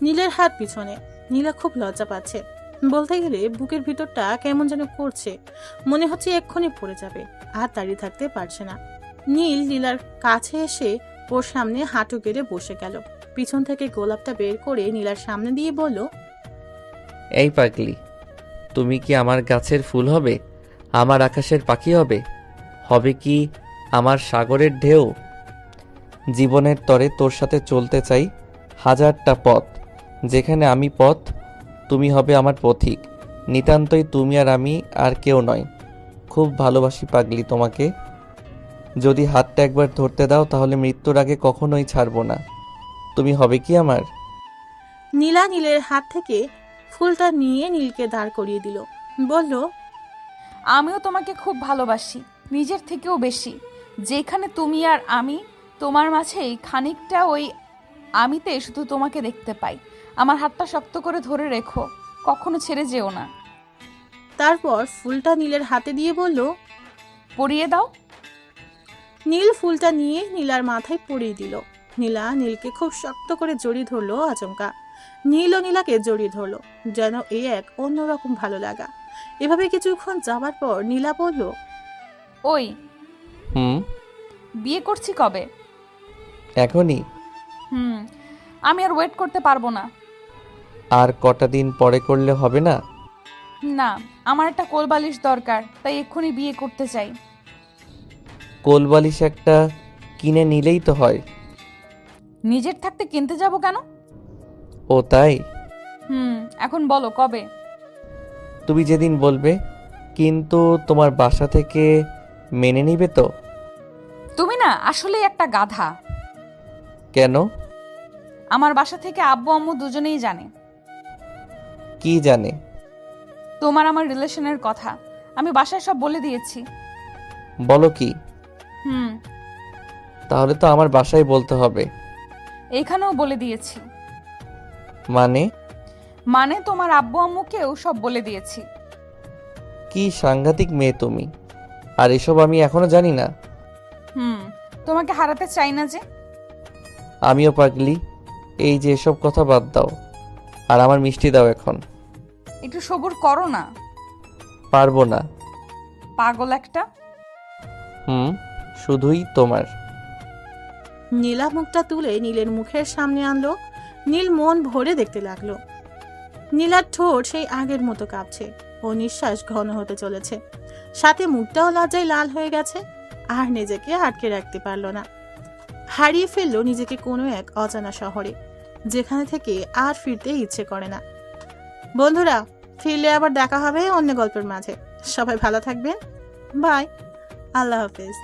নীলের হাত পিছনে। নীলা খুব লজ্জা পাচ্ছে, বলতে গেলে বুকের ভিতরটা কেমন যেন করছে, মনে হচ্ছে এক্ষুনি পড়ে যাবে, আর দাঁড়িয়ে থাকতে পারছে না। নীল নীলার কাছে এসে ওর সামনে হাঁটু গেড়ে বসে গেল। পিছন থেকে গোলাপটা বের করে নীলার সামনে দিয়ে বলল, এই পাগলি, তুমি কি আমার গাছের ফুল হবে? আমার আকাশের পাখি হবে? হবে কি আমার সাগরের ঢেউ? জীবনের তরে তোর সাথে চলতে চাই হাজারটা পথ, যেখানে আমি পথ, তুমি হবে আমার পথিক। নিতান্তই তুমি আর আমি, আর কেউ নয়। খুব ভালোবাসি পাগলি তোমাকে। যদি হাতটা একবার ধরতে দাও তাহলে মৃত্যুর আগে কখনোই ছাড়বো না। তুমি হবে কি আমার? নীলা নীলের হাত থেকে ফুলটা নিয়ে নীলকে দাঁড় করিয়ে দিল। বলল, আমিও তোমাকে খুব ভালোবাসি, নিজের থেকেও বেশি। যেখানে তুমি আর আমি, তোমার মাঝেই খানিকটা ওই আমিতে শুধু তোমাকে দেখতে পাই। আমার হাতটা শক্ত করে ধরে রেখো, কখনো ছেড়ে যেও না। তারপর ফুলটা নীলের হাতে দিয়ে বলল, পরিয়ে দাও। নীল ফুলটা নিয়ে নীলার মাথায় পরিয়ে দিল। নীলা নীলকে খুব শক্ত করে জড়িয়ে ধরলো। আচমকা নীল ও নীলাকে জড়িয়ে ধরলো, যেন এই এক অন্যরকম ভালো লাগা। এভাবে কিছুক্ষণ যাবার পর নীলা বলল, ওই হুম, বিয়ে করছি কবে? এখনই? আমি আর ওয়েট করতে পারবো না। আর কটা দিন পরে করলে হবে না? না, আমার একটা কোলবালিশ দরকার, তাই এক্ষুনি বিয়ে করতে চাই। কোলবালিশ একটা কিনে নিলেই তো হয়। নিজের থাকতে কিনতে যাব কেন? ও তাই? এখন বলো কবে? তুমি যেদিন বলবে। কিন্তু তোমার বাসা থেকে মেনে নিবে তো? তুমি না আসলে একটা গাধা। কেন? আমার বাসা থেকে আব্বু আম্মু দুজনেই জানে। কি জানে? তোমার আমার রিলেশনের কথা আমি বাসায় সব বলে দিয়েছি। বলো কি? হুম, তাহলে তো আমার বাসায় বলতে হবে। এখানেও বলে দিয়েছি। মানে তোমার আব্বু আম্মুকেও সব বলে দিয়েছি। কি সাংঘাতিক মেয়ে তুমি! আর এসব আমি এখনো জানি না। তোমাকে হারাতে চাই না যে। আমিও পাগলি। এই যে এসব কথা বাদ দাও, আর আমার মিষ্টি দাও এখন। একটু সবুর করো না। পারবো না। পাগল একটা। শুধুই তোমার। নীলা মুখটা তুলে নীলের মুখের সামনে আনলো। নীল মন ভরে দেখতে লাগলো। নীলার ঠোঁট সেই আগের মতো কাঁপছে ও নিঃশ্বাস ঘন হতে চলেছে, সাথে মুখটাও লজ্জায় লাল হয়ে গেছে। আর নিজেকে আটকে রাখতে পারল না। হারিয়ে ফেললো নিজেকে কোনো এক অজানা শহরে, যেখানে থেকে আর ফিরতে ইচ্ছে করে না। বন্ধুরা, ফিরলে আবার দেখা হবে অন্য গল্পের মাঝে। সবাই ভালো থাকবেন। বাই। আল্লাহ হাফেজ।